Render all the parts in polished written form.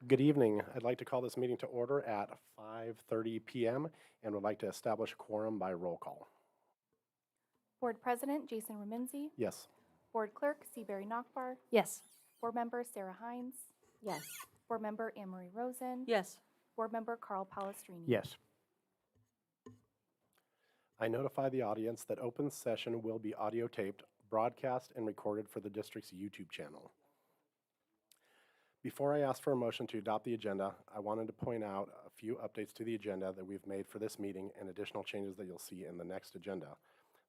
Good evening. I'd like to call this meeting to order at 5:30 p.m. and would like to establish a quorum by roll call. Board President Jason Remenzi. Yes. Board Clerk Seabury Nachbar. Yes. Board Member Sarah Hines. Yes. Board Member Anne-Marie Rosen. Yes. Board Member Carl Palestrini. Yes. I notify the audience that open session will be audio taped, broadcast, and recorded for the district's YouTube channel. Before I ask for a motion to adopt the agenda, I wanted to point out a few updates to the agenda that we've made for this meeting and additional changes that you'll see in the next agenda.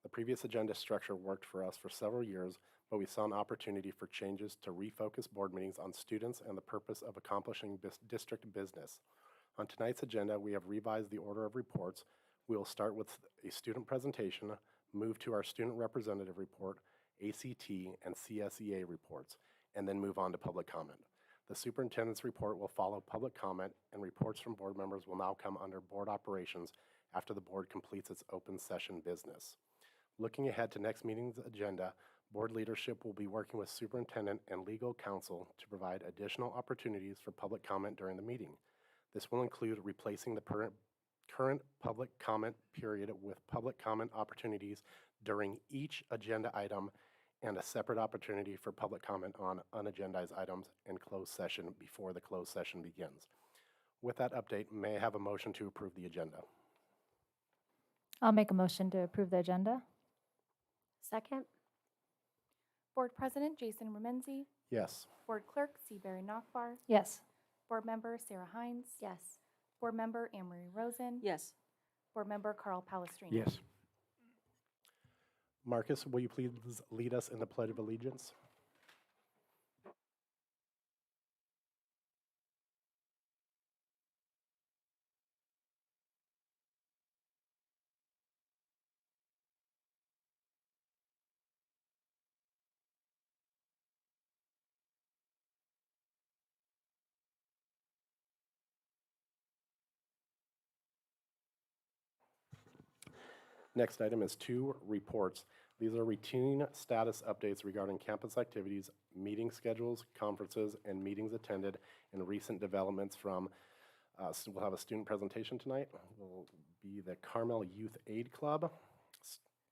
The previous agenda structure worked for us for several years, but we saw an opportunity for changes to refocus board meetings on students and the purpose of accomplishing district business. On tonight's agenda, we have revised the order of reports. We will start with a student presentation, move to our student representative report, ACT, and CSEA reports, and then move on to public comment. The superintendent's report will follow public comment, and reports from board members will now come under board operations after the board completes its open session business. Looking ahead to next meeting's agenda, board leadership will be working with superintendent and legal counsel to provide additional opportunities for public comment during the meeting. This will include replacing the current public comment period with public comment opportunities during each agenda item and a separate opportunity for public comment on unagendized items and closed session before the closed session begins. With that update, may I have a motion to approve the agenda? I'll make a motion to approve the agenda. Second. Board President Jason Remenzi. Yes. Board Clerk Seabury Nachbar. Yes. Board Member Sarah Hines. Yes. Board Member Anne-Marie Rosen. Yes. Board Member Carl Palestrini. Yes. Marcus, will you please lead us in the Pledge of Allegiance? Next item is 2 reports. These are routine status updates regarding campus activities, meeting schedules, conferences, and meetings attended, and recent developments from, we'll have a student presentation tonight. Will be the Carmel Youth Aid Club,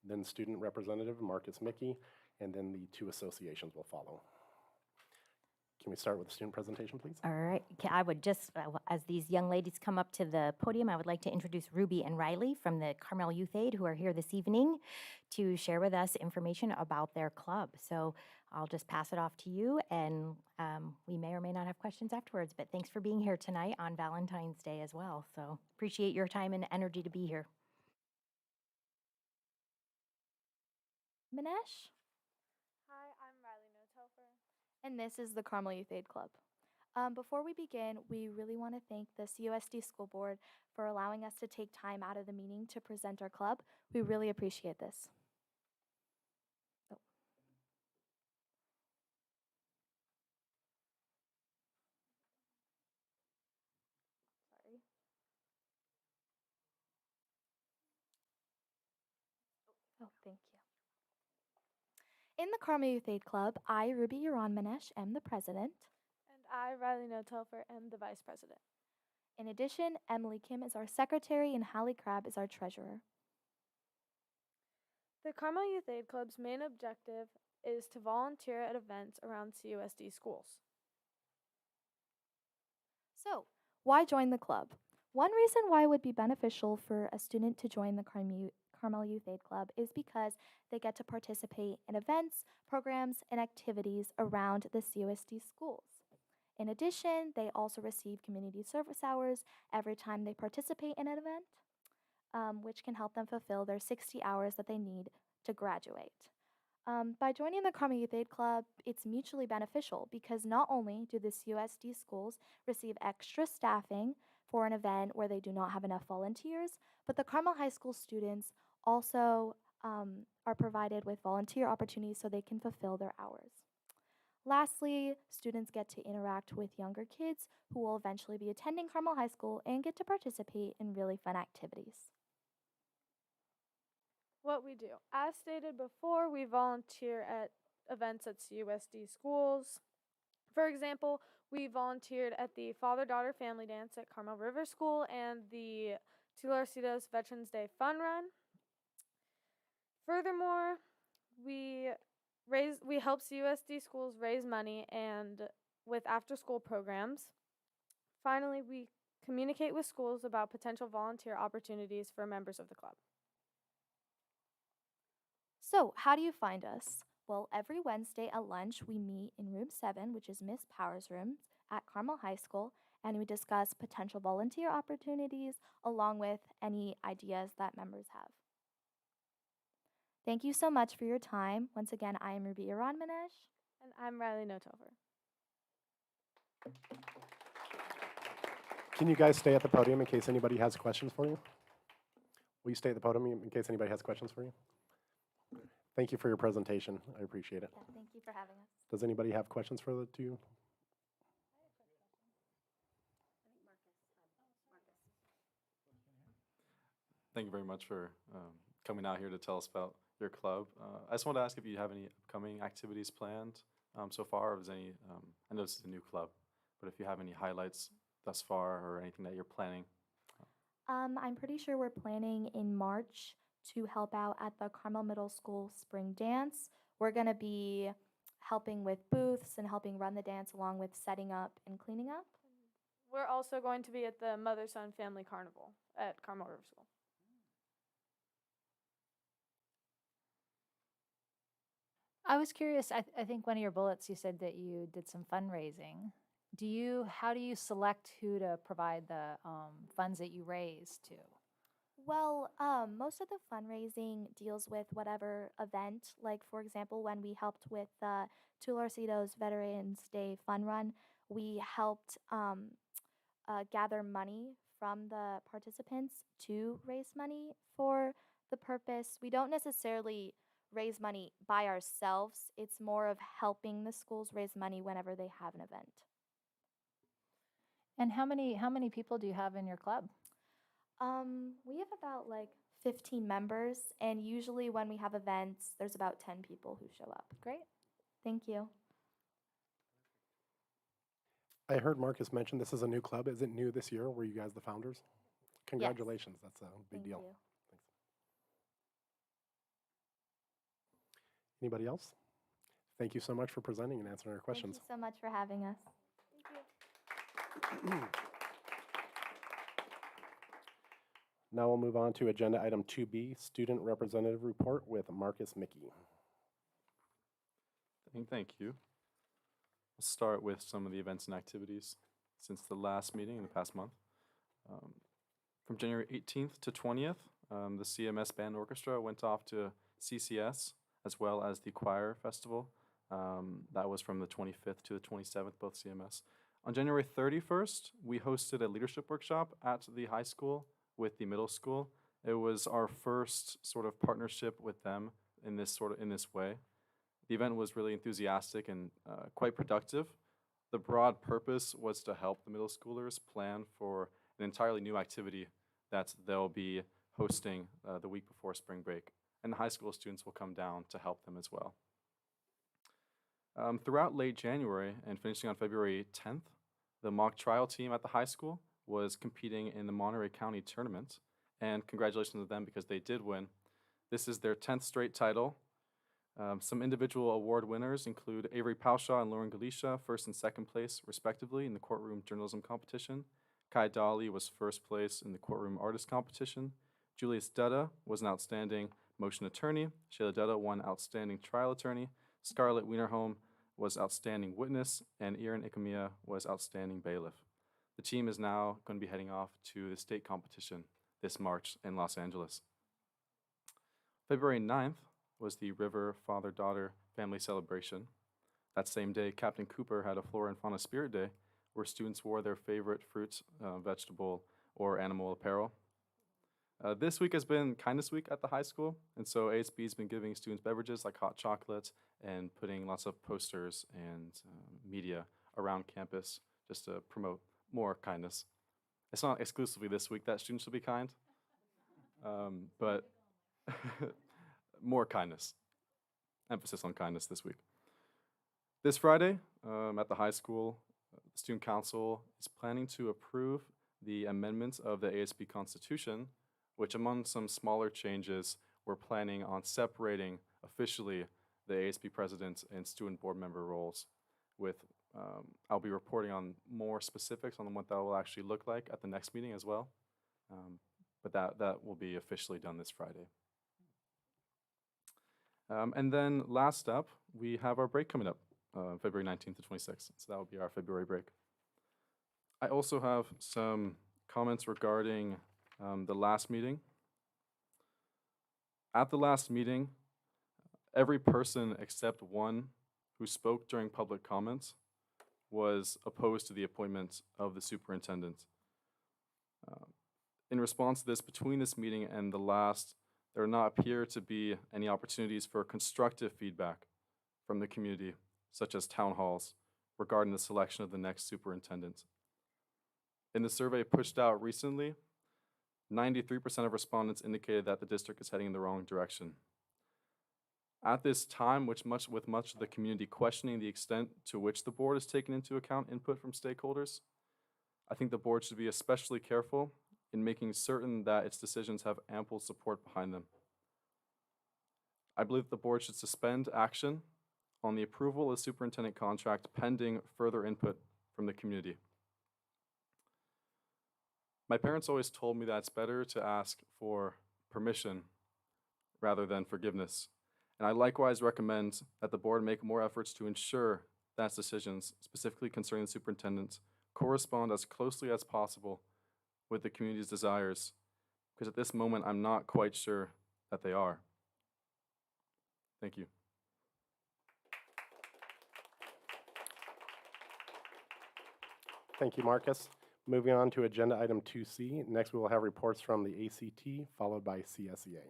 then student representative Marcus Mickey, and then the 2 associations will follow. Can we start with the student presentation, please? All right. I would just, as these young ladies come up to the podium, I would like to introduce Ruby and Riley from the Carmel Youth Aid, who are here this evening to share with us information about their club. So I'll just pass it off to you, and we may or may not have questions afterwards, but thanks for being here tonight on Valentine's Day as well. So appreciate your time and energy to be here. Manesh. Hi, I'm Riley Notelfer. And this is the Carmel Youth Aid Club. Before we begin, we really want to thank the CUSD School Board for allowing us to take time out of the meeting to present our club. We really appreciate this. Oh. Sorry. Oh, thank you. In the Carmel Youth Aid Club, I, Ruby Manesh, am the president. And I, Riley Notelfer, am the vice president. In addition, Emily Kim is our secretary and Hallie Crabb is our treasurer. The Carmel Youth Aid Club's main objective is to volunteer at events around CUSD schools. So, why join the club? One reason why it would be beneficial for a student to join the Carmel Youth Aid Club is because they get to participate in events, programs, and activities around the CUSD schools. In addition, they also receive community service hours every time they participate in an event, which can help them fulfill their 60 hours that they need to graduate. By joining the Carmel Youth Aid Club, it's mutually beneficial because not only do the CUSD schools receive extra staffing for an event where they do not have enough volunteers, but the Carmel High School students also are provided with volunteer opportunities so they can fulfill their hours. Lastly, students get to interact with younger kids who will eventually be attending Carmel High School and get to participate in really fun activities. What we do. As stated before, we volunteer at events at CUSD schools. For example, We volunteered at the father-daughter family dance at Carmel River School and the Tularcitos Veterans Day Fun Run. Furthermore, we help CUSD schools raise money and with after-school programs. Finally, we communicate with schools about potential volunteer opportunities for members of the club. So, how do you find us? Well, every Wednesday at lunch, we meet in room 7, which is Miss Power's room at Carmel High School, and we discuss potential volunteer opportunities along with any ideas that members have. Thank you so much for your time. Once again, I am Ruby Iran-Manesh. And I'm Riley Notover. Can you guys stay at the podium in case anybody has questions for you? Will you stay at the podium in case anybody has questions for you? Thank you for your presentation. I appreciate it. Yeah, thank you for having us. Does anybody have questions for the two? Thank you very much for coming out here to tell us about your club. I just wanted to ask if you have any upcoming activities planned so far. Or if there's any, I know this is a new club, but if you have any highlights thus far or anything that you're planning. I'm pretty sure we're planning in March to help out at the Carmel Middle School Spring Dance. We're going to be helping with booths and helping run the dance along with setting up and cleaning up. We're also going to be at the Mother-Son Family Carnival at Carmel River School. I was curious, I think one of your bullets, you said that you did some fundraising. How do you select who to provide the funds that you raise to? Well, most of the fundraising deals with whatever event. Like, for example, when we helped with the Tularcitos Veterans Day Fun Run, we helped gather money from the participants to raise money for the purpose. We don't necessarily raise money by ourselves. It's more of helping the schools raise money whenever they have an event. And how many people do you have in your club? We have about like 15 members, and usually when we have events, there's about 10 people who show up. Great. Thank you. I heard Marcus mention this is a new club. Is it new this year? Were you guys the founders? Congratulations. That's a big Thank deal. you. Thanks. Anybody else? Thank you so much for presenting and answering our questions. Thank you so much for having us. Now we'll move on to agenda item 2B, Student Representative Report with Marcus Mickey. Thank you. We'll start with some of the events and activities since the last meeting in the past month. From January 18th to 20th, the CMS Band Orchestra went off to CCS as well as the Choir Festival. That was from the 25th to the 27th, both CMS. On January 31st, we hosted a leadership workshop at the high school with the middle school. It was our first sort of partnership with them in this way. The event was really enthusiastic and quite productive. The broad purpose was to help the middle schoolers plan for an entirely new activity that they'll be hosting the week before spring break. And the high school students will come down to help them as well. Throughout late January and finishing on February 10th, the mock trial team at the high school was competing in the Monterey County tournament. And congratulations to them because they did win. This is their 10th straight title. Some individual award winners include Avery Paushaw and Lauren Galicia, first and second place, respectively, in the courtroom journalism competition. Kai Dolly was first place in the courtroom artist competition. Julius Dutta was an outstanding motion attorney. Shayla Dutta won outstanding trial attorney. Scarlett Wienerholm was outstanding witness, and Erin Ikamia was outstanding bailiff. The team is now going to be heading off to the state competition this March in Los Angeles. February 9th was the River Father-Daughter Family Celebration. That same day, Captain Cooper had a Flora and Fauna Spirit Day where students wore their favorite fruit, vegetable, or animal apparel. This week has been Kindness Week at the high school, and so ASB has been giving students beverages like hot chocolate and putting lots of posters and media around campus just to promote more kindness. It's not exclusively this week that students will be kind, but more kindness. Emphasis on kindness this week. This Friday at the high school, Student Council is planning to approve the amendments of the ASB Constitution, which among some smaller changes, we're planning on separating officially the ASB president and student board member roles with, I'll be reporting on more specifics on what that will actually look like at the next meeting as well. But that will be officially done this Friday. And then last up, we have our break coming up, February 19th to 26th. So that will be our February break. I also have some comments regarding the last meeting. At the last meeting, every person except one who spoke during public comments was opposed to the appointment of the superintendent. In response to this, between this meeting and the last, there do not appear to be any opportunities for constructive feedback from the community, such as town halls, regarding the selection of the next superintendent. In the survey pushed out recently, 93% of respondents indicated that the district is heading in the wrong direction. At this time, with much of the community questioning the extent to which the board has taken into account input from stakeholders, I think the board should be especially careful in making certain that its decisions have ample support behind them. I believe the board should suspend action on the approval of the superintendent contract pending further input from the community. My parents always told me that it's better to ask for permission rather than forgiveness. And I likewise recommend that the board make more efforts to ensure that its decisions, specifically concerning the superintendent, correspond as closely as possible with the community's desires, because at this moment, I'm not quite sure that they are. Thank you. Thank you, Marcus. Moving on to agenda item 2C. Next, we will have reports from the ACT, followed by CSEA.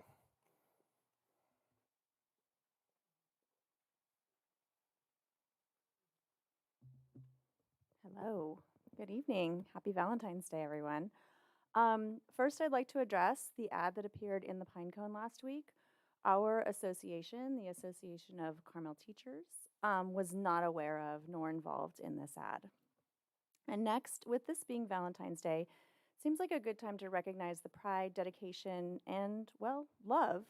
Hello, good evening. Happy Valentine's Day, everyone. First, I'd like to address the ad that appeared in the Pinecone last week. Our association, the Association of Carmel Teachers, was not aware of nor involved in this ad. And next, with this being Valentine's Day, seems like a good time to recognize the pride, dedication, and, well, love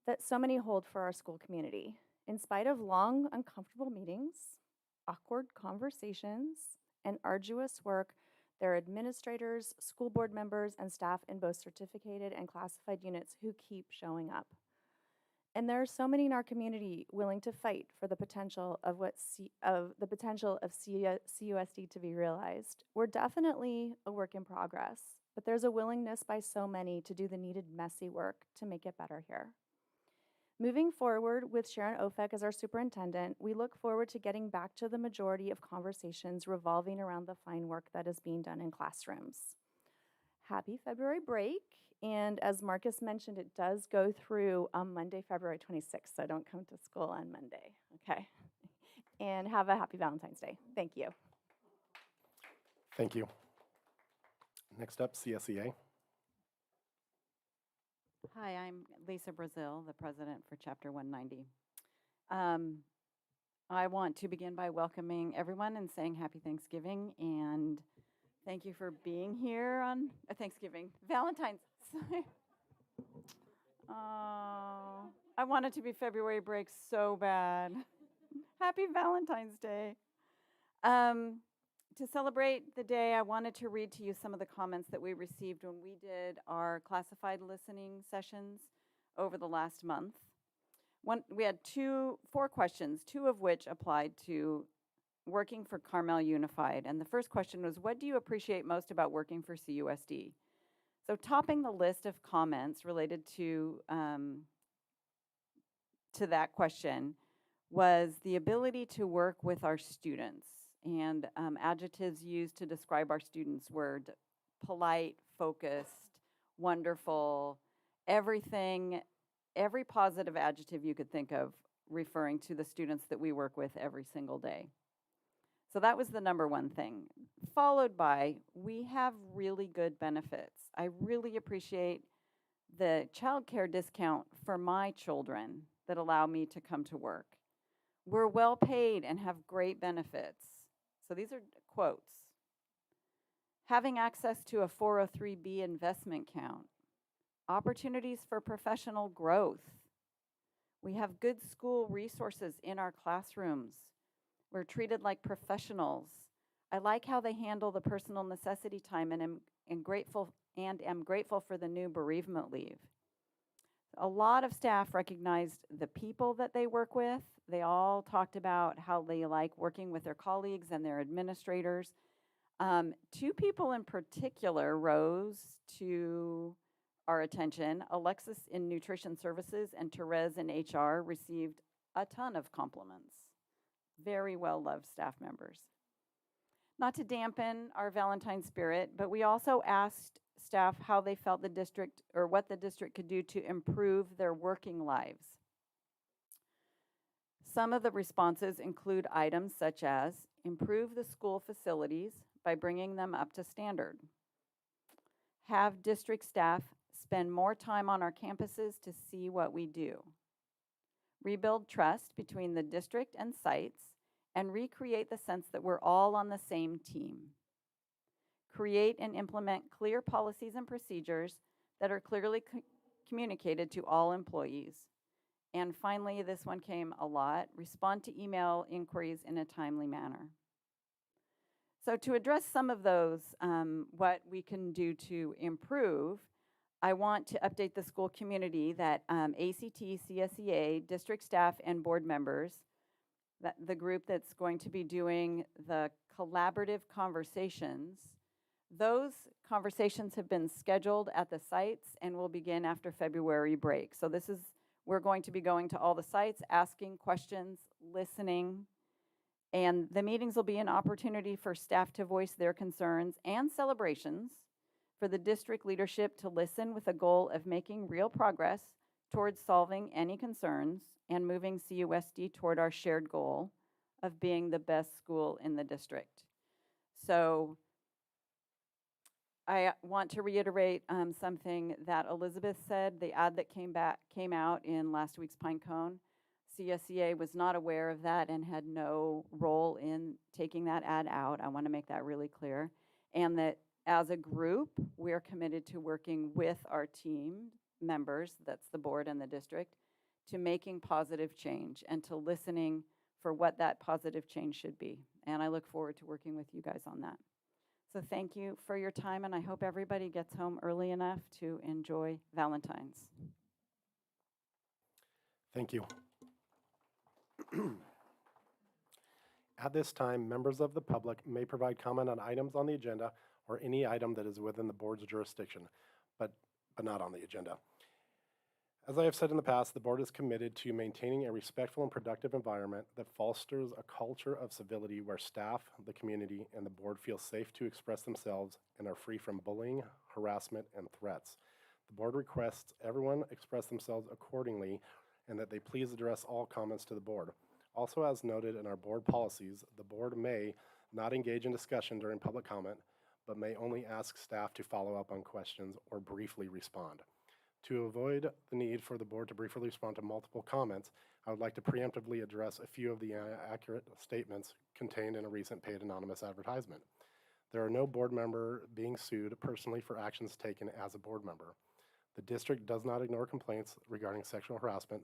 that so many hold for our school community. In spite of long, uncomfortable meetings, awkward conversations, and arduous work, there are administrators, school board members, and staff in both certificated and classified units who keep showing up. And there are so many in our community willing to fight for the potential of CUSD to be realized. We're definitely a work in progress, but there's a willingness by so many to do the needed messy work to make it better here. Moving forward with Sharon Ofek as our superintendent, we look forward to getting back to the majority of conversations revolving around the fine work that is being done in classrooms. Happy February break. And as Marcus mentioned, it does go through Monday, February 26th, so don't come to school on Monday, okay? And have a happy Valentine's Day. Thank you. Thank you. Next up, CSEA. Hi, I'm Lisa Brazil, the president for Chapter 190. I want to begin by welcoming everyone and saying Happy Thanksgiving, and thank you for being here on Valentine's. Oh, I want it to be February break so bad. Happy Valentine's Day. To celebrate the day, I wanted to read to you some of the comments that we received when we did our classified listening sessions over the last month. We had 4 questions, 2 of which applied to working for Carmel Unified. And the first question was, what do you appreciate most about working for CUSD? So topping the list of comments related to that question was the ability to work with our students. And adjectives used to describe our students were polite, focused, wonderful, every positive adjective you could think of referring to the students that we work with every single day. So that was the number one thing. Followed by, we have really good benefits. I really appreciate the childcare discount for my children that allow me to come to work. We're well paid and have great benefits. So these are quotes. Having access to a 403B investment account. Opportunities for professional growth. We have good school resources in our classrooms. We're treated like professionals. I like how they handle the personal necessity time and am grateful for the new bereavement leave. A lot of staff recognized the people that they work with. They all talked about how they like working with their colleagues and their administrators. Two people in particular rose to our attention. Alexis in Nutrition Services and Therese in HR received a ton of compliments. Very well-loved staff members. Not to dampen our Valentine spirit, but we also asked staff how they felt the district, or what the district could do to improve their working lives. Some of the responses include items such as improve the school facilities by bringing them up to standard, have district staff spend more time on our campuses to see what we do, rebuild trust between the district and sites, and recreate the sense that we're all on the same team. Create and implement clear policies and procedures that are clearly communicated to all employees. And finally, this one came a lot, respond to email inquiries in a timely manner. So to address some of those, what we can do to improve, I want to update the school community that ACT, CSEA, district staff, and board members, that the group that's going to be doing the collaborative conversations, those conversations have been scheduled at the sites and will begin after February break. So we're going to be going to all the sites, asking questions, listening, and the meetings will be an opportunity for staff to voice their concerns and celebrations, for the district leadership to listen with a goal of making real progress towards solving any concerns and moving CUSD toward our shared goal of being the best school in the district. So I want to reiterate something that Elizabeth said. The ad that came out in last week's Pinecone, CSEA was not aware of that and had no role in taking that ad out. I want to make that really clear. And that as a group, we're committed to working with our team members, that's the board and the district, to making positive change and to listening for what that positive change should be. And I look forward to working with you guys on that. So thank you for your time, and I hope everybody gets home early enough to enjoy Valentine's. Thank you. At this time, members of the public may provide comment on items on the agenda or any item that is within the board's jurisdiction, but not on the agenda. As I have said in the past, the board is committed to maintaining a respectful and productive environment that fosters a culture of civility where staff, the community, and the board feel safe to express themselves and are free from bullying, harassment, and threats. The board requests everyone express themselves accordingly and that they please address all comments to the board. Also, as noted in our board policies, the board may not engage in discussion during public comment, but may only ask staff to follow up on questions or briefly respond. To avoid the need for the board to briefly respond to multiple comments, I would like to preemptively address a few of the accurate statements contained in a recent paid anonymous advertisement. There are no board member being sued personally for actions taken as a board member. The district does not ignore complaints regarding sexual harassment,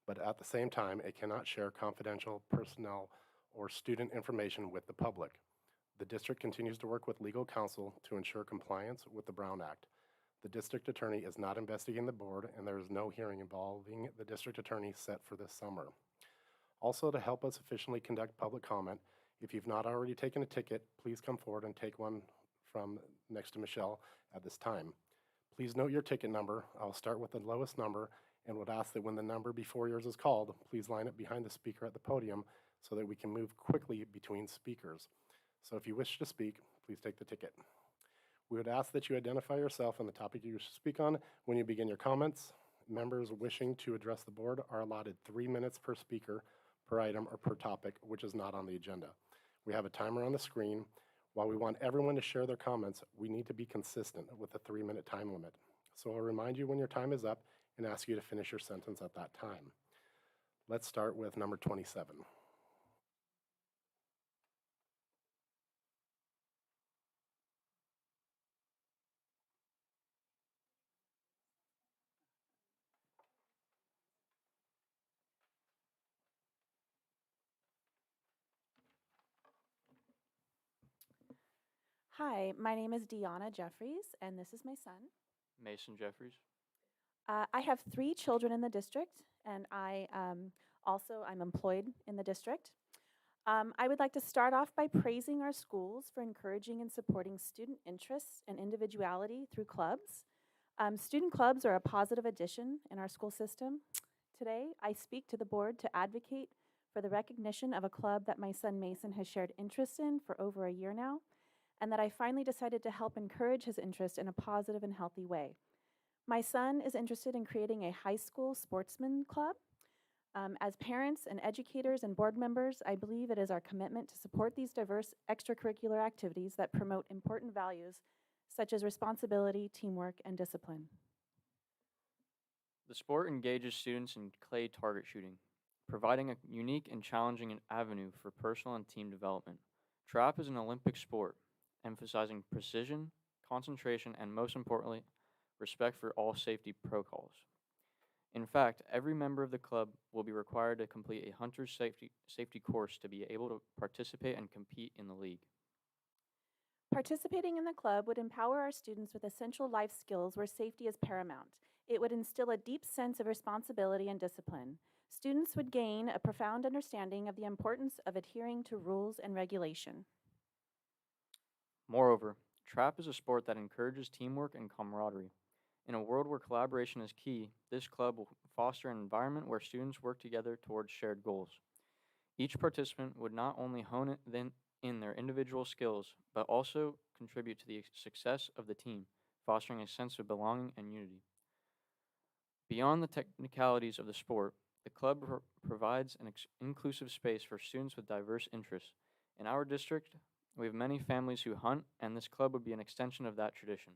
but at the same time, it cannot share confidential personnel or student information with the public. The district continues to work with legal counsel to ensure compliance with the Brown Act. The district attorney is not investigating the board, and there is no hearing involving the district attorney set for this summer. Also, to help us efficiently conduct public comment, if you've not already taken a ticket, please come forward and take one from next to Michelle at this time. Please note your ticket number. I'll start with the lowest number and would ask that when the number before yours is called, please line up behind the speaker at the podium so that we can move quickly between speakers. So if you wish to speak, please take the ticket. We would ask that you identify yourself and the topic you wish to speak on when you begin your comments. Members wishing to address the board are allotted 3 minutes per speaker, per item, or per topic, which is not on the agenda. We have a timer on the screen. While we want everyone to share their comments, we need to be consistent with the 3-minute time limit. So I'll remind you when your time is up and ask you to finish your sentence at that time. Let's start with number 27. Hi, my name is Deanna Jeffries, and this is my son. Mason Jeffries. I have 3 children in the district, and I'm employed in the district. I would like to start off by praising our schools for encouraging and supporting student interests and individuality through clubs. Student clubs are a positive addition in our school system. Today, I speak to the board to advocate for the recognition of a club that my son Mason has shared interest in for over a year now, and that I finally decided to help encourage his interest in a positive and healthy way. My son is interested in creating a high school sportsman club. As parents and educators and board members, I believe it is our commitment to support these diverse extracurricular activities that promote important values such as responsibility, teamwork, and discipline. The sport engages students in clay target shooting, providing a unique and challenging avenue for personal and team development. Trap is an Olympic sport, emphasizing precision, concentration, and most importantly, respect for all safety protocols. In fact, every member of the club will be required to complete a hunter's safety course to be able to participate and compete in the league. Participating in the club would empower our students with essential life skills where safety is paramount. It would instill a deep sense of responsibility and discipline. Students would gain a profound understanding of the importance of adhering to rules and regulation. Moreover, trap is a sport that encourages teamwork and camaraderie. In a world where collaboration is key, this club will foster an environment where students work together towards shared goals. Each participant would not only hone in their individual skills, but also contribute to the success of the team, fostering a sense of belonging and unity. Beyond the technicalities of the sport, the club provides an inclusive space for students with diverse interests. In our district, we have many families who hunt, and this club would be an extension of that tradition.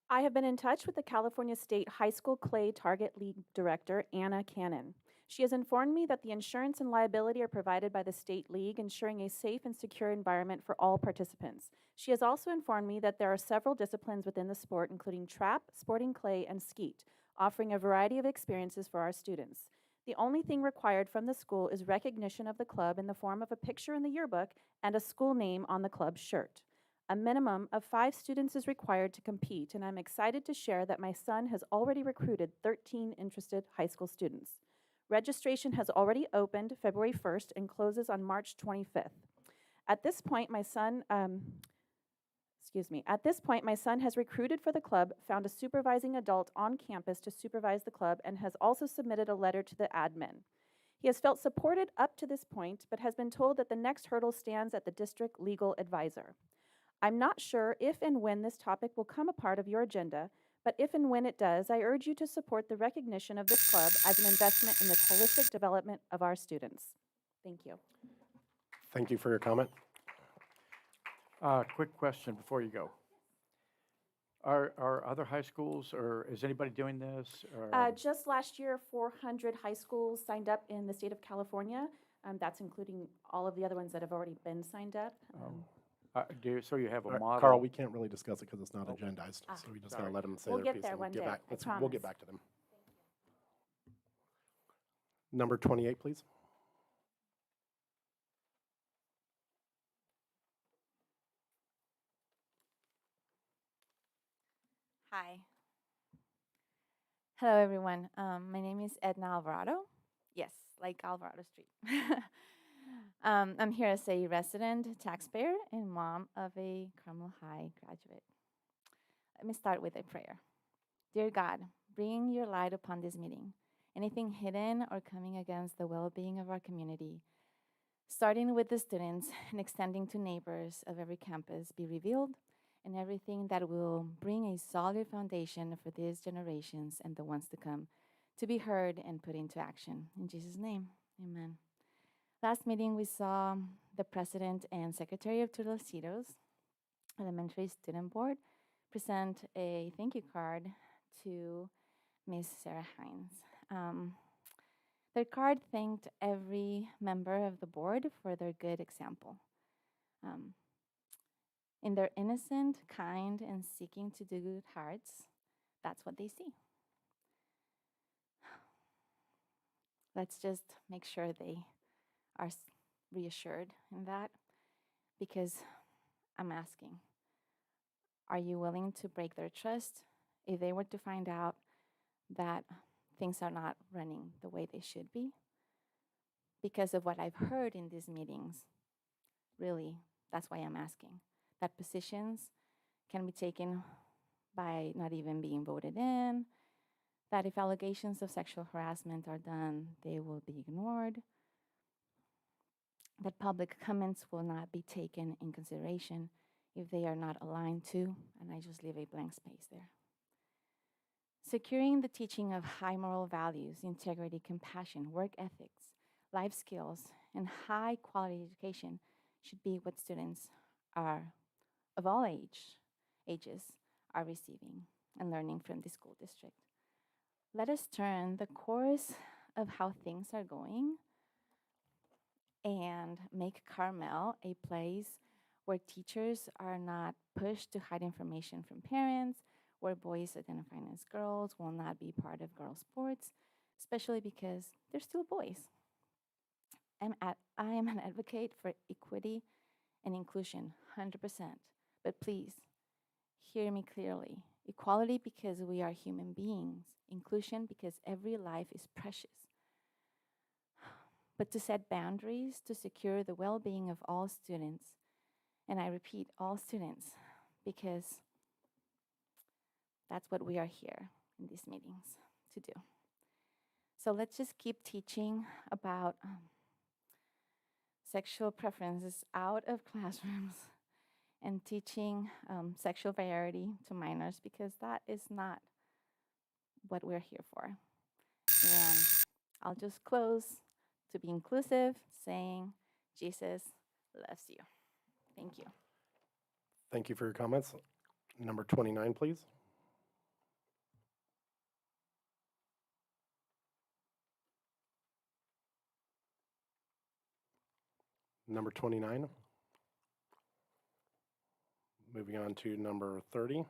I have been in touch with the California State High School Clay Target League Director, Anna Cannon. She has informed me that the insurance and liability are provided by the State League, ensuring a safe and secure environment for all participants. She has also informed me that there are several disciplines within the sport, including trap, sporting clay, and skeet, offering a variety of experiences for our students. The only thing required from the school is recognition of the club in the form of a picture in the yearbook and a school name on the club's shirt. A minimum of 5 students is required to compete, and I'm excited to share that my son has already recruited 13 interested high school students. Registration has already opened February 1st and closes on March 25th. At this point, my son has recruited for the club, found a supervising adult on campus to supervise the club, and has also submitted a letter to the admin. He has felt supported up to this point, but has been told that the next hurdle stands at the district legal advisor. I'm not sure if and when this topic will come a part of your agenda, but if and when it does, I urge you to support the recognition of this club as an investment in the holistic development of our students. Thank you. Thank you for your comment. Quick question before you go. Are other high schools, or is anybody doing this? Just last year, 400 high schools signed up in the state of California. That's including all of the other ones that have already been signed up. So you have a All right, model? Carl, we can't really discuss it because it's not Oh. agendized, so we just gotta Sorry. let them say We'll their get piece. there and one day, back. I We'll promise. get back to them. Number 28, please. Hi. Hello, everyone. My name is Edna Alvarado. Yes, like Alvarado Street. I'm here as a resident, taxpayer, and mom of a Carmel High graduate. Let me start with a prayer. Dear God, bring your light upon this meeting. Anything hidden or coming against the well-being of our community, starting with the students and extending to neighbors of every campus, be revealed, and everything that will bring a solid foundation for these generations and the ones to come to be heard and put into action. In Jesus' name, amen. Last meeting, we saw the president and secretary of Tullositos Elementary Student Board present a thank you card to Miss Sarah Hines. Their card thanked every member of the board for their good example. In their innocent, kind, and seeking to do good hearts, that's what they see. Let's just make sure they are reassured in that, because I'm asking, are you willing to break their trust if they were to find out that things are not running the way they should be? Because of what I've heard in these meetings, really, that's why I'm asking. That positions can be taken by not even being voted in, that if allegations of sexual harassment are done, they will be ignored, that public comments will not be taken in consideration if they are not aligned to, and I just leave a blank space there. Securing the teaching of high moral values, integrity, compassion, work ethics, life skills, and high quality education should be what students are of all ages are receiving and learning from the school district. Let us turn the course of how things are going and make Carmel a place where teachers are not pushed to hide information from parents, where boys identifying as girls will not be part of girls' sports, especially because they're still boys. I am an advocate for equity and inclusion, 100%. But please, hear me clearly. Equality because we are human beings. Inclusion because every life is precious. But to set boundaries to secure the well-being of all students, and I repeat, all students, because that's what we are here in these meetings to do. So let's just keep teaching about sexual preferences out of classrooms and teaching sexual variety to minors, because that is not what we're here for. And I'll just close to be inclusive, saying Jesus loves you. Thank you. Thank you for your comments. Number 29, please. Number 29. Moving on to number 30.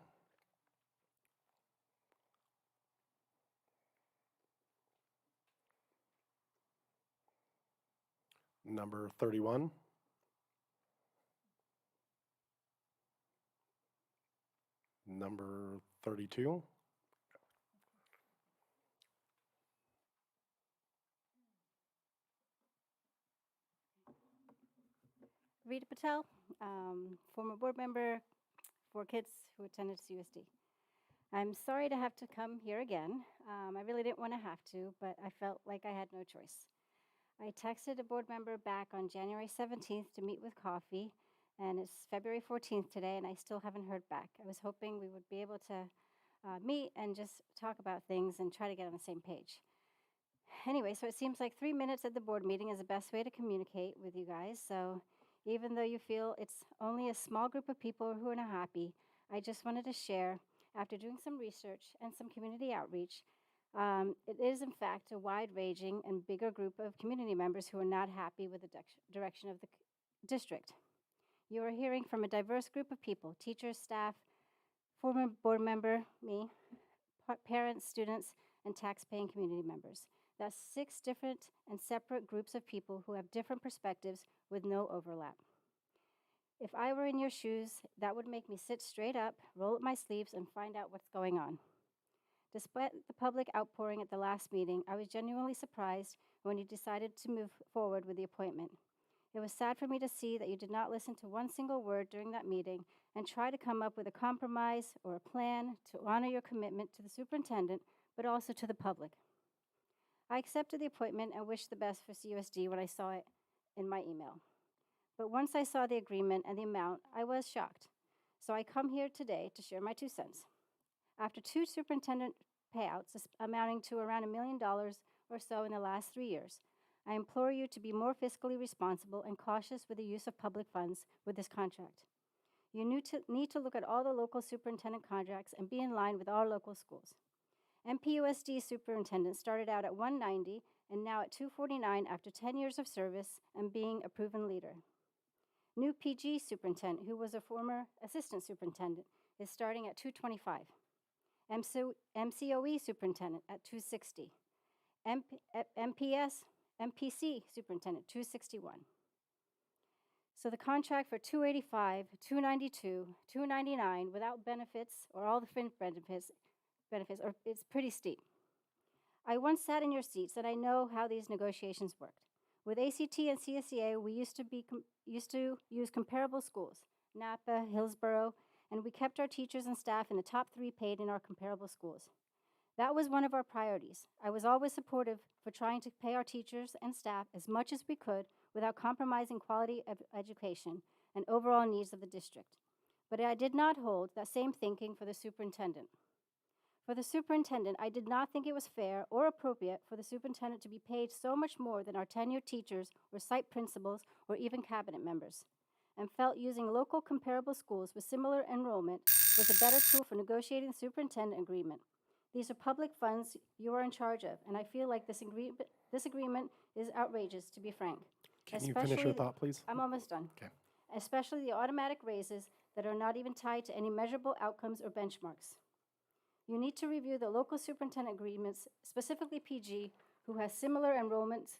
Number 31. Number 32. Rita Patel, former board member for kids who attended CUSD. I'm sorry to have to come here again. I really didn't want to have to, but I felt like I had no choice. I texted a board member back on January 17th to meet with coffee, and it's February 14th today, and I still haven't heard back. I was hoping we would be able to meet and just talk about things and try to get on the same page. Anyway, so it seems like 3 minutes at the board meeting is the best way to communicate with you guys. So even though you feel it's only a small group of people who are not happy, I just wanted to share, after doing some research and some community outreach, it is in fact a wide-ranging and bigger group of community members who are not happy with the direction of the district. You are hearing from a diverse group of people: teachers, staff, former board member, me, parents, students, and tax-paying community members. That's 6 different and separate groups of people who have different perspectives with no overlap. If I were in your shoes, that would make me sit straight up, roll up my sleeves, and find out what's going on. Despite the public outpouring at the last meeting, I was genuinely surprised when you decided to move forward with the appointment. It was sad for me to see that you did not listen to one single word during that meeting and try to come up with a compromise or a plan to honor your commitment to the superintendent, but also to the public. I accepted the appointment and wished the best for CUSD when I saw it in my email. But once I saw the agreement and the amount, I was shocked. So I come here today to share my 2 cents. After 2 superintendent payouts amounting to around $1 million or so in the last 3 years, I implore you to be more fiscally responsible and cautious with the use of public funds with this contract. You need to look at all the local superintendent contracts and be in line with our local schools. MPUSD superintendent started out at 190 and now at 249 after 10 years of service and being a proven leader. New PG superintendent, who was a former assistant superintendent, is starting at 225. MCOE superintendent at 260. MPC superintendent, 261. So the contract for 285, 292, 299 without benefits or all the fringe benefits are, it's pretty steep. I once sat in your seats and I know how these negotiations worked. With ACT and CSEA, we used to use comparable schools, Napa, Hillsborough, and we kept our teachers and staff in the top 3 paid in our comparable schools. That was one of our priorities. I was always supportive for trying to pay our teachers and staff as much as we could without compromising quality of education and overall needs of the district. But I did not hold that same thinking for the superintendent. For the superintendent, I did not think it was fair or appropriate for the superintendent to be paid so much more than our tenured teachers or site principals or even cabinet members, and felt using local comparable schools with similar enrollment was a better tool for negotiating the superintendent agreement. These are public funds you are in charge of, and I feel like this agreement is outrageous, to be frank. Can you finish your thought, please? I'm almost done. Okay. Especially the automatic raises that are not even tied to any measurable outcomes or benchmarks. You need to review the local superintendent agreements, specifically PG, who has similar enrollments,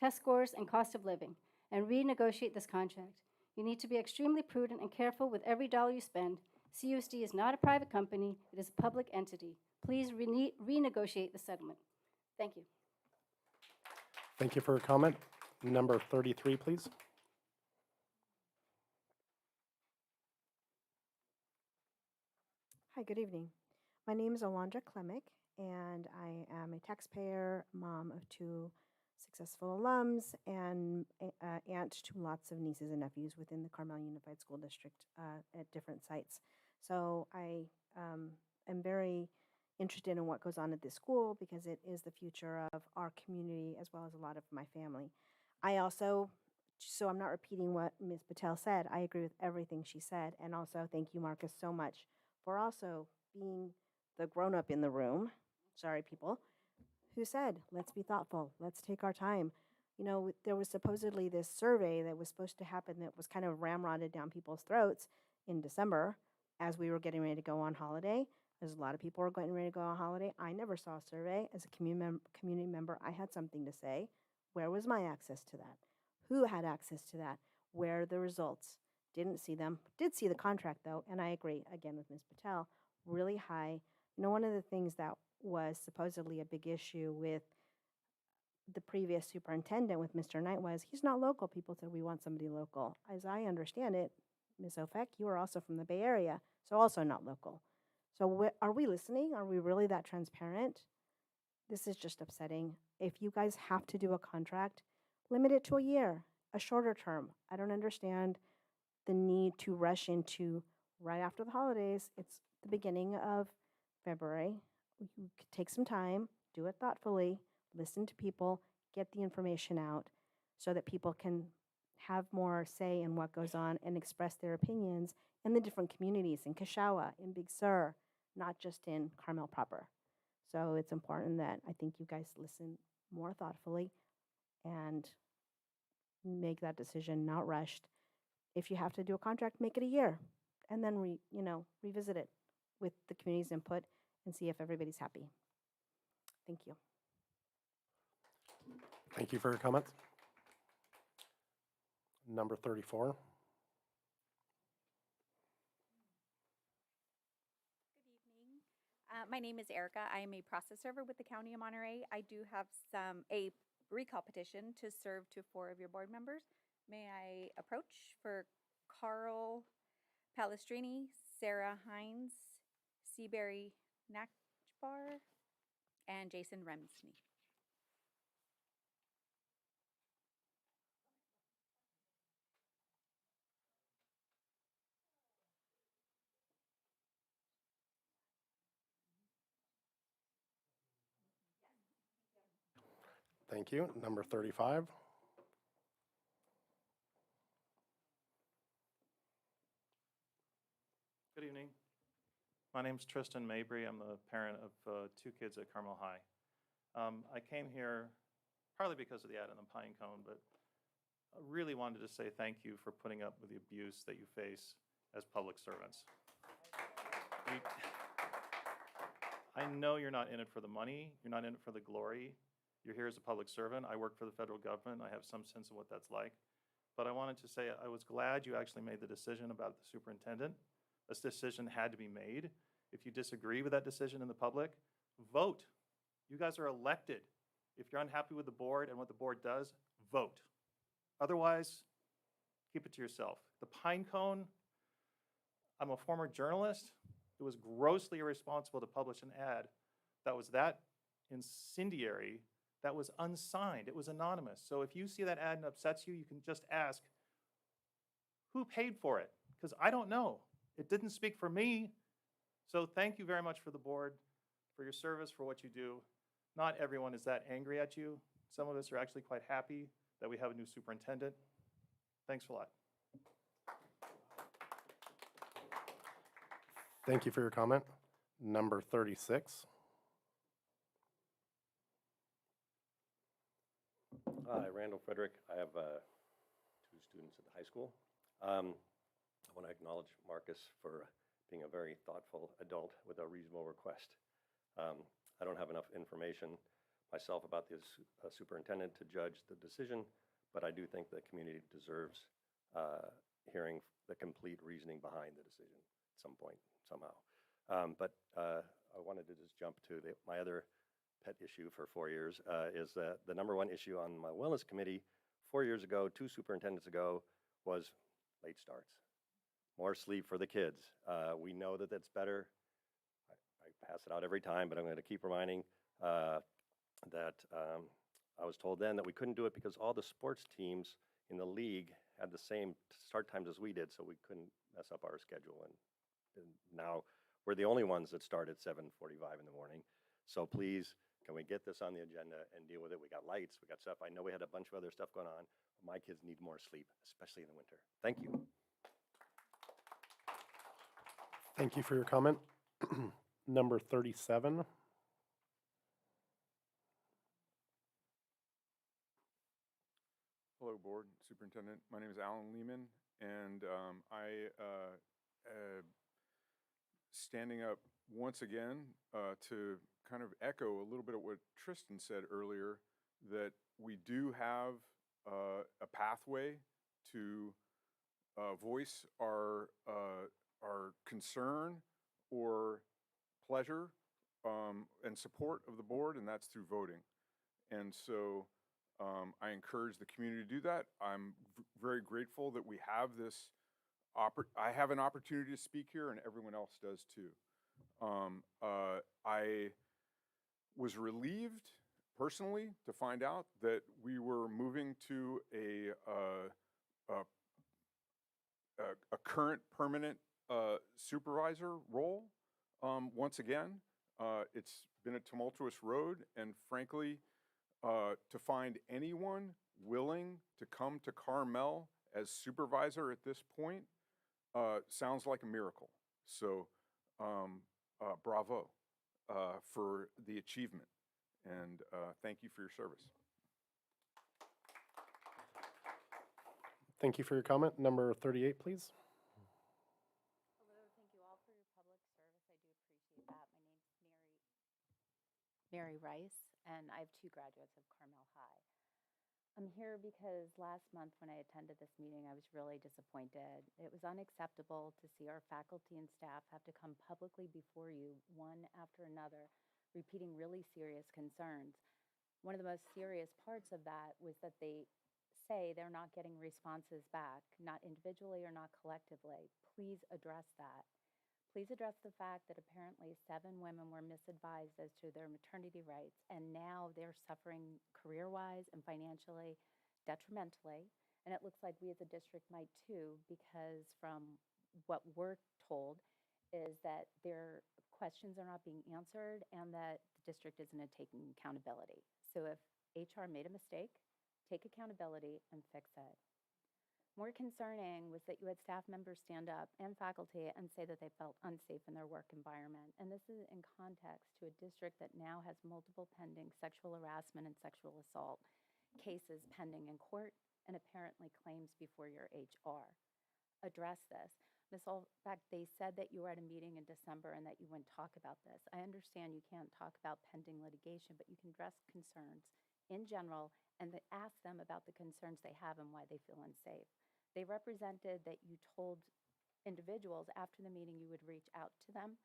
test scores, and cost of living, and renegotiate this contract. You need to be extremely prudent and careful with every dollar you spend. CUSD is not a private company, it is a public entity. Please renegotiate the settlement. Thank you. Thank you for your comment. Number 33, please. Hi, good evening. My name is Alandra Celis, and I am a taxpayer, mom of 2 successful alums, and aunt to lots of nieces and nephews within the Carmel Unified School District at different sites. So I am very interested in what goes on at this school because it is the future of our community as well as a lot of my family. I also, so I'm not repeating what Ms. Patel said, I agree with everything she said. And also thank you, Marcus, so much for also being the grown-up in the room, sorry people, who said, let's be thoughtful, let's take our time. You know, there was supposedly this survey that was supposed to happen that was kind of ramrodded down people's throats in December as we were getting ready to go on holiday. As a lot of people were getting ready to go on holiday. I never saw a survey. As a community member, I had something to say. Where was my access to that? Who had access to that? Where are the results? Didn't see them. Did see the contract, though, and I agree, again, with Ms. Patel, really high. You know, one of the things that was supposedly a big issue with the previous superintendent, with Mr. Knight, was he's not local. People said, we want somebody local. As I understand it, Ms. Ofek, you are also from the Bay Area, so also not local. So are we listening? Are we really that transparent? This is just upsetting. If you guys have to do a contract, limit it to a year, a shorter term. I don't understand the need to rush into right after the holidays. It's the beginning of February. You could take some time, do it thoughtfully, listen to people, get the information out so that people can have more say in what goes on and express their opinions in the different communities, in Kashawa, in Big Sur, not just in Carmel proper. So it's important that I think you guys listen more thoughtfully and make that decision, not rushed. If you have to do a contract, make it a year, and then revisit it with the community's input and see if everybody's happy. Thank you. Thank you for your comments. Number 34. My name is Erica. I am a process server with the County of Monterey. I do have a recall petition to serve to 4 of your board members. May I approach for Carl Palestrini, Sarah Hines, Seabury Nachbar, and Jason Remsney. Thank you. Number 35. Good evening. My name is Tristan Mabry. I'm the parent of 2 kids at Carmel High. I came here partly because of the ad in the Pine Cone, but I really wanted to say thank you for putting up with the abuse that you face as public servants. I know you're not in it for the money. You're not in it for the glory. You're here as a public servant. I work for the federal government. I have some sense of what that's like. but I wanted to say I was glad you actually made the decision about the superintendent. This decision had to be made. If you disagree with that decision in the public, vote. You guys are elected. If you're unhappy with the board and what the board does, vote. Otherwise, keep it to yourself. The pine cone, I'm a former journalist. It was grossly irresponsible to publish an ad that was that incendiary, that was unsigned. It was anonymous. So if you see that ad and upsets you, you can just ask, who paid for it? Because I don't know. It didn't speak for me. So thank you very much for the board, for your service, for what you do. Not everyone is that angry at you. Some of us are actually quite happy that we have a new superintendent. Thanks a lot. Thank you for your comment. Number 36. Hi, Randall Frederick. I have 2 students at the high school. I want to acknowledge Marcus for being a very thoughtful adult with a reasonable request. I don't have enough information myself about this superintendent to judge the decision, but I do think the community deserves hearing the complete reasoning behind the decision at some point, somehow. But I wanted to just jump to my other pet issue for 4 years is the number one issue on my wellness committee 4 years ago, 2 superintendents ago, was late starts. More sleep for the kids. We know that that's better. I pass it out every time, but I'm going to keep reminding that I was told then that we couldn't do it because all the sports teams in the league had the same start times as we did, so we couldn't mess up our schedule. And now we're the only ones that start at 7:45 in the morning. So please, can we get this on the agenda and deal with it? We got lights, we got stuff. I know we had a bunch of other stuff going on. But my kids need more sleep, especially in the winter. Thank you. Thank you for your comment. Number 37. Hello, Board, Superintendent. My name is Leman, and standing up once again to kind of echo a little bit of what Tristan said earlier, that we do have a pathway to voice our concern or pleasure and support of the board, and that's through voting. And so I encourage the community to do that. I'm very grateful that we have this I have an opportunity to speak here, and everyone else does too. I was relieved personally to find out that we were moving to a current permanent supervisor role once again. It's been a tumultuous road, and frankly, to find anyone willing to come to Carmel as supervisor at this point sounds like a miracle. So bravo for the achievement, and thank you for your service. Thank you for your comment. Number 38, please. Hello, thank you all for your public service. I do appreciate that. My name's Mary Rice, and I have 2 graduates of Carmel High. I'm here because last month when I attended this meeting, I was really disappointed. It was unacceptable to see our faculty and staff have to come publicly before you, one after another, repeating really serious concerns. One of the most serious parts of that was that they say they're not getting responses back, not individually or not collectively. Please address that. Please address the fact that apparently 7 women were misadvised as to their maternity rights, and now they're suffering career-wise and financially detrimentally. And it looks like we as a district might too, because from what we're told is that their questions are not being answered and that the district isn't taking accountability. So if HR made a mistake, take accountability and fix it. More concerning was that you had staff members stand up and faculty and say that they felt unsafe in their work environment. And this is in context to a district that now has multiple pending sexual harassment and sexual assault cases pending in court and apparently claims before your HR. Address this. Ms. Olbeck, they said that you were at a meeting in December and that you wouldn't talk about this. I understand you can't talk about pending litigation, but you can address concerns in general and ask them about the concerns they have and why they feel unsafe. They represented that you told individuals after the meeting you would reach out to them,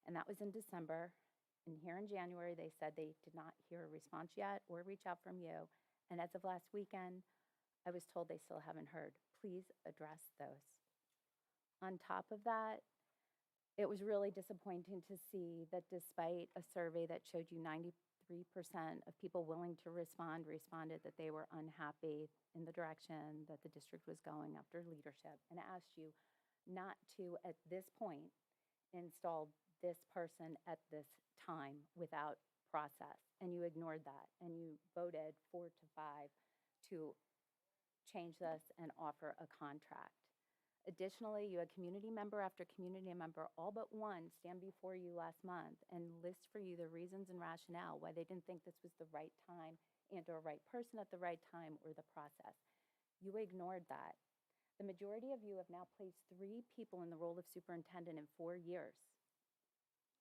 and that was in December. And here in January, they said they did not hear a response yet or reach out from you. And as of last weekend, I was told they still haven't heard. Please address those. On top of that, it was really disappointing to see that despite a survey that showed you 93% of people willing to responded that they were unhappy in the direction that the district was going after leadership, and asked you not to, at this point, install this person at this time without process. And you ignored that, and you voted 4 to 5 to change this and offer a contract. Additionally, you had community member after community member, all but one, stand before you last month and list for you the reasons and rationale why they didn't think this was the right time and or right person at the right time or the process. You ignored that. The majority of you have now placed 3 people in the role of superintendent in 4 years.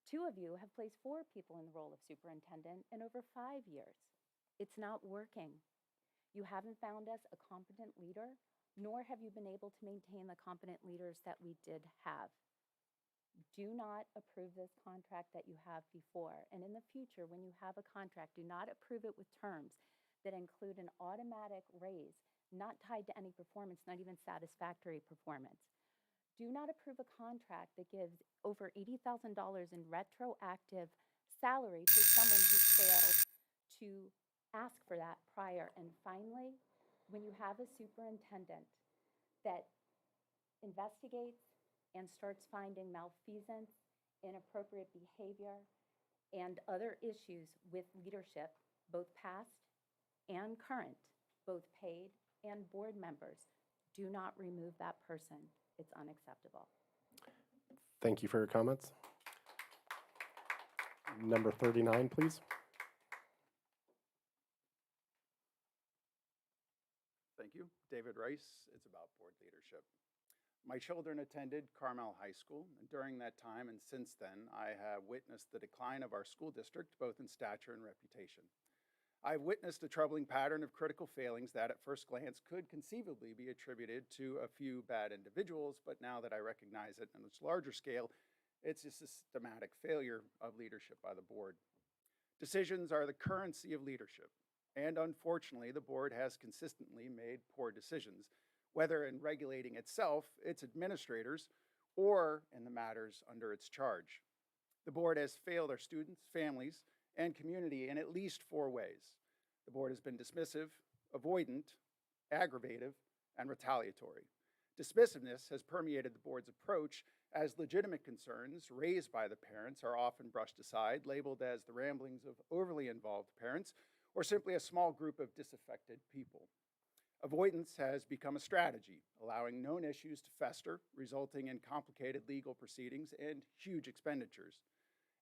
2 of you have placed 4 people in the role of superintendent in over 5 years. It's not working. You haven't found us a competent leader, nor have you been able to maintain the competent leaders that we did have. Do not approve this contract that you have before. And in the future, when you have a contract, do not approve it with terms that include an automatic raise, not tied to any performance, not even satisfactory performance. Do not approve a contract that gives over $80,000 in retroactive salary to someone who failed to ask for that prior. And finally, when you have a superintendent that investigates and starts finding malfeasance, inappropriate behavior, and other issues with leadership, both past and current, both paid and board members, do not remove that person. It's unacceptable. Thank you for your comments. Number 39, please. Thank you. David Rice. It's about board leadership. My children attended Carmel High School, and during that time and since then, I have witnessed the decline of our school district, both in stature and reputation. I've witnessed a troubling pattern of critical failings that at first glance could conceivably be attributed to a few bad individuals, but now that I recognize it on its larger scale, it's a systematic failure of leadership by the board. Decisions are the currency of leadership, and unfortunately, the board has consistently made poor decisions, whether in regulating itself, its administrators, or in the matters under its charge. The board has failed our students, families, and community in at least 4 ways. The board has been dismissive, avoidant, aggravative, and retaliatory. Dismissiveness has permeated the board's approach as legitimate concerns raised by the parents are often brushed aside, labeled as the ramblings of overly involved parents or simply a small group of disaffected people. Avoidance has become a strategy, allowing known issues to fester, resulting in complicated legal proceedings and huge expenditures.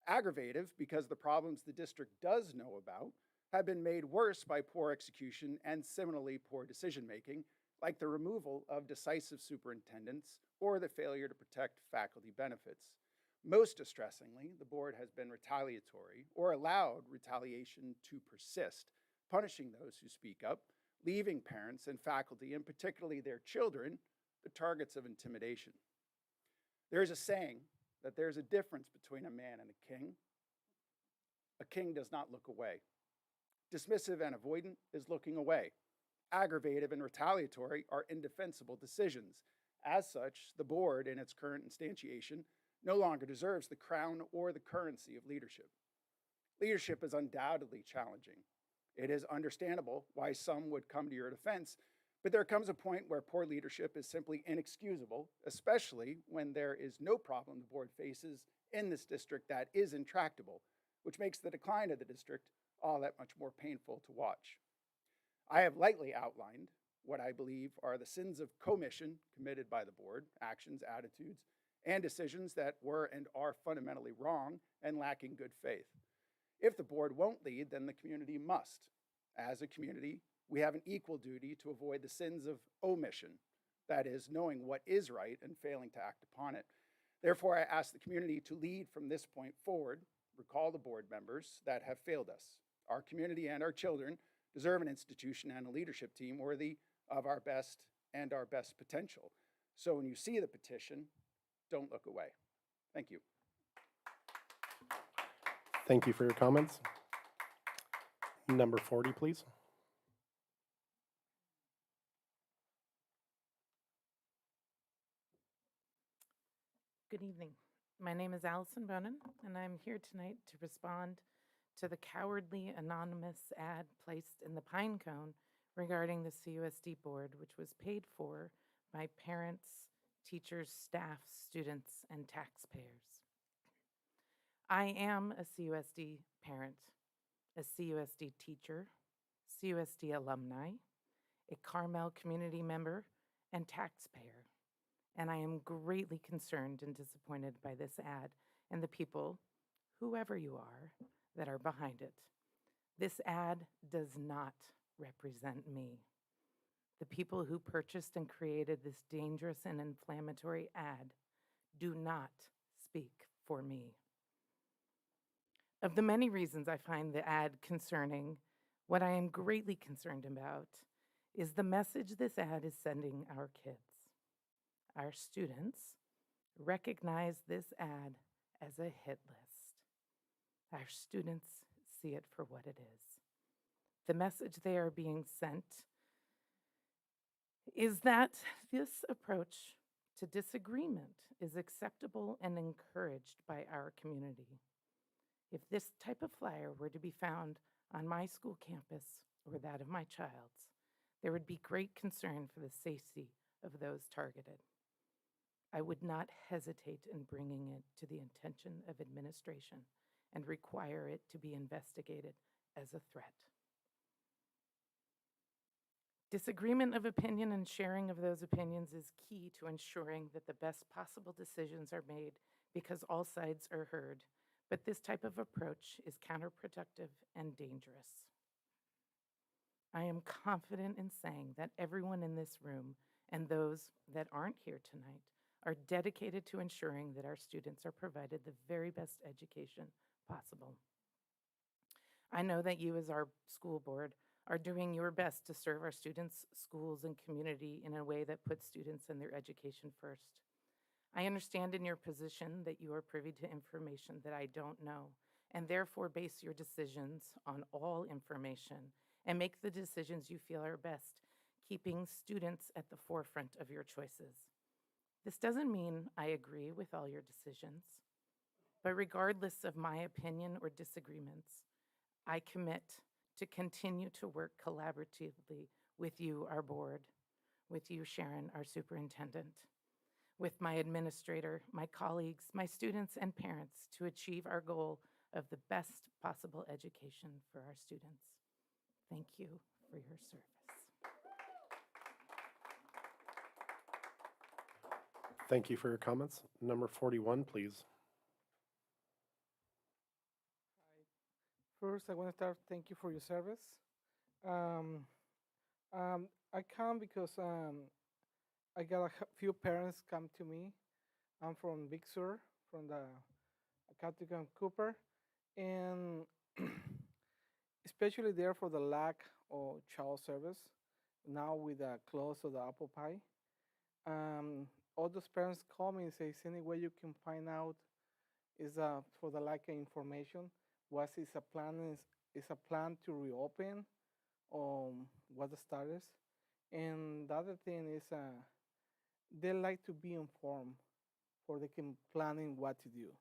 Aggravative because the problems the district does know about have been made worse by poor execution and similarly poor decision-making, like the removal of decisive superintendents or the failure to protect faculty benefits. Most distressingly, the board has been retaliatory or allowed retaliation to persist, punishing those who speak up, leaving parents and faculty, and particularly their children, the targets of intimidation. There is a saying that there's a difference between a man and a king. A king does not look away. Dismissive and avoidant is looking away. Aggravative and retaliatory are indefensible decisions. As such, the board, in its current instantiation, no longer deserves the crown or the currency of leadership. Leadership is undoubtedly challenging. It is understandable why some would come to your defense, but there comes a point where poor leadership is simply inexcusable, especially when there is no problem the board faces in this district that is intractable, which makes the decline of the district all that much more painful to watch. I have lightly outlined what I believe are the sins of commission committed by the board, actions, attitudes, and decisions that were and are fundamentally wrong and lacking good faith. If the board won't lead, then the community must. As a community, we have an equal duty to avoid the sins of omission, that is, knowing what is right and failing to act upon it. Therefore, I ask the community to lead from this point forward, recall the board members that have failed us, our community and our children, deserve an institution and a leadership team worthy of our best and our best potential. So when you see the petition, don't look away. Thank you. Thank you for your comments. Number 40, please. Good evening. My name is Alison Bonan, and I'm here tonight to respond to the cowardly anonymous ad placed in the Pine Cone regarding the CUSD board, which was paid for by parents, teachers, staff, students, and taxpayers. I am a CUSD parent, a CUSD teacher, CUSD alumni, a Carmel community member, and taxpayer. And I am greatly concerned and disappointed by this ad and the people, whoever you are, that are behind it. This ad does not represent me. The people who purchased and created this dangerous and inflammatory ad do not speak for me. Of the many reasons I find the ad concerning, what I am greatly concerned about is the message this ad is sending our kids. Our students recognize this ad as a hit list. Our students see it for what it is. The message they are being sent is that this approach to disagreement is acceptable and encouraged by our community. If this type of flyer were to be found on my school campus or that of my child's, there would be great concern for the safety of those targeted. I would not hesitate in bringing it to the attention of administration and require it to be investigated as a threat. Disagreement of opinion and sharing of those opinions is key to ensuring that the best possible decisions are made because all sides are heard, but this type of approach is counterproductive and dangerous. I am confident in saying that everyone in this room and those that aren't here tonight are dedicated to ensuring that our students are provided the very best education possible. I know that you as our school board are doing your best to serve our students, schools, and community in a way that puts students and their education first. I understand in your position that you are privy to information that I don't know, and therefore base your decisions on all information and make the decisions you feel are best, keeping students at the forefront of your choices. This doesn't mean I agree with all your decisions, but regardless of my opinion or disagreements, I commit to continue to work collaboratively with you, our board, with you, Sharon, our superintendent, with my administrator, my colleagues, my students, and parents to achieve our goal of the best possible education for our students. Thank you for your service. Thank you for your comments. Number 41, please. First, I want to start. Thank you for your service. I come because I got a few parents come to me. I'm from Big Sur, from the Catholic and Cooper, and especially there for the lack of child service. Now with the close of the apple pie, all those parents call me and say, "Is any way you can find out is for the lack of information? What is a plan? Is a plan to reopen? What the status?" And the other thing is they like to be informed, for they can planning what to do.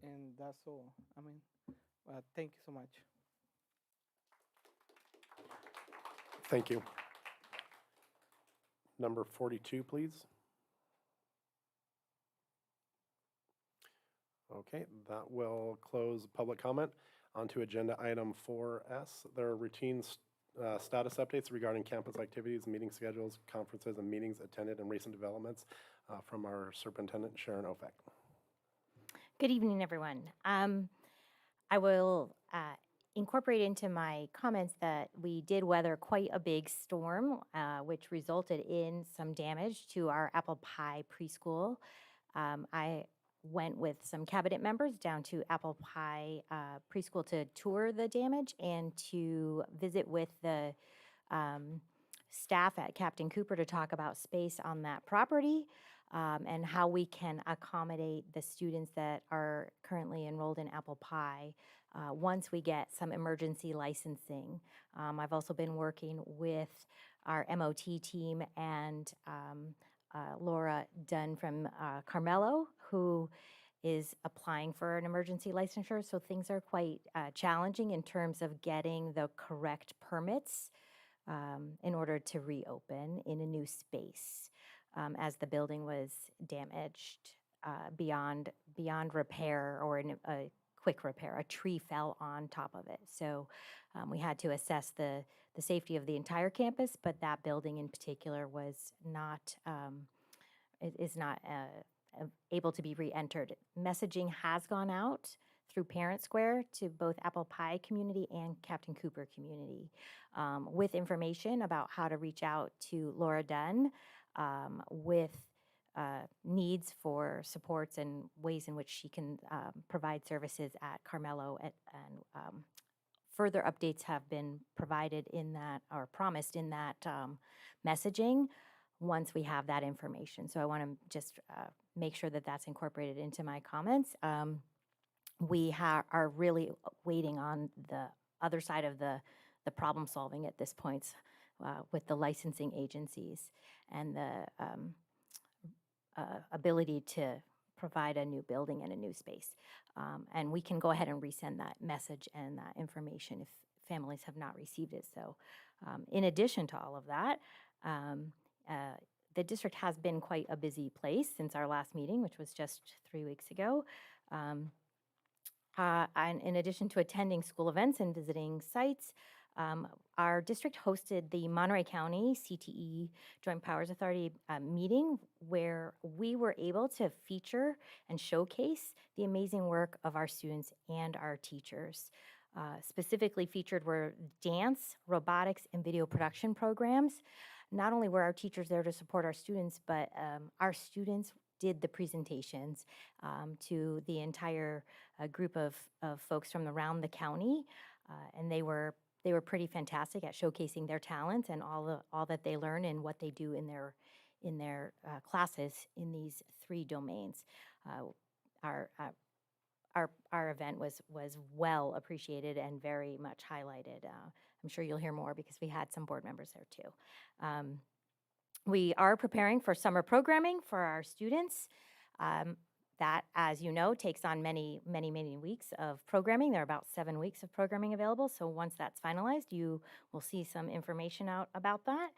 And that's all. I mean, thank you so much. Thank you. Number 42, please. Okay, that will close public comment. On to agenda item 4S. There are routine status updates regarding campus activities, meeting schedules, conferences, and meetings attended, and recent developments from our Superintendent, Sharon Ofek. Good evening, everyone. I will incorporate into my comments that we did weather quite a big storm, which resulted in some damage to our apple pie preschool. I went with some cabinet members down to Apple Pie Preschool to tour the damage and to visit with the staff at Captain Cooper to talk about space on that property and how we can accommodate the students that are currently enrolled in Apple Pie once we get some emergency licensing. I've also been working with our MOT team and Laura Dunn from Carmelo, who is applying for an emergency licensure. So things are quite challenging in terms of getting the correct permits in order to reopen in a new space, as the building was damaged beyond repair or in a quick repair. A tree fell on top of it. So we had to assess the safety of the entire campus, but that building in particular was not is not able to be re-entered. Messaging has gone out through Parent Square to both Apple Pie community and Captain Cooper community with information about how to reach out to Laura Dunn with needs for supports and ways in which she can provide services at Carmelo. And further updates have been provided in that, or promised in that messaging once we have that information. So I want to just make sure that that's incorporated into my comments. We are really waiting on the other side of the problem solving at this point with the licensing agencies and the ability to provide a new building and a new space. And we can go ahead and resend that message and that information if families have not received it. So in addition to all of that, the district has been quite a busy place since our last meeting, which was just 3 weeks ago. And in addition to attending school events and visiting sites, our district hosted the Monterey County CTE Joint Powers Authority meeting, where we were able to feature and showcase the amazing work of our students and our teachers. Specifically featured were dance, robotics, and video production programs. Not only were our teachers there to support our students, but our students did the presentations to the entire group of folks from around the county, and they were pretty fantastic at showcasing their talents and all that they learn and what they do in their classes in these 3 domains. Our event was well appreciated and very much highlighted. I'm sure you'll hear more because we had some board members there too. We are preparing for summer programming for our students. That, as you know, takes on many weeks of programming. There are about 7 weeks of programming available. So once that's finalized, you will see some information out about that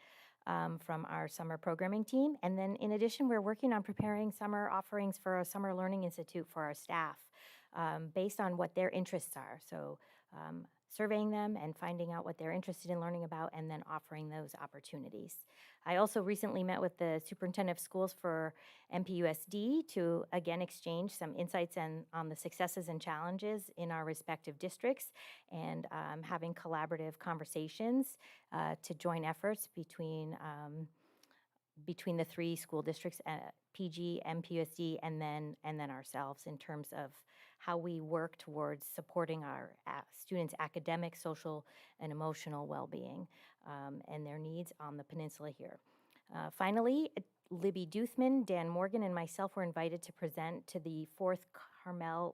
from our summer programming team. And then in addition, we're working on preparing summer offerings for a summer learning institute for our staff based on what their interests are. So surveying them and finding out what they're interested in learning about and then offering those opportunities. I also recently met with the superintendent of schools for MPUSD to again exchange some insights on the successes and challenges in our respective districts and having collaborative conversations to join efforts between the 3 school districts, PG, MPUSD, and then ourselves in terms of how we work towards supporting our students' academic, social, and emotional well-being and their needs on the peninsula here. Finally, Libby Duthman, Dan Morgan, and myself were invited to present to the 4th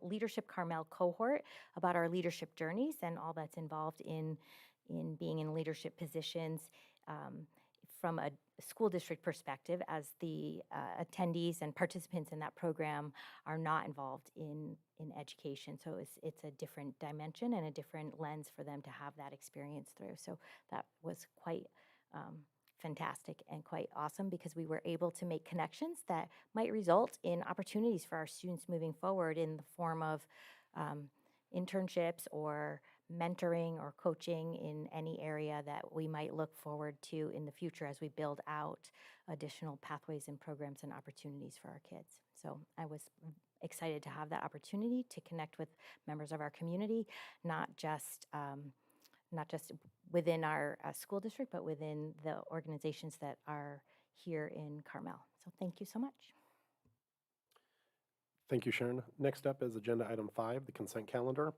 Leadership Carmel cohort about our leadership journeys and all that's involved in being in leadership positions from a school district perspective, as the attendees and participants in that program are not involved in education. So it's a different dimension and a different lens for them to have that experience through. So that was quite fantastic and quite awesome because we were able to make connections that might result in opportunities for our students moving forward in the form of internships or mentoring or coaching in any area that we might look forward to in the future as we build out additional pathways and programs and opportunities for our kids. So I was excited to have that opportunity to connect with members of our community, not just within our school district, but within the organizations that are here in Carmel. So thank you so much. Thank you, Sharon. Next up is Agenda Item 5, the consent calendar.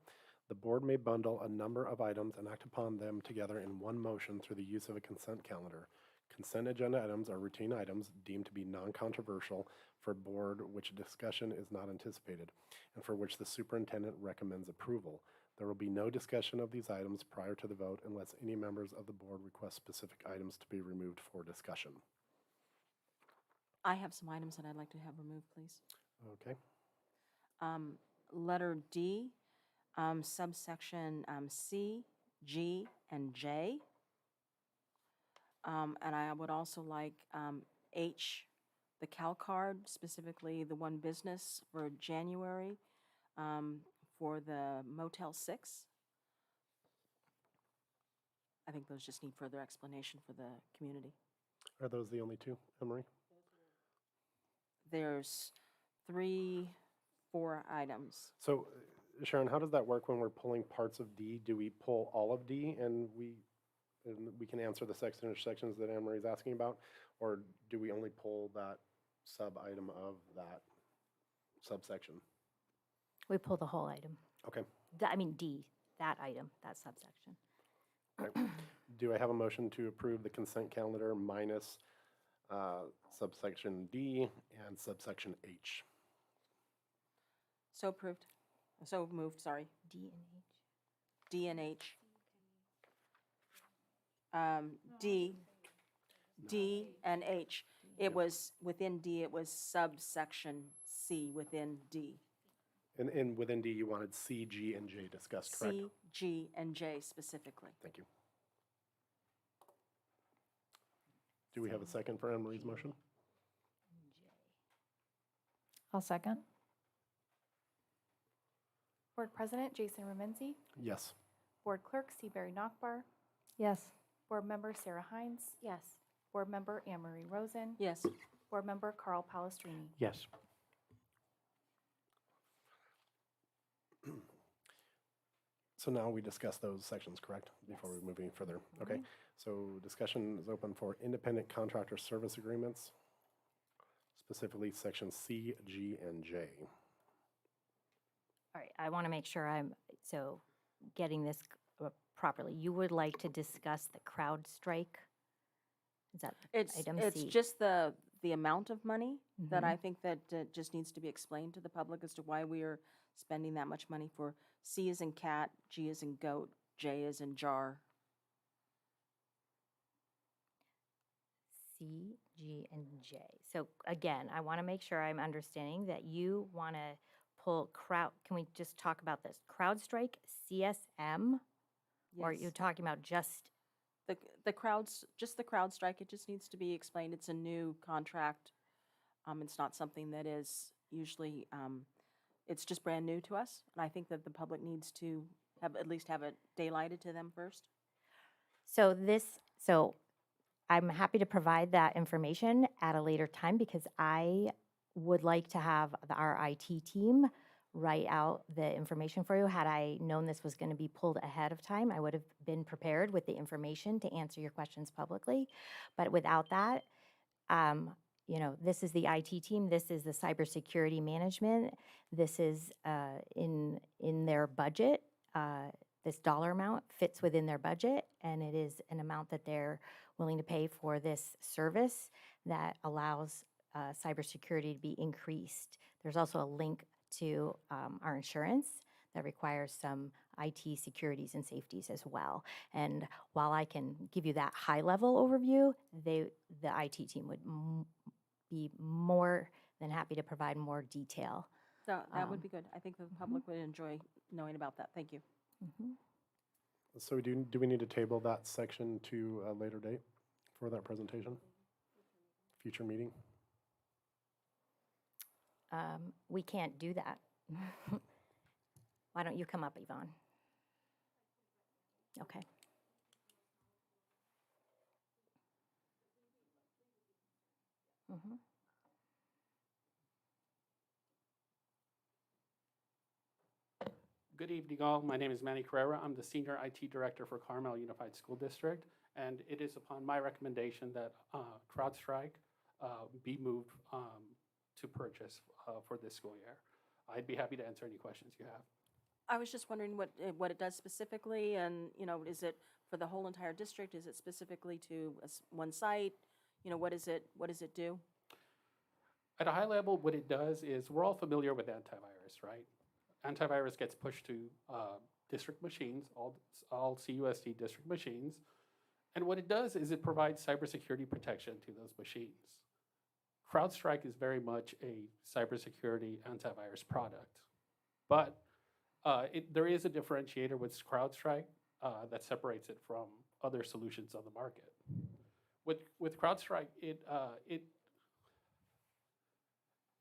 The board may bundle a number of items and act upon them together in one motion through the use of a consent calendar. Consent agenda items are routine items deemed to be non-controversial for a board which discussion is not anticipated and for which the superintendent recommends approval. There will be no discussion of these items prior to the vote unless any members of the board request specific items to be removed for discussion. I have some items that I'd like to have removed, please. Okay. Letter D, subsection C, G, and J. And I would also like H, the Cal card, specifically the one business for January for the Motel 6. I think those just need further explanation for the community. Are those the only two, Emery? There's 4 items. So, Sharon, how does that work when we're pulling parts of D? Do we pull all of D and we can answer the intersections that Anne Marie's asking about? Or do we only pull that sub-item of that subsection? We pull the whole item. Okay. I mean D, that item, that subsection. Okay. Do I have a motion to approve the consent calendar minus subsection D and subsection H? So approved. So moved, sorry. D and H. D and H. D and H. It was within D, it was subsection C within D. And within D, you wanted C, G, and J discussed, correct? C, G, and J specifically. Thank you. Do we have a second for Anne Marie's motion? I'll second. Board President Jason Remenzi. Yes. Board Clerk Seabury Nockbar. Yes. Board Member Sarah Hines. Yes. Board Member Anne Marie Rosen. Yes. Board Member Carl Palestrini. Yes. So now we discuss those sections, correct? Before we move any further. Okay. So discussion is open for independent contractor service agreements, specifically section C, G, and J. All right, I want to make sure I'm, getting this properly. You would like to discuss the CrowdStrike? Is that It's item C? just the amount of money that Mhm. I think that just needs to be explained to the public as to why we are spending that much money for C as in cat, G as in goat, J as in jar. C, G, and J. So again, I want to make sure I'm understanding that you want to pull can we just talk about this? CrowdStrike, CSM? Or are you Yes. talking about just, Just the CrowdStrike, it just needs to be explained. It's a new contract. It's not something that is usually, it's just brand new to us. And I think that the public needs to at least have it daylighted to them first. so I'm happy to provide that information at a later time because I would like to have our IT team write out the information for you. Had I known this was going to be pulled ahead of time, I would have been prepared with the information to answer your questions publicly. But without that, this is the IT team. This is the cybersecurity management. This is in their budget. This dollar amount fits within their budget, and it is an amount that they're willing to pay for this service that allows cybersecurity to be increased. There's also a link to our insurance that requires some IT securities and safeties as well. And while I can give you that high-level overview, the IT team would be more than happy to provide more detail. So that would be good. I think the public would enjoy knowing about that. Thank you. So do we need to table that section to a later date for that presentation? Future meeting? We can't do that. Why don't you come up, Yvonne? Okay. Good evening, all. My name is Manny Carrera. I'm the Senior IT Director for Carmel Unified School District, and it is upon my recommendation that CrowdStrike be moved to purchase for this school year. I'd be happy to answer any questions you have. I was just wondering what it does specifically, and, is it for the whole entire district? Is it specifically to one site? What does it do? At a high level, what it does is, we're all familiar with antivirus, right? Antivirus gets pushed to district machines, all CUSD district machines. And what it does is it provides cybersecurity protection to those machines. CrowdStrike is very much a cybersecurity antivirus product. But there is a differentiator with CrowdStrike that separates it from other solutions on the market. With CrowdStrike, it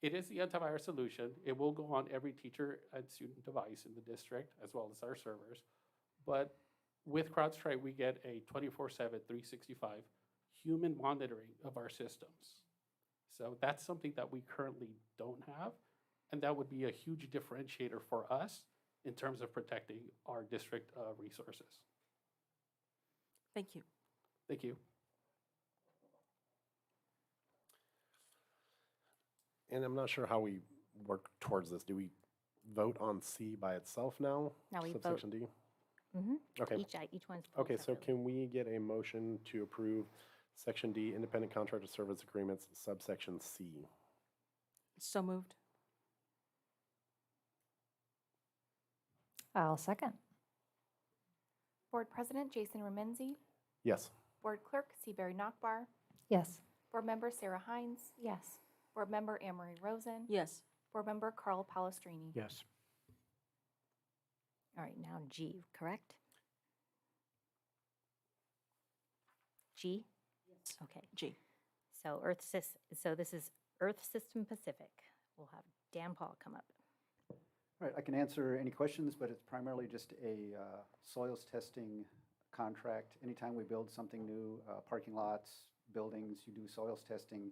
is the antivirus solution. It will go on every teacher and student device in the district, as well as our servers. But with CrowdStrike, we get a 24/7, 365 human monitoring of our systems. So that's something that we currently don't have, and that would be a huge differentiator for us in terms of protecting our district resources. Thank you. Thank you. And I'm not sure how we work towards this. Do we vote on C by itself now? Now we vote. Subsection D? Mm-hmm. Okay. Each one's pulled Okay, so separately. can we get a motion to approve Section D, Independent Contractor Service Agreements, subsection C? So moved. I'll second. Board President Jason Remenzi, Yes. Board Clerk Seabury Nockbar, Yes. Board Member Sarah Hines, Yes. Board Member Amory Rosen, Yes. Board Member Carl Palestrini. Yes. All right, now G, correct? G? Yes. Okay. G. So so this is Earth System Pacific. We'll have Dan Paul come up. All right, I can answer any questions, but it's primarily just a soils testing contract. Anytime we build something new, parking lots, buildings, you do soils testing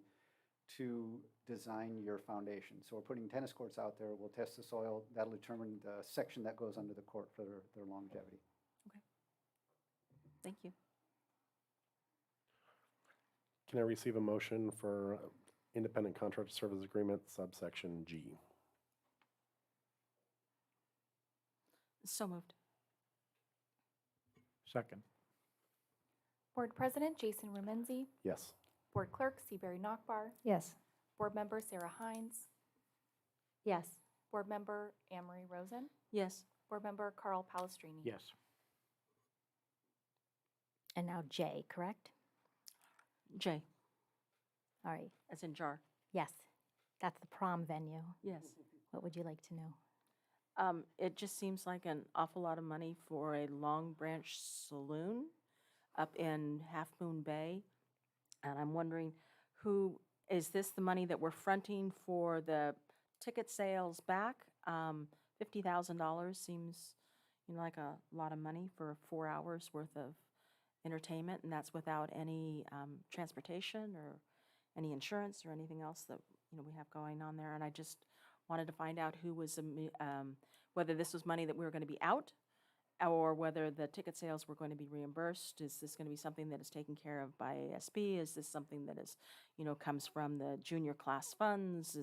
to design your foundation. So we're putting tennis courts out there, we'll test the soil, that'll determine the section that goes under the court for their longevity. Okay. Thank you. Can I receive a motion for Independent Contractor Service Agreement, subsection G? So moved. Second. Board President Jason Remenzi, Yes. Board Clerk Seabury Nockbar, Yes. Board Member Sarah Hines, Yes. Board Member Amory Rosen, Yes. Board Member Carl Palestrini. Yes. And now J, correct? J, All right, as in jar. yes. That's the prom venue. Yes. What would you like to know? It just seems like an awful lot of money for a Long Branch Saloon up in Half Moon Bay. And I'm wondering, is this the money that we're fronting for the ticket sales back? $50,000 seems, like a lot of money for 4 hours worth of entertainment, and that's without any transportation or any insurance or anything else that, we have going on there. And I just wanted to find out whether this was money that we were going to be out, or whether the ticket sales were going to be reimbursed. Is this going to be something that is taken care of by ASB? Is this something that is, comes from the junior class funds?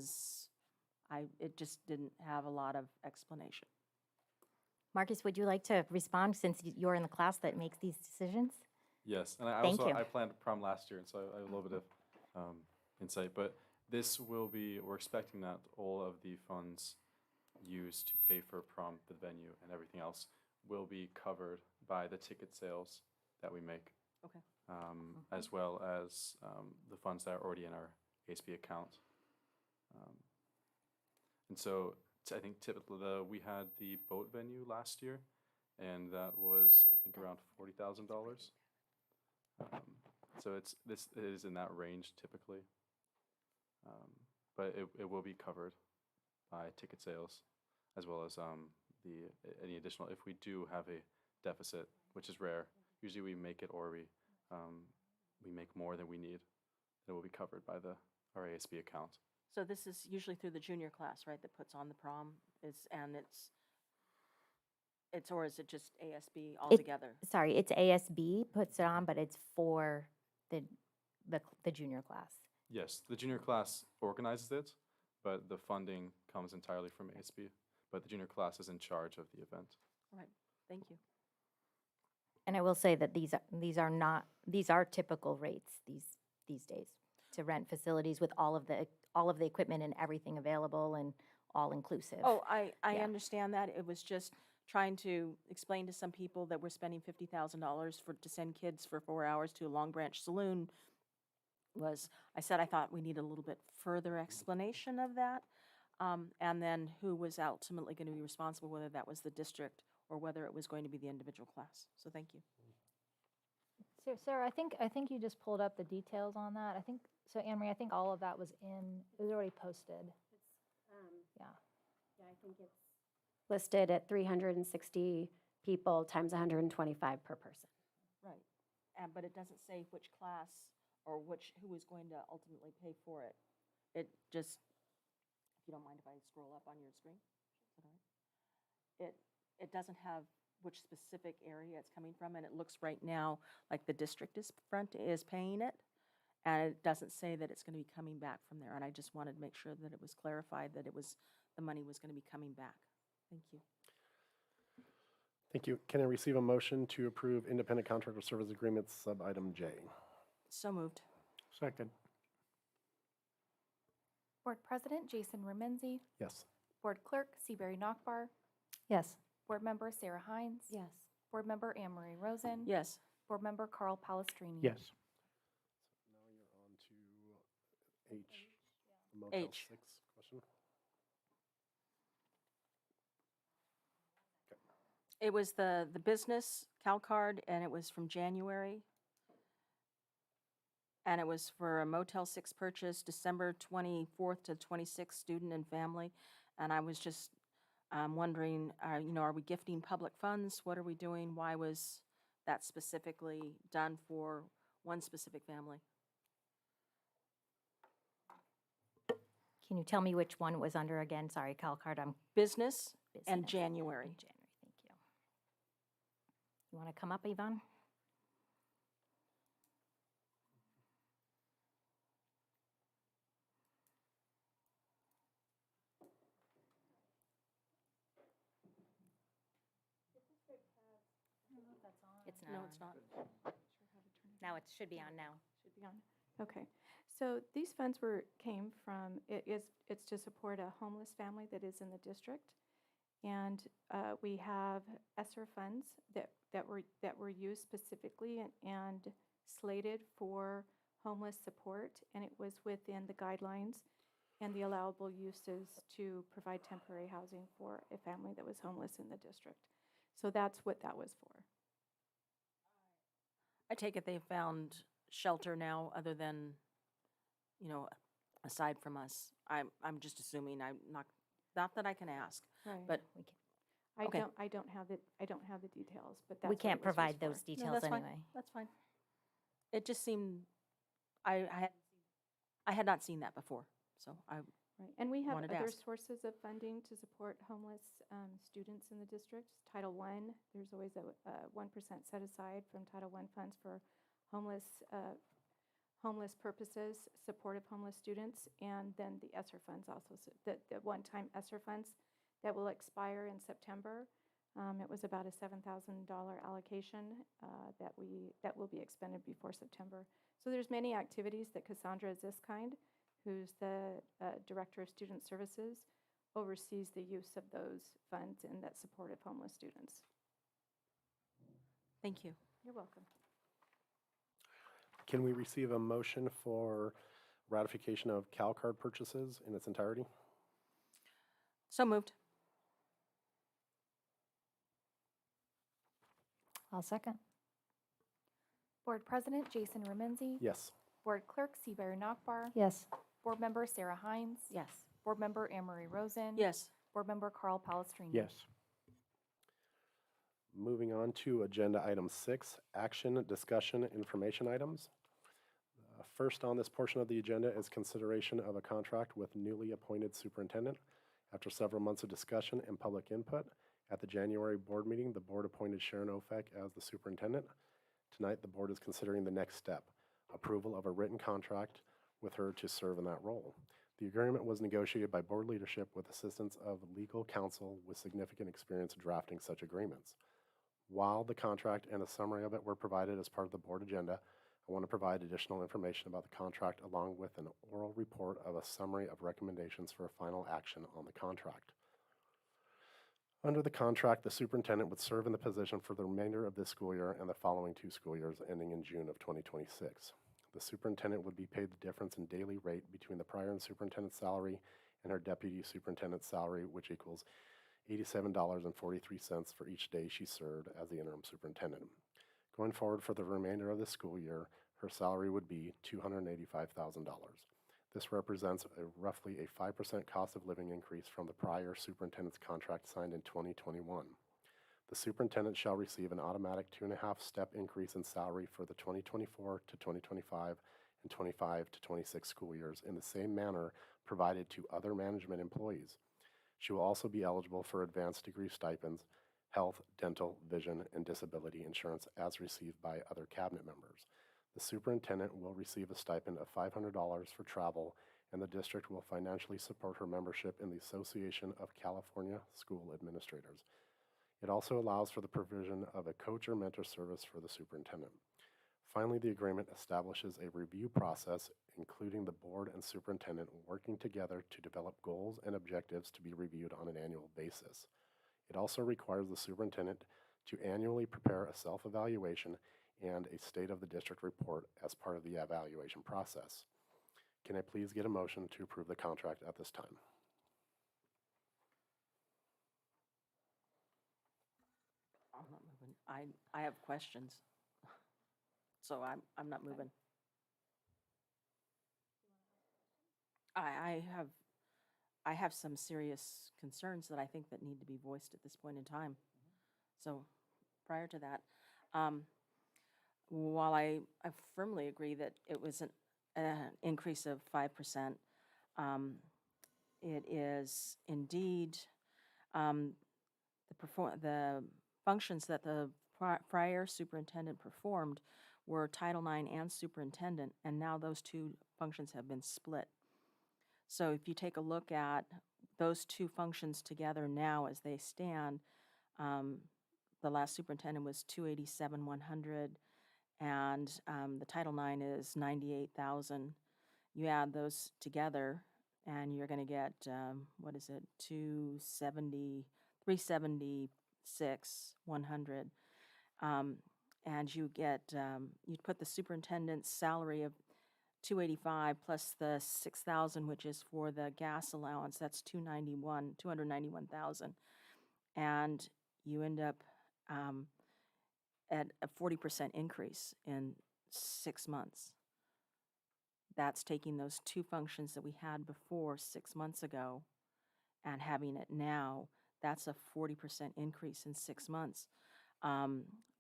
It just didn't have a lot of explanation. Marcus, would you like to respond since you're in the class that makes these decisions? Yes, and I Thank you. planned prom last year, and so I have a little bit of insight. But this will be, we're expecting that all of the funds used to pay for prom, the venue, and everything else will be covered by the ticket sales that we make. Okay. As well as the funds that are already in our ASB account. And so I think typically we had the boat venue last year, and that was, I think, around $40,000. So it is in that range typically. But it will be covered by ticket sales, as well as any additional, if we do have a deficit, which is rare. Usually we make it, or we make more than we need. It will be covered by our ASB account. So this is usually through the junior class, right, that puts on the prom? Or is it just ASB altogether? Sorry, it's ASB puts it on, but it's for the junior class. Yes, the junior class organizes it, but the funding comes entirely from ASB, but the junior class is in charge of the event. All right, thank you. And I will say that these are typical rates these days to rent facilities with all of the equipment and everything available and all inclusive. Oh, I Yeah. understand that. It was just trying to explain to some people that we're spending $50,000 to send kids for 4 hours to a Long Branch Saloon I said I thought we need a little bit further explanation of that. And then who was ultimately going to be responsible, whether that was the district or whether it was going to be the individual class. So thank you. So, Sarah, I think you just pulled up the details on that. I think so, Anne-Marie. I think all of that was already posted. Yeah. Yeah, I think it's listed at 360 people times 125 per person. Right. But it doesn't say which class or who is going to ultimately pay for it. It just, if you don't mind if I scroll up on your screen. Is that all right? It doesn't have which specific area it's coming from, and it looks right now like the district is paying it, and it doesn't say that it's going to be coming back from there. And I just wanted to make sure that it was clarified that the money was going to be coming back. Thank you. Thank you. Can I receive a motion to approve independent contractor service agreements sub-item J? So moved. Second. Board President Jason Remenzi, Yes. Board Clerk Seabury Nockbar, Yes. Board Member Sarah Hines. Yes. Board Member Anne Marie Rosen. Yes. Board Member Carl Palestrini. Yes. Now you're on to H, the Motel H. 6 question. It was the business CalCard, and it was from January. And it was for a Motel 6 purchase, December 24th to 26th, student and family. And I was just wondering, are we gifting public funds? What are we doing? Why was that specifically done for one specific family? Can you tell me which one it was under again? Sorry, CalCard, Business and business. January. Thank you. You want to come up, Yvonne? It's not. No, on. it's not. Now it should be on now. Should be on. Okay. So these funds came from, it's to support a homeless family that is in the district. And we have ESSER funds that were used specifically and slated for homeless support. And it was within the guidelines and the allowable uses to provide temporary housing for a family that was homeless in the district. So that's what that was for. I take it they found shelter now other than, aside from us. I'm just assuming. I'm not that I can ask, Right. but We can, Okay. I don't have the details, but that's we what can't it was used provide for. those No, details that's anyway. fine. That's fine. It just seemed, I had not seen that before, so Right, and we have wanted to other ask. sources of funding to support homeless students in the district. Title I, there's always a 1% set aside from Title I funds for homeless purposes, supportive homeless students, and then the ESSER funds also, so the one-time ESSER funds that will expire in September. It was about a $7,000 allocation that will be expended before September. So there's many activities that Cassandra Ziskind, who's the Director of Student Services, oversees the use of those funds and that supportive homeless students. Thank you. You're welcome. Can we receive a motion for ratification of CalCard purchases in its entirety? So moved. I'll second. Board President Jason Remenzi. Yes. Board Clerk Seabury Nockbar. Yes. Board Member Sarah Hines. Yes. Board Member Anne Marie Rosen. Yes. Board Member Carl Palestrini. Yes. Moving on to agenda item 6, action, discussion, information items. First on this portion of the agenda is consideration of a contract with newly appointed superintendent. After several months of discussion and public input, at the January board meeting, the board appointed Sharon Ofek as the superintendent. Tonight, the board is considering the next step, approval of a written contract with her to serve in that role. The agreement was negotiated by board leadership with assistance of legal counsel with significant experience drafting such agreements. While the contract and a summary of it were provided as part of the board agenda, I want to provide additional information about the contract along with an oral report of a summary of recommendations for a final action on the contract. Under the contract, the superintendent would serve in the position for the remainder of this school year and the following 2 school years ending in June of 2026. The superintendent would be paid the difference in daily rate between the prior superintendent's salary and her deputy superintendent's salary, which equals $87.43 for each day she served as the interim superintendent. Going forward for the remainder of the school year, her salary would be $285,000. This represents roughly a 5% cost of living increase from the prior superintendent's contract signed in 2021. The superintendent shall receive an automatic 2.5-step increase in salary for the 2024 to 2025 and 25 to 26 school years in the same manner provided to other management employees. She will also be eligible for advanced degree stipends, health, dental, vision, and disability insurance as received by other cabinet members. The superintendent will receive a stipend of $500 for travel, and the district will financially support her membership in the Association of California School Administrators. It also allows for the provision of a coach or mentor service for the superintendent. Finally, the agreement establishes a review process, including the board and superintendent working together to develop goals and objectives to be reviewed on an annual basis. It also requires the superintendent to annually prepare a self-evaluation and a state of the district report as part of the evaluation process. Can I please get a motion to approve the contract at this time? I'm not moving. I have questions, so I'm not moving. I have some serious concerns that I think that need to be voiced at this point in time. So prior to that, while I firmly agree that it was an increase of 5%, it is indeed the functions that the prior superintendent performed were Title IX and superintendent, and now those 2 functions have been split. So if you take a look at those 2 functions together now as they stand, the last superintendent was $287,100, and the Title IX is $98,000. You add those together, and you're going to get $376,100, and you get you'd put the superintendent's salary of $285 plus the $6,000, which is for the gas allowance. That's $291,000, and you end up at a 40% increase in 6 months. That's taking those 2 functions that we had before 6 months ago and having it now. That's a 40% increase in 6 months.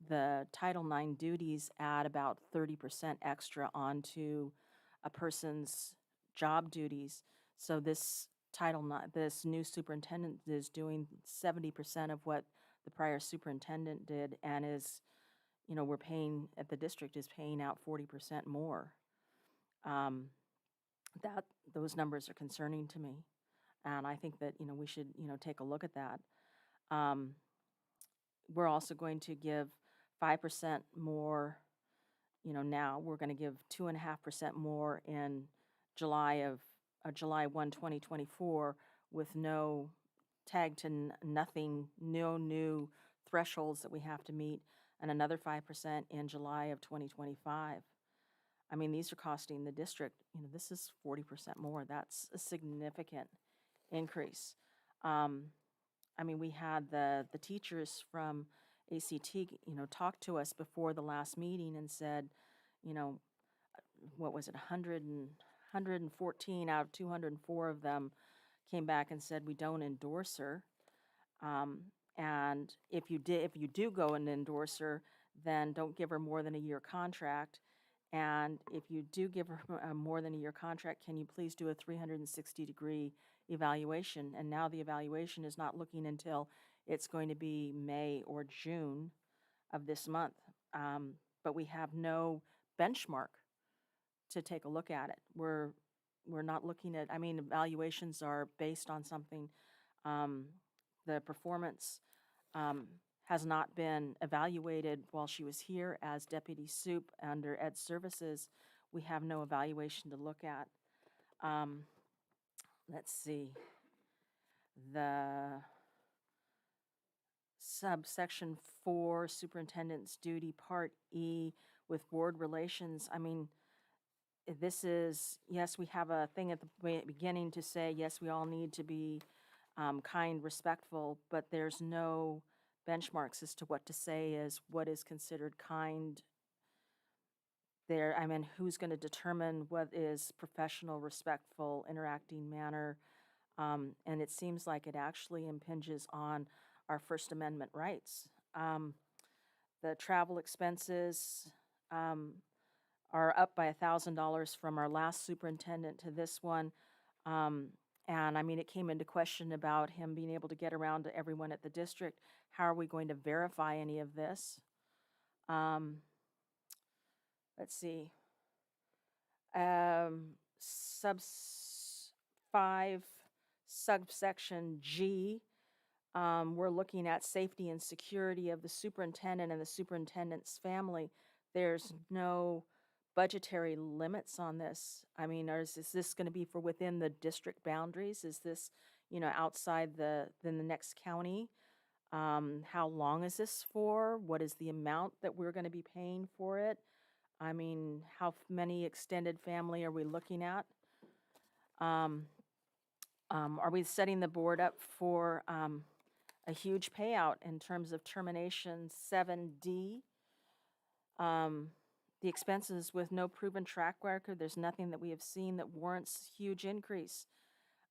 The Title IX duties add about 30% extra onto a person's job duties. So this this new superintendent is doing 70% of what the prior superintendent did, and is, we're paying, at the district is paying out 40% more. Those numbers are concerning to me, and I think that, we should, take a look at that. We're also going to give 5% more, now we're going to give 2.5% more in July 1, 2024, with no tag to nothing, no new thresholds that we have to meet, and another 5% in July of 2025. I mean, these are costing the district, this is 40% more. That's a significant increase. We had the teachers from ACT, talk to us before the last meeting and said, what was it, 114 out of 204 of them came back and said, we don't endorse her. And if you do go and endorse her, then don't give her more than a year contract. And if you do give her more than a year contract, can you please do a 360-degree evaluation? And now the evaluation is not looking until it's going to be May or June of this month. But we have no benchmark to take a look at it. We're we're not looking at, I mean, evaluations are based on something. The performance has not been evaluated while she was here as deputy soup under Ed Services. We have no evaluation to look at. Let's see. The subsection 4, superintendent's duty, part E, with board relations. I mean, this is, yes, we have a thing at the beginning to say, yes, we all need to be kind, respectful, but there's no benchmarks as to what to say is what is considered kind. There, I mean, who's going to determine what is professional, respectful, interacting manner? And it seems like it actually impinges on our First Amendment rights. The travel expenses are up by $1,000 from our last superintendent to this one. And I mean, it came into question about him being able to get around to everyone at the district. How are we going to verify any of this? Let's see. Subsection G, we're looking at safety and security of the superintendent and the superintendent's family. There's no budgetary limits on this. I mean, is this going to be for within the district boundaries? Is this, outside the next county? How long is this for? What is the amount that we're going to be paying for it? I mean, how many extended family are we looking at? Are we setting the board up for a huge payout in terms of termination 7D? The expenses with no proven track record, there's nothing that we have seen that warrants huge increase.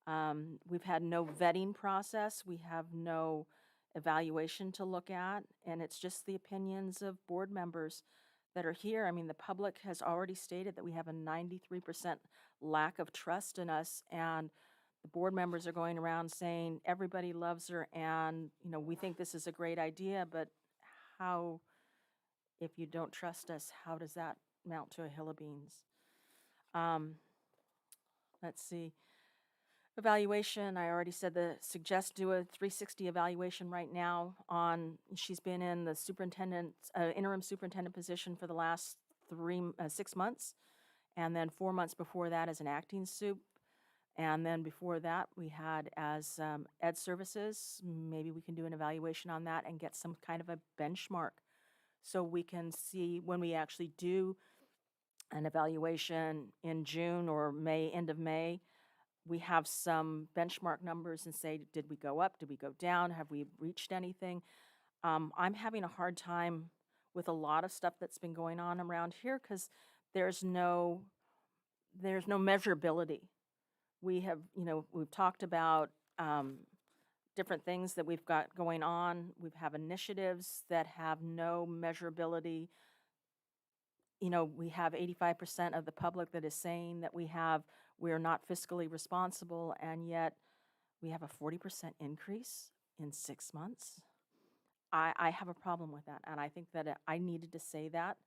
We've had no vetting process. We have no evaluation to look at, and it's just the opinions of board members that are here. I mean, the public has already stated that we have a 93% lack of trust in us, and the board members are going around saying everybody loves her and, we think this is a great idea, but how, if you don't trust us, how does that mount to a hill of beans? Let's see. Evaluation, I already said suggest do a 360 evaluation right now on, she's been in the interim superintendent position for the last 6 months, and then 4 months before that as an acting soup. And then before that, we had as Ed Services. Maybe we can do an evaluation on that and get some kind of a benchmark so we can see when we actually do an evaluation in June or May, end of May, we have some benchmark numbers and say, did we go up? Did we go down? Have we reached anything? I'm having a hard time with a lot of stuff that's been going on around here because there's no measurability. We have, we've talked about different things that we've got going on. We have initiatives that have no measurability. We have 85% of the public that is saying that we're not fiscally responsible, and yet we have a 40% increase in 6 months. I have a problem with that, and I think that I needed to say that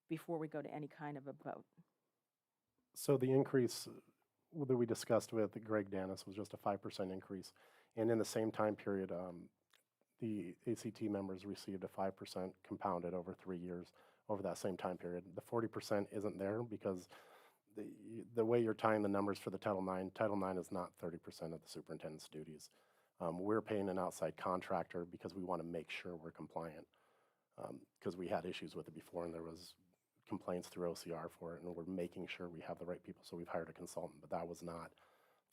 before we go to any kind of a vote. So the increase that we discussed with Greg Danis was just a 5% increase. And in the same time period, the ACT members received a 5% compounded over 3 years over that same time period. The 40% isn't there because the way you're tying the numbers for the Title IX is not 30% of the superintendent's duties. We're paying an outside contractor because we want to make sure we're compliant because we had issues with it before and there was complaints through OCR for it, and we're making sure we have the right people, so we've hired a consultant, but that was not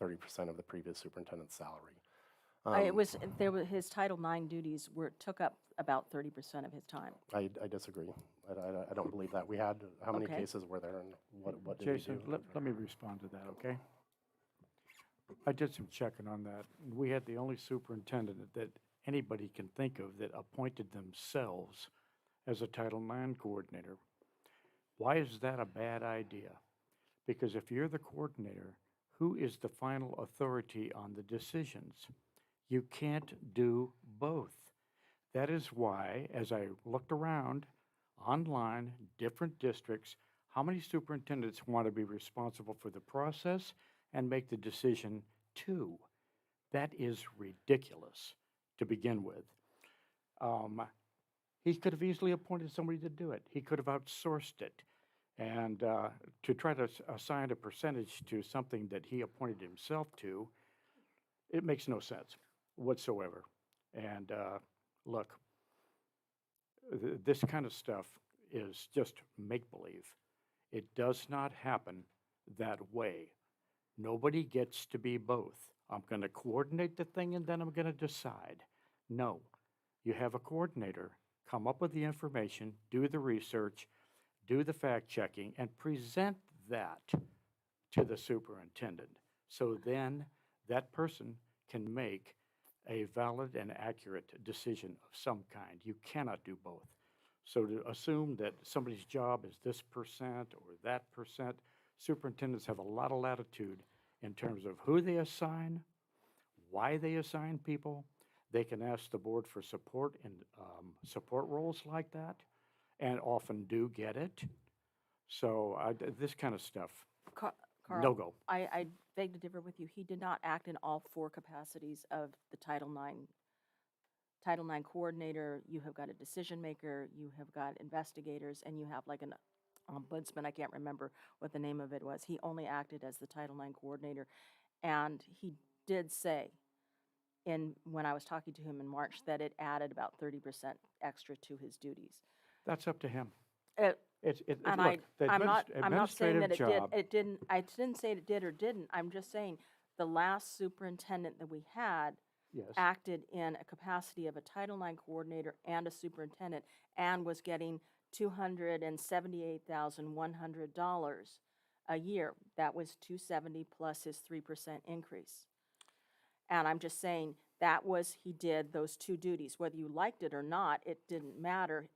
30% of the previous superintendent's salary. His Title IX duties took up about 30% of his time. I disagree. I don't believe that. We had, how many cases were there and what did Jason, we do? let me respond to that, okay? I did some checking on that. We had the only superintendent that anybody can think of that appointed themselves as a Title IX coordinator. Why is that a bad idea? Because if you're the coordinator, who is the final authority on the decisions? You can't do both. That is why, as I looked around online, different districts, How many superintendents want to be responsible for the process and make the decision too? That is ridiculous to begin with. He could have easily appointed somebody to do it. He could have outsourced it. And to try to assign a percentage to something that he appointed himself to, it makes no sense whatsoever. And look, this kind of stuff is just make-believe. It does not happen that way. Nobody gets to be both. I'm going to coordinate the thing and then I'm going to decide. No, you have a coordinator come up with the information, do the research, do the fact-checking, and present that to the superintendent. So then that person can make a valid and accurate decision of some kind. You cannot do both. So to assume that somebody's job is this percent or that percent, superintendents have a lot of latitude in terms of who they assign, why they assign people. They can ask the board for support in support roles like that, and often do get it. So this kind of stuff, Carl, no go. I beg to differ with you. He did not act in all 4 capacities of the Title IX. Title IX coordinator, you have got a decision maker, you have got investigators, and you have like an ombudsman. I can't remember what the name of it was. He only acted as the Title IX coordinator. And he did say, when I was talking to him in March, that it added about 30% extra to his duties. That's up to him. And Look, the I'm not saying that administrative it job, did. I didn't say it did or didn't. I'm just saying the last superintendent that we had yes. acted in a capacity of a Title IX coordinator and a superintendent and was getting $278,100 a year. That was $270 plus his 3% increase. And I'm just saying he did those 2 duties. Whether you liked it or not, it didn't matter.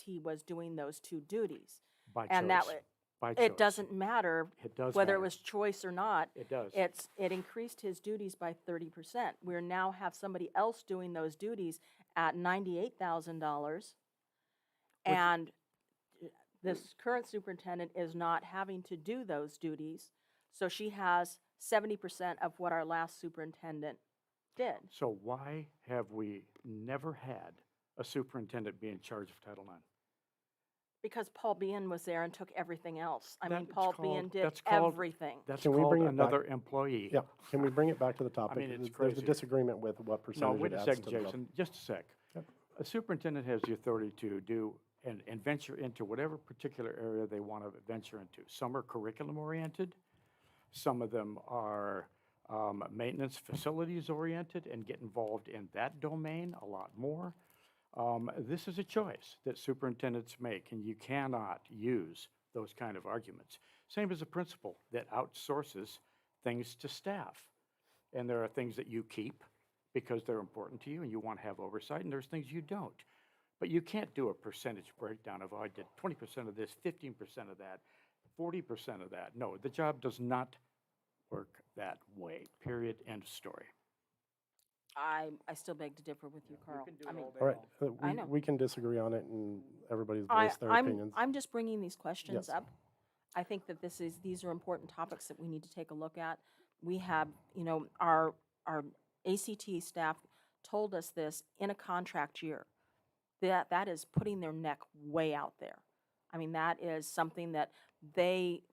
He was doing those 2 duties. By And choice. By choice. It doesn't matter It does whether matter. it was choice or not. It does. It increased his duties by 30%. We now have somebody else doing those duties at $98,000. And this current superintendent is not having to do those duties. So she has 70% of what our last superintendent did. So why have we never had a superintendent be in charge of Title IX? Because Paul Bean was there and took everything else. I mean, That's Paul called- Bean did that's called- everything. That's Can we called bring it back? another employee. Yeah, can we bring it back to the topic? mean, it's There's a crazy. disagreement with what No, percentage wait it a adds second, to the bill. Jason, just a sec. Yep. A superintendent has the authority to do and venture into whatever particular area they want to venture into. Some are curriculum-oriented. Some of them are maintenance facilities-oriented and get involved in that domain a lot more. This is a choice that superintendents make, and you cannot use those kind of arguments. Same as a principal that outsources things to staff. And there are things that you keep because they're important to you and you want to have oversight, and there's things you don't. But you can't do a percentage breakdown of, oh, I did 20% of this, 15% of that, 40% of that. No, the job does not work that way, period, end of story. I still beg to differ with you, Carl. I mean, All right, I know. we can disagree on it, and everybody's voiced their opinions. I'm just bringing these questions Yes. up. I think that these are important topics that we need to take a look at. We have, our ACT staff told us this in a contract year. That is putting their neck way out there. I mean, that is something that they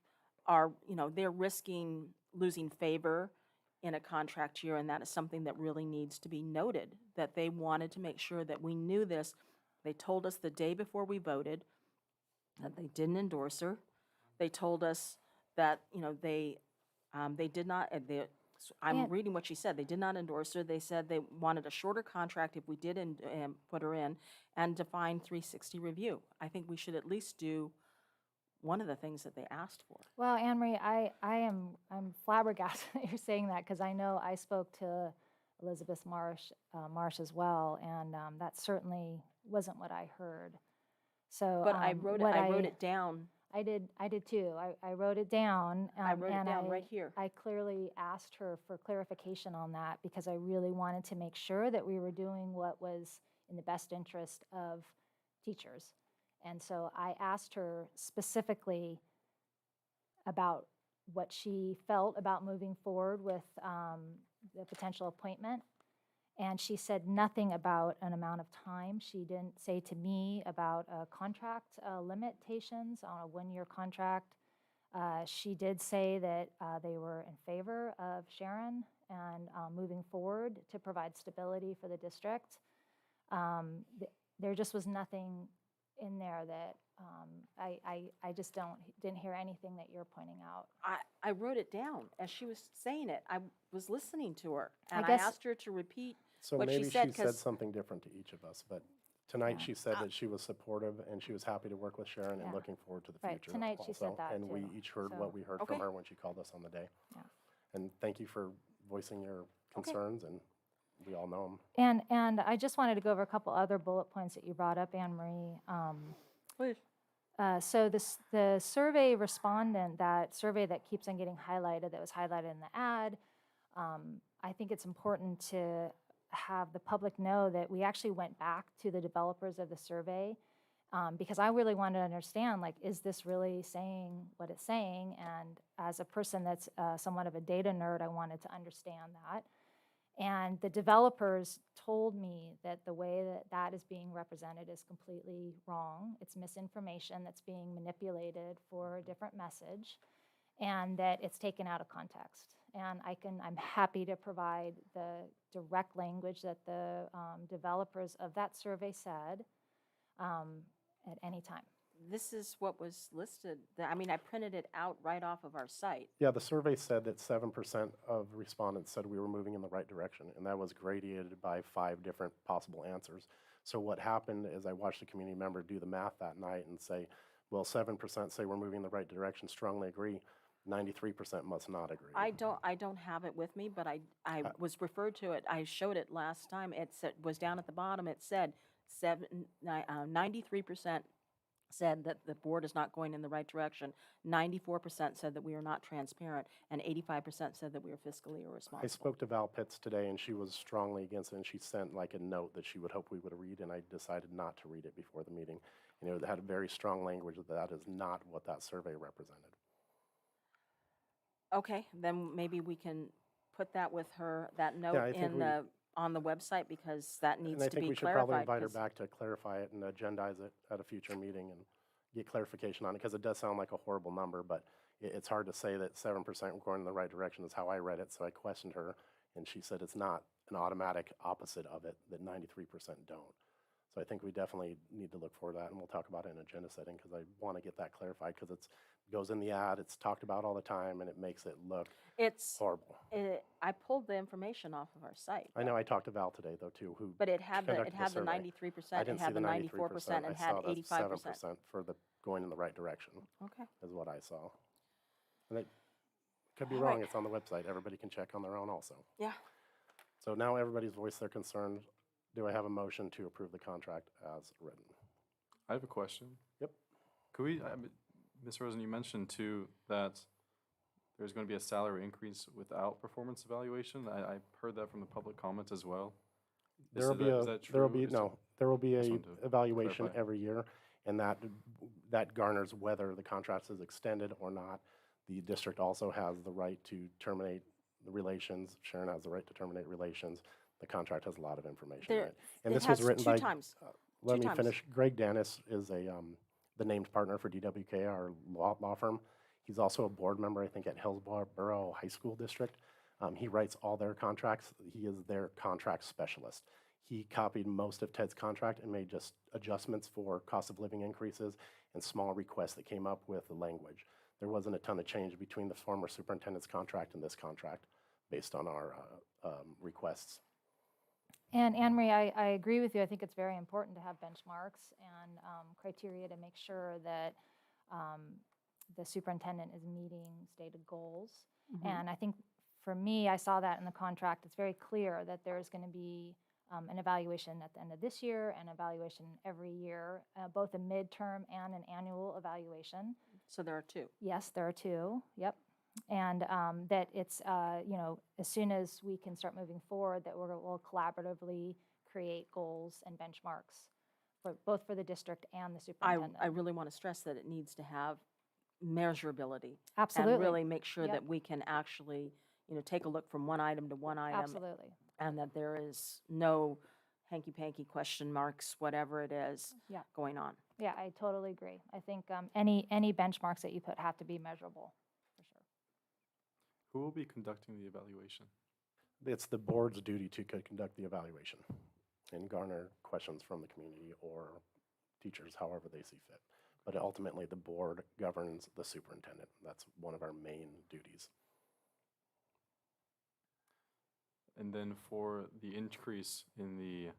are, they're risking losing favor in a contract year, and that is something that really needs to be noted, that they wanted to make sure that we knew this. They told us the day before we voted that they didn't endorse her. They told us that, they did not, I'm reading what she said, they did not endorse her. They said they wanted a shorter contract if we did put her in, and define 360 review. I think we should at least do one of the things that they asked for. Well, Anne Marie, I'm flabbergasted that you're saying that, because I know I spoke to Elizabeth Marsh as well, and that certainly wasn't what I heard. So, but I wrote it down. I did too. I wrote it down. I wrote it down right here. I clearly asked her for clarification on that, because I really wanted to make sure that we were doing what was in the best interest of teachers. And so I asked her specifically about what she felt about moving forward with the potential appointment. And she said nothing about an amount of time. She didn't say to me about contract limitations on a one-year contract. She did say that they were in favor of Sharon and moving forward to provide stability for the district. There just was nothing in there that I just didn't hear anything that you're pointing out. I wrote it down as she was saying it. I was listening to her, I and I guess- asked her to repeat So what maybe she said, she said 'cause something different to each of us, but tonight Yeah. she said that she was supportive and she was happy to work with Sharon and Yeah. looking forward to the Right, future tonight she said also. that And we too, each heard so- what we heard Okay. from her when she called us on the day. Yeah. And thank you for voicing your concerns, and we all know them. And I just wanted to go over a couple other bullet points that you brought up, Anne Marie. Please. So the survey respondent, that survey that keeps on getting highlighted, that was highlighted in the ad, I think it's important to have the public know that we actually went back to the developers of the survey because I really wanted to understand, like, is this really saying what it's saying? And as a person that's somewhat of a data nerd, I wanted to understand that. And the developers told me that the way that that is being represented is completely wrong. It's misinformation that's being manipulated for a different message, and that it's taken out of context. And I'm happy to provide the direct language that the developers of that survey said at any time. This is what was listed. I mean, I printed it out right off of our site. Yeah, the survey said that 7% of respondents said we were moving in the right direction, and that was gradiated by 5 different possible answers. So what happened is I watched a community member do the math that night and say, well, 7% say we're moving in the right direction, strongly agree. 93% must not agree. I don't have it with me, but I was referred to it. I showed it last time. It said, was down at the bottom. It said 93% said that the board is not going in the right direction. 94% said that we are not transparent, and 85% said that we are fiscally irresponsible. I spoke to Val Pitts today, and she was strongly against it, and she sent like a note that she would hope we would read, and I decided not to read it before the meeting. You know, it had very strong language that is not what that survey represented. Okay, then maybe we can put that with her, that note I think on the website, because that And needs I to think be we should probably clarified. invite her 'cause- back to clarify it and agendize it at a future meeting and get clarification on it, because it does sound like a horrible number, but it's hard to say that 7% going in the right direction is how I read it, so I questioned her, and she said it's not an automatic opposite of it, that 93% don't. So I think we definitely need to look for that, and we'll talk about it in agenda setting, because I want to get that clarified, because it goes in the ad, it's talked about all the time, and it makes it look horrible. I pulled the information off of our site. I know I talked to Val today, though, too, who But it had the conducted the survey. 93%, I it didn't had see the 93%. 94%, and I had saw the 85%. 7% for the going in the right direction. Okay. Is what I saw. And it could be All wrong. right. It's on the website. Everybody can check on their own also. Yeah. So now everybody's voiced their concern. Do I have a motion to approve the contract as written? I have a question. Yep. Could we, Ms. Rosen, you mentioned too that there's going to be a salary increase without performance evaluation. I heard that from the public comments as well. There will be is that true? there will be Just a wanted to evaluation clarify. every year, and that garners whether the contract is extended or not. The district also has the right to terminate the relations. Sharon has the right to terminate relations. The contract has a lot of information in There- it. And it this was has written 2 by. times. Let 2 me times. finish. Greg Dennis is the named partner for DWK, our law firm. He's also a board member, I think, at Hillsborough High School District. He writes all their contracts. He is their contract specialist. He copied most of Ted's contract and made just adjustments for cost of living increases and small requests that came up with the language. There wasn't a ton of change between the former superintendent's contract and this contract based on our requests. And Anne Marie, I agree with you. I think it's very important to have benchmarks and criteria to make sure that the superintendent is meeting stated goals. And I think for me, I saw that in the contract. It's very clear that there's going to be an evaluation at the end of this year and evaluation every year, both a midterm and an annual evaluation. So there are 2. Yes, there are 2. Yep. And that it's, as soon as we can start moving forward, that we'll collaboratively create goals and benchmarks for both for the district and the superintendent. I really want to stress that it needs to have measurability. Absolutely. And really make sure Yep. that we can actually, take a look from one item to one item. Absolutely. And that there is no hanky-panky question marks, whatever it is, Yeah. going on. Yeah, I totally agree. I think any benchmarks that you put have to be measurable, for sure. Who will be conducting the evaluation? It's the board's duty to conduct the evaluation and garner questions from the community or teachers, however they see fit. But ultimately, the board governs the superintendent. That's one of our main duties. And then for the increase in the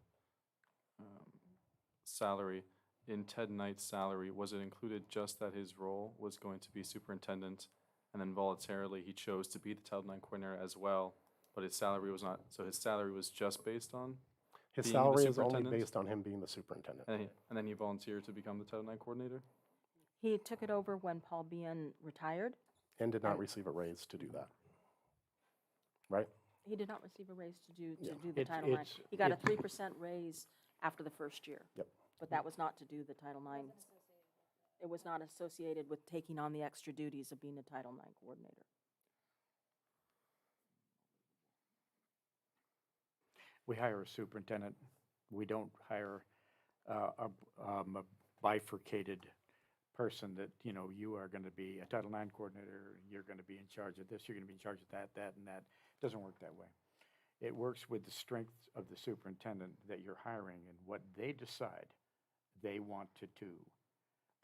salary, in Ted Knight's salary, was it included just that his role was going to be superintendent, and then voluntarily he chose to be the Title IX coordinator as well, but his salary was not, so his salary was just based on His being the salary is only superintendent? based on him being the superintendent. And then he volunteered to become the Title IX coordinator? He took it over when Paul Bean retired. And did not receive a raise to do that. Right? He did not receive a raise to do the It's- Title IX. it's- He got a it's- 3% raise after the first year. Yep. But that was not to do the Title IX. It was not associated with taking on the extra duties of being a Title IX coordinator. We hire a superintendent. We don't hire a bifurcated person that, you are going to be a Title IX coordinator, you're going to be in charge of this, you're going to be in charge of that, and that. It doesn't work that way. It works with the strengths of the superintendent that you're hiring and what they decide they want to do.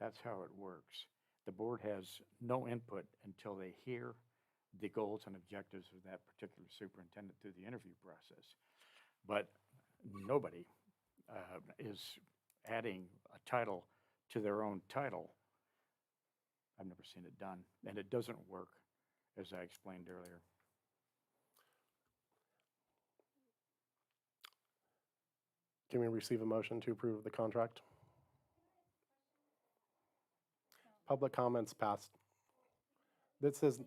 That's how it works. The board has no input until they hear the goals and objectives of that particular superintendent through the interview process. But nobody is adding a title to their own title. I've never seen it done, and it doesn't work, as I explained earlier. Can we receive a motion to approve the contract? Public comments passed. This is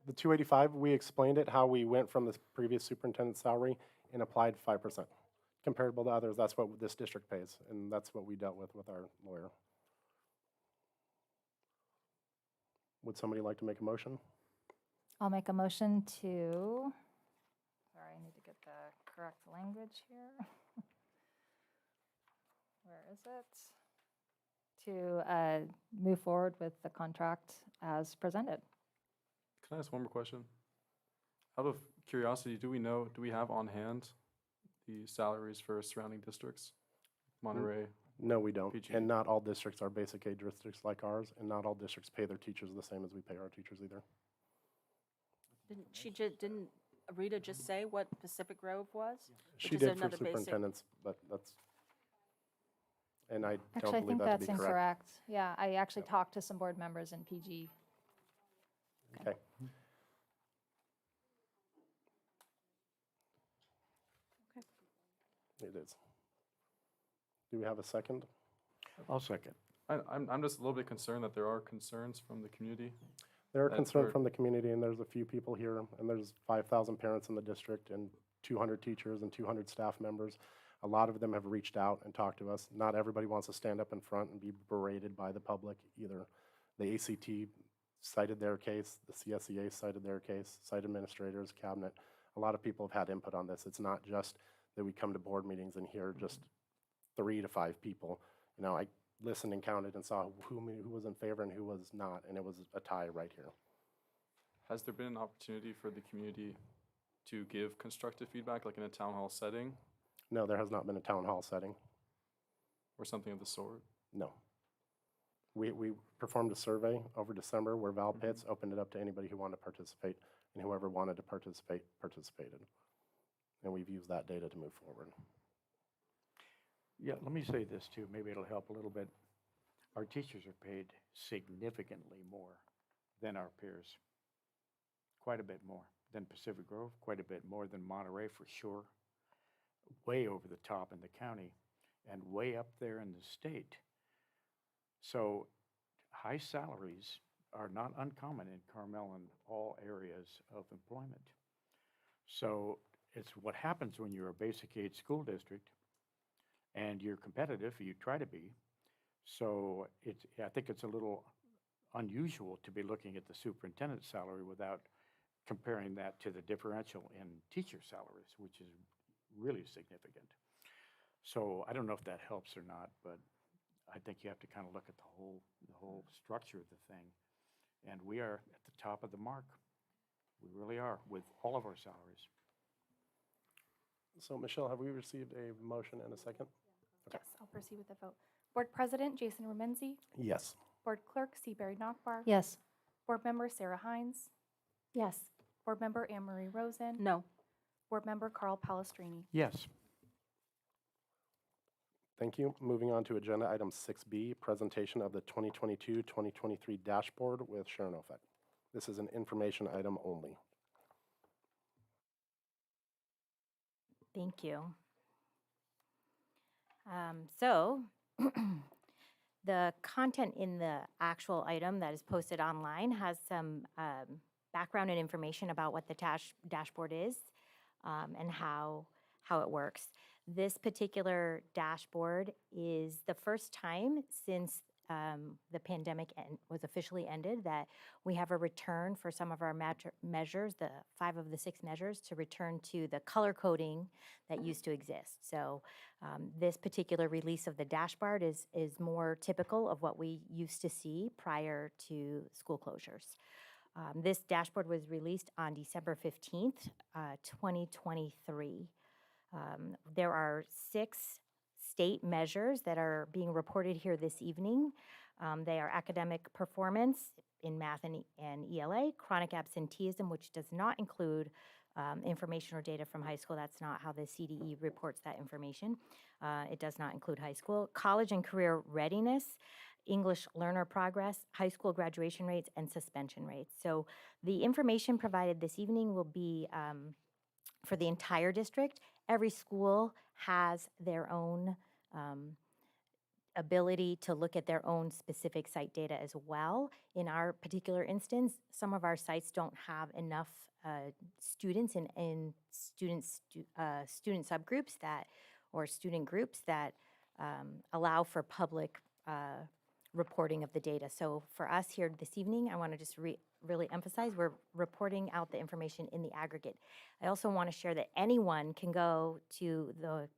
the 285, we explained it, how we went from the previous superintendent's salary and applied 5%. Comparable to others, that's what this district pays, and that's what we dealt with our lawyer. Would somebody like to make a motion? I'll make a motion to, sorry, I need to get the correct language here. Where is it? To move forward with the contract as presented. Can I ask one more question? Out of curiosity, do we have on hand the salaries for surrounding districts? Monterey? No, we don't. PG. And not all districts are basic aid districts like ours, and not all districts pay their teachers the same as we pay our teachers either. Didn't Rita just say what Pacific Grove was? She Which is did for another basic- superintendents, but that's, and I Actually, don't I believe think that to that's be correct. incorrect. Yeah, I actually talked to some board members in PG. Okay. Okay. It is. Do we have a second? I'll second. I'm just a little bit concerned that there are concerns from the community. There are That's concerns where- from the community, and there's a few people here, and there's 5,000 parents in the district, and 200 teachers and 200 staff members. A lot of them have reached out and talked to us. Not everybody wants to stand up in front and be berated by the public either. The ACT cited their case, the CSEA cited their case, site administrators, cabinet. A lot of people have had input on this. It's not just that we come to board meetings and hear just 3 to 5 people. I listened and counted and saw who was in favor and who was not, and it was a tie right here. Has there been an opportunity for the community to give constructive feedback, like in a town hall setting No, there has not been a town hall setting. or something of the sort? No. We performed a survey over December where Val Pitts opened it up to anybody who wanted to participate, and whoever wanted to participate, participated. And we've used that data to move forward. Yeah, let me say this too, maybe it'll help a little bit. Our teachers are paid significantly more than our peers. Quite a bit more than Pacific Grove, quite a bit more than Monterey for sure. Way over the top in the county and way up there in the state. So high salaries are not uncommon in Carmel in all areas of employment. So it's what happens when you're a basic aid school district and you're competitive, you try to be. So I think it's a little unusual to be looking at the superintendent's salary without comparing that to the differential in teacher salaries, which is really significant. So I don't know if that helps or not, but I think you have to kind of look at the whole structure of the thing. And we are at the top of the mark. We really are with all of our salaries. So Michelle, have we received a motion and a second? Okay. Yes, I'll proceed with the vote. Board President Jason Remenzi, Yes. Board Clerk Seabury Nockbar. Yes. Board Member Sarah Hines, Yes. Board Member Anne Marie Rosen. No. Board Member Carl Palestrini. Yes. Thank you. Moving on to agenda item 6B, presentation of the 2022-2023 dashboard with Sharon Ofek. This is an information item only. Thank you. So the content in the actual item that is posted online has some background and information about what the dashboard is and how it works. This particular dashboard is the first time since the pandemic was officially ended that we have a return for some of our measures, the 5 of the 6 measures, to return to the color coding that used to exist. So this particular release of the dashboard is more typical of what we used to see prior to school closures. This dashboard was released on December 15th, 2023. There are 6 state measures that are being reported here this evening. They are academic performance in math and ELA, chronic absenteeism, which does not include information or data from high school. That's not how the CDE reports that information. It does not include high school. College and career readiness, English learner progress, high school graduation rates, and suspension rates. So the information provided this evening will be for the entire district. Every school has their own ability to look at their own specific site data as well. In our particular instance, some of our sites don't have enough students in student subgroups that, or student groups that allow for public reporting of the data. So for us here this evening, I want to just really emphasize we're reporting out the information in the aggregate. I also want to share that anyone can go to the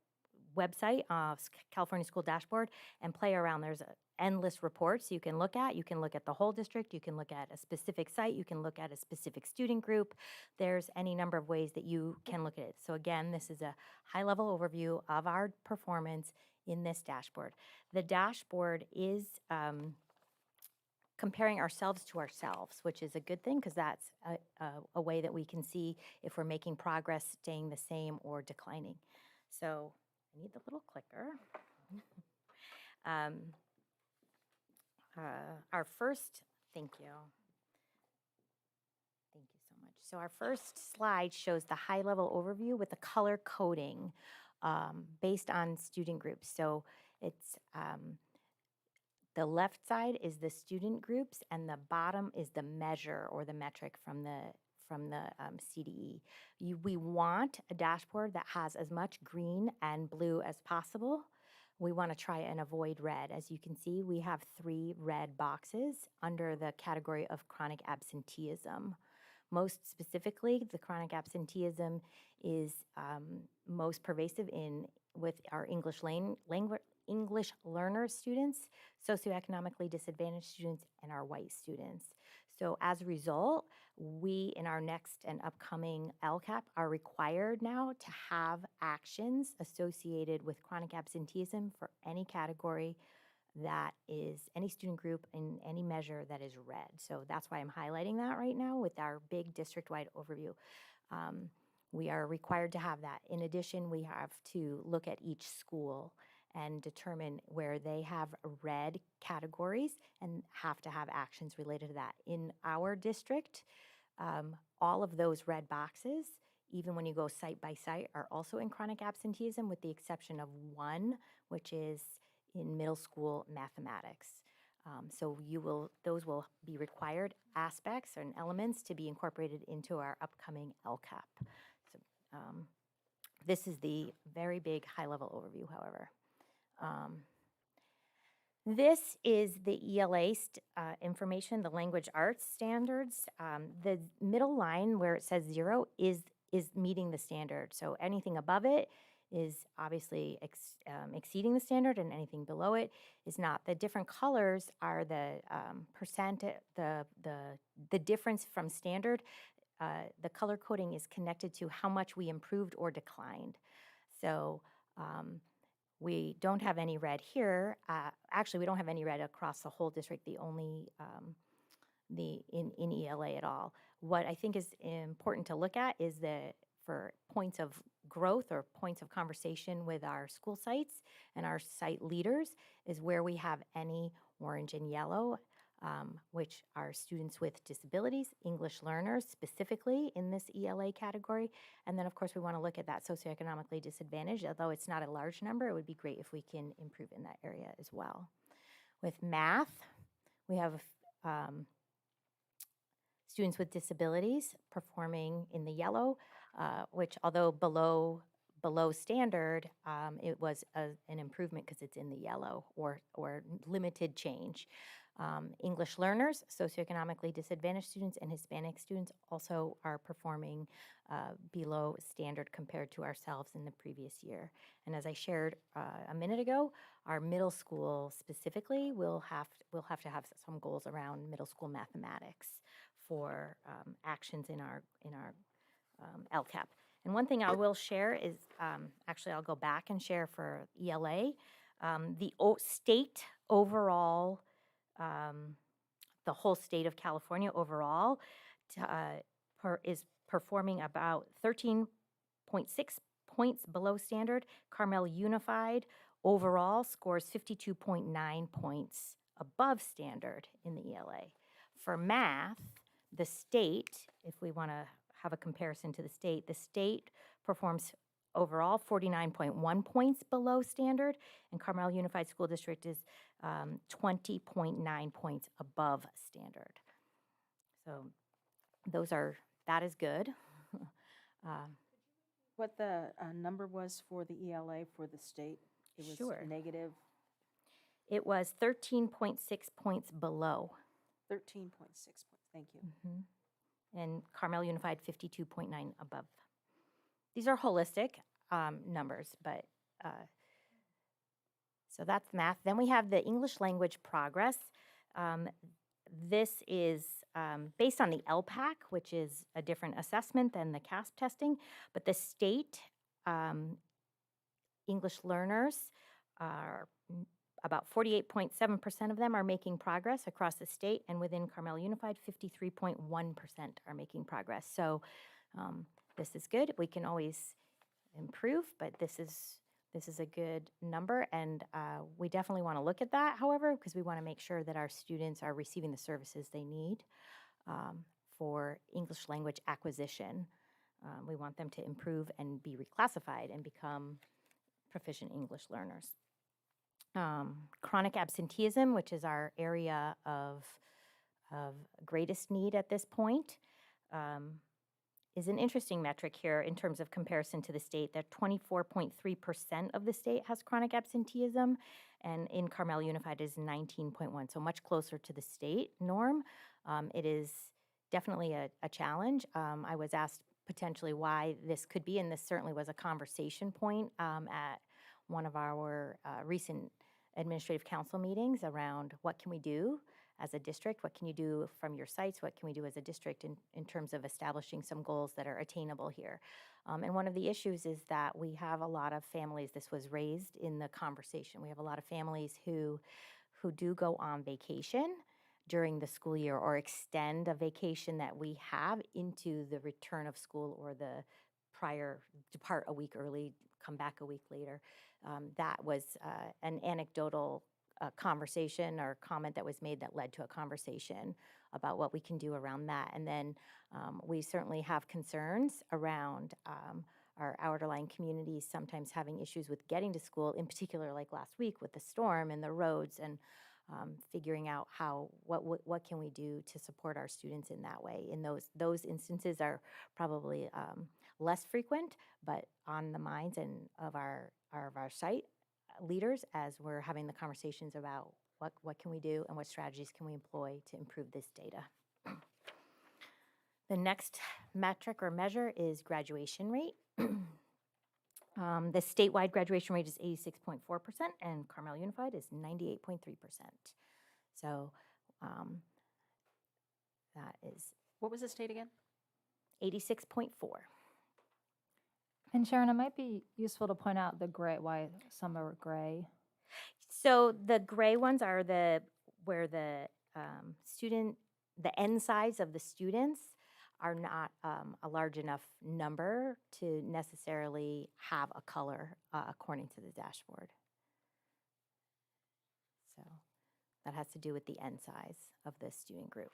website of California School Dashboard and play around. There's endless reports you can look at. You can look at the whole district. You can look at a specific site. You can look at a specific student group. There's any number of ways that you can look at it. So again, this is a high-level overview of our performance in this dashboard. The dashboard is comparing ourselves to ourselves, which is a good thing because that's a way that we can see if we're making progress, staying the same, or declining. So I need the little clicker. Our first, thank you. Thank you so much. So our first slide shows the high-level overview with the color coding based on student groups. So it's the left side is the student groups, and the bottom is the measure or the metric from the CDE. We want a dashboard that has as much green and blue as possible. We want to try and avoid red. As you can see, we have 3 red boxes under the category of chronic absenteeism. Most specifically, the chronic absenteeism is most pervasive with our English learner students, socioeconomically disadvantaged students, and our white students. So as a result, we in our next and upcoming LCAP are required now to have actions associated with chronic absenteeism for any category that is any student group in any measure that is red. So that's why I'm highlighting that right now with our big district-wide overview. We are required to have that. In addition, we have to look at each school and determine where they have red categories and have to have actions related to that. In our district, all of those red boxes, even when you go site by site, are also in chronic absenteeism with the exception of one, which is in middle school mathematics. So those will be required aspects and elements to be incorporated into our upcoming LCAP. So, this is the very big high-level overview, however. This is the ELA information, the language arts standards. The middle line where it says 0 is meeting the standard. So anything above it is obviously exceeding the standard, and anything below it is not. The different colors are the percent, the difference from standard. The color coding is connected to how much we improved or declined. So we don't have any red here. Actually, we don't have any red across the whole district. The only in ELA at all. What I think is important to look at is for points of growth or points of conversation with our school sites and our site leaders is where we have any orange and yellow, which are students with disabilities, English learners specifically in this ELA category. And then, of course, we want to look at that socioeconomically disadvantaged. Although it's not a large number, it would be great if we can improve in that area as well. With math, we have students with disabilities performing in the yellow, which although below standard, it was an improvement because it's in the yellow or limited change. English learners, socioeconomically disadvantaged students, and Hispanic students also are performing below standard compared to ourselves in the previous year. And as I shared a minute ago, our middle school specifically will have to have some goals around middle school mathematics for actions in our LCAP. And one thing I will share is, actually I'll go back and share for ELA, the state overall, the whole state of California overall is performing about 13.6 points below standard. Carmel Unified overall scores 52.9 points above standard in the ELA. For math, the state, if we want to have a comparison to the state performs overall 49.1 points below standard, and Carmel Unified School District is 20.9 points above standard. So that is good. What the number was for the ELA for the state? It was Sure. negative It was 13.6 points below. 13.6 points. Thank you. And Carmel Unified 52.9 above. These are holistic numbers, but so that's math. Then we have the English language progress. This is based on the LPAC, which is a different assessment than the CASP testing, but the state English learners are about 48.7% of them are making progress across the state, and within Carmel Unified, 53.1% are making progress. So this is good. We can always improve, but this is a good number, and we definitely want to look at that, however, because we want to make sure that our students are receiving the services they need for English language acquisition. We want them to improve and be reclassified and become proficient English learners. Chronic absenteeism, which is our area of greatest need at this point, is an interesting metric here in terms of comparison to the state. That 24.3% of the state has chronic absenteeism, and in Carmel Unified is 19.1, so much closer to the state norm. It is definitely a challenge. I was asked potentially why this could be, and this certainly was a conversation point at one of our recent administrative council meetings around what can we do as a district, what can you do from your sites, what can we do as a district in terms of establishing some goals that are attainable here. And one of the issues is that we have a lot of families, this was raised in the conversation, we have a lot of families who do go on vacation during the school year or extend a vacation that we have into the return of school or the prior, depart a week early, come back a week later. That was an anecdotal conversation or comment that was made that led to a conversation about what we can do around that. And then we certainly have concerns around our outerline communities sometimes having issues with getting to school, in particular like last week with the storm and the roads, and figuring out what can we do to support our students in that way. And those instances are probably less frequent, but on the minds and of our site leaders as we're having the conversations about what can we do and what strategies can we employ to improve this data. The next metric or measure is graduation rate. The statewide graduation rate is 86.4%, and Carmel Unified is 98.3%. So that is What was the state again? 86.4. And Sharon, it might be useful to point out the gray, why some are gray. So the gray ones are where the the end size of the students are not a large enough number to necessarily have a color according to the dashboard. So that has to do with the end size of the student group.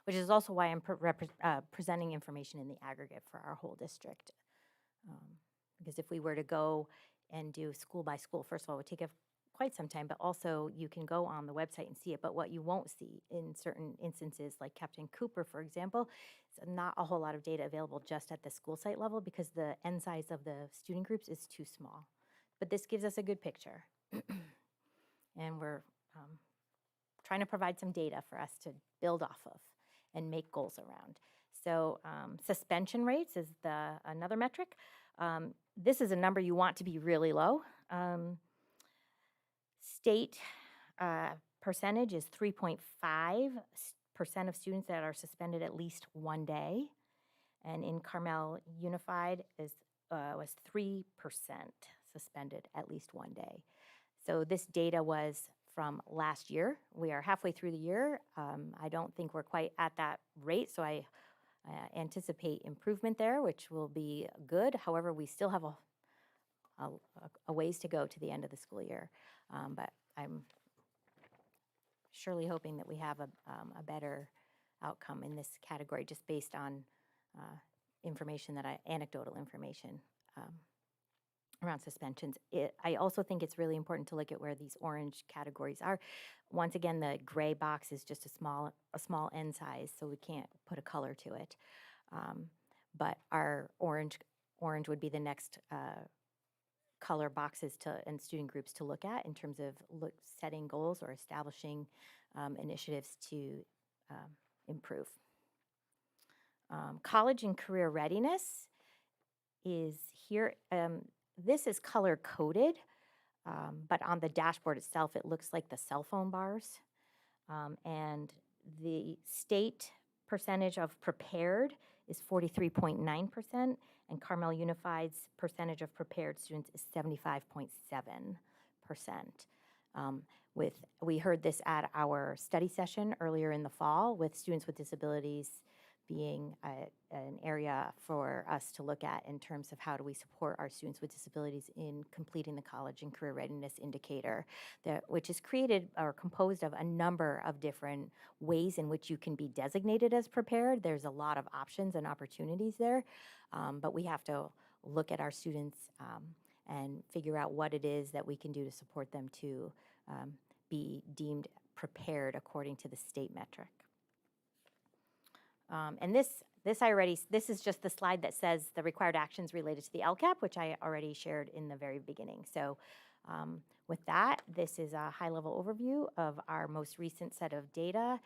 Which is also why I'm presenting information in the aggregate for our whole district. Because if we were to go and do school by school, first of all, it would take quite some time, but also you can go on the website and see it. But what you won't see in certain instances, like Captain Cooper, for example, is not a whole lot of data available just at the school site level because the end size of the student groups is too small. But this gives us a good picture. And we're trying to provide some data for us to build off of and make goals around. So suspension rates is another metric. This is a number you want to be really low. State percentage is 3.5% of students that are suspended at least one day. And in Carmel Unified was 3% suspended at least one day. So this data was from last year. We are halfway through the year. I don't think we're quite at that rate, so I anticipate improvement there, which will be good. However, we still have a ways to go to the end of the school year. But I'm surely hoping that we have a better outcome in this category just based on anecdotal information around suspensions. I also think it's really important to look at where these orange categories are. Once again, the gray box is just a small end size, so we can't put a color to it. But our orange would be the next color boxes and student groups to look at in terms of setting goals or establishing initiatives to improve. College and career readiness is here. This is color coded, but on the dashboard itself, it looks like the cell phone bars. And the state percentage of prepared is 43.9%, and Carmel Unified's percentage of prepared students is 75.7%. We heard this at our study session earlier in the fall, with students with disabilities being an area for us to look at in terms of how do we support our students with disabilities in completing the college and career readiness indicator, which is created or composed of a number of different ways in which you can be designated as prepared. There's a lot of options and opportunities there, but we have to look at our students and figure out what it is that we can do to support them to be deemed prepared according to the state metric. And this is just the slide that says the required actions related to the LCAP, which I already shared in the very beginning. So with that, this is a high-level overview of our most recent set of data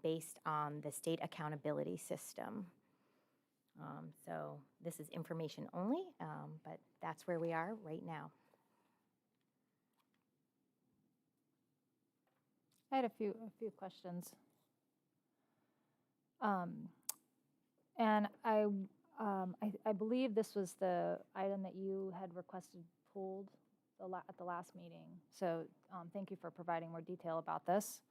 based on the state accountability system. So this is information only, but that's where we are right now. I had a few questions. And I believe this was the item that you had requested pulled at the last meeting. So thank you for providing more detail about this.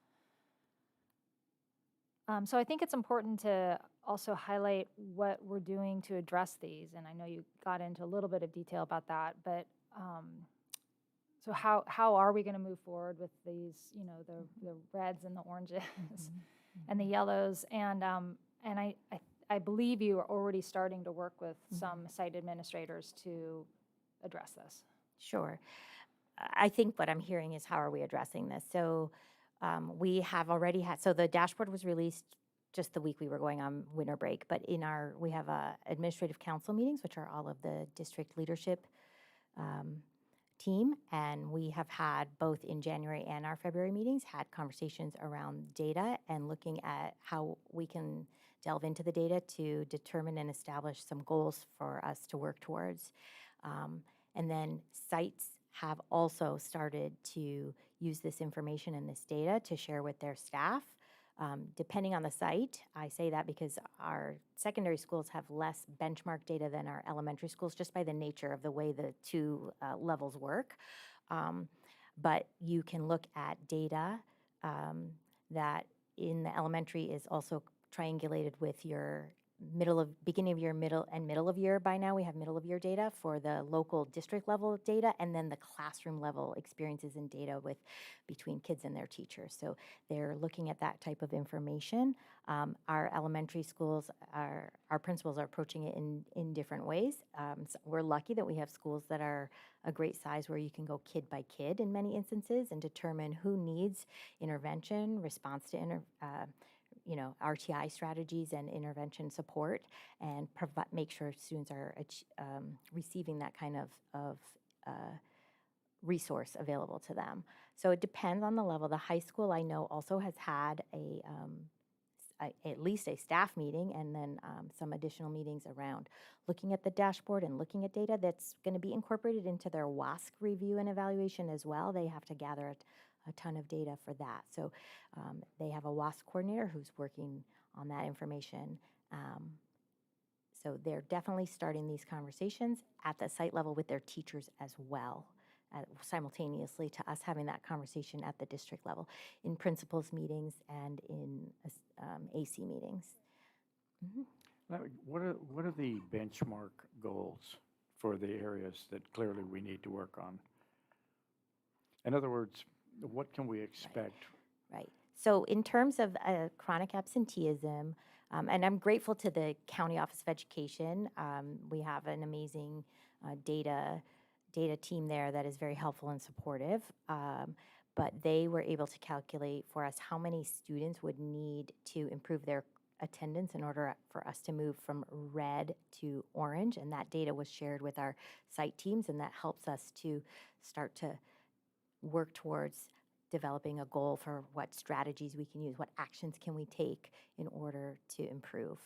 So I think it's important to also highlight what we're doing to address these. And I know you got into a little bit of detail about that, but so how are we going to move forward with these, the reds and the oranges and the yellows? And I believe you are already starting to work with some site administrators to address this. Sure. I think what I'm hearing is, how are we addressing this? So we have already had, so the dashboard was released just the week we were going on winter break, but we have administrative council meetings, which are all of the district leadership team, and we have had both in January and our February meetings had conversations around data and looking at how we can delve into the data to determine and establish some goals for us to work towards. And then sites have also started to use this information and this data to share with their staff. Depending on the site, I say that because our secondary schools have less benchmark data than our elementary schools, just by the nature of the way the two levels work. But you can look at data that in the elementary is also triangulated with your beginning of year, middle of year. By now we have middle of year data for the local district level data, and then the classroom level experiences and data between kids and their teachers. So they're looking at that type of information. Our elementary schools, our principals are approaching it in different ways. So we're lucky that we have schools that are a great size where you can go kid by kid in many instances and determine who needs intervention, response to RTI strategies and intervention support, and make sure students are receiving that kind of resource available to them. So it depends on the level. The high school, I know, also has had at least a staff meeting and then some additional meetings around looking at the dashboard and looking at data that's going to be incorporated into their WASC review and evaluation as well. They have to gather a ton of data for that. So they have a WASC coordinator who's working on that information. So they're definitely starting these conversations at the site level with their teachers as well, simultaneously to us having that conversation at the district level in principals meetings and in AC meetings. Now, what are the benchmark goals for the areas that clearly we need to work on? In other words, what can we expect? Right. So in terms of chronic absenteeism, and I'm grateful to the County Office of Education. We have an amazing data team there that is very helpful and supportive. But they were able to calculate for us how many students would need to improve their attendance in order for us to move from red to orange. And that data was shared with our site teams, and that helps us to start to work towards developing a goal for what strategies we can use, what actions can we take in order to improve.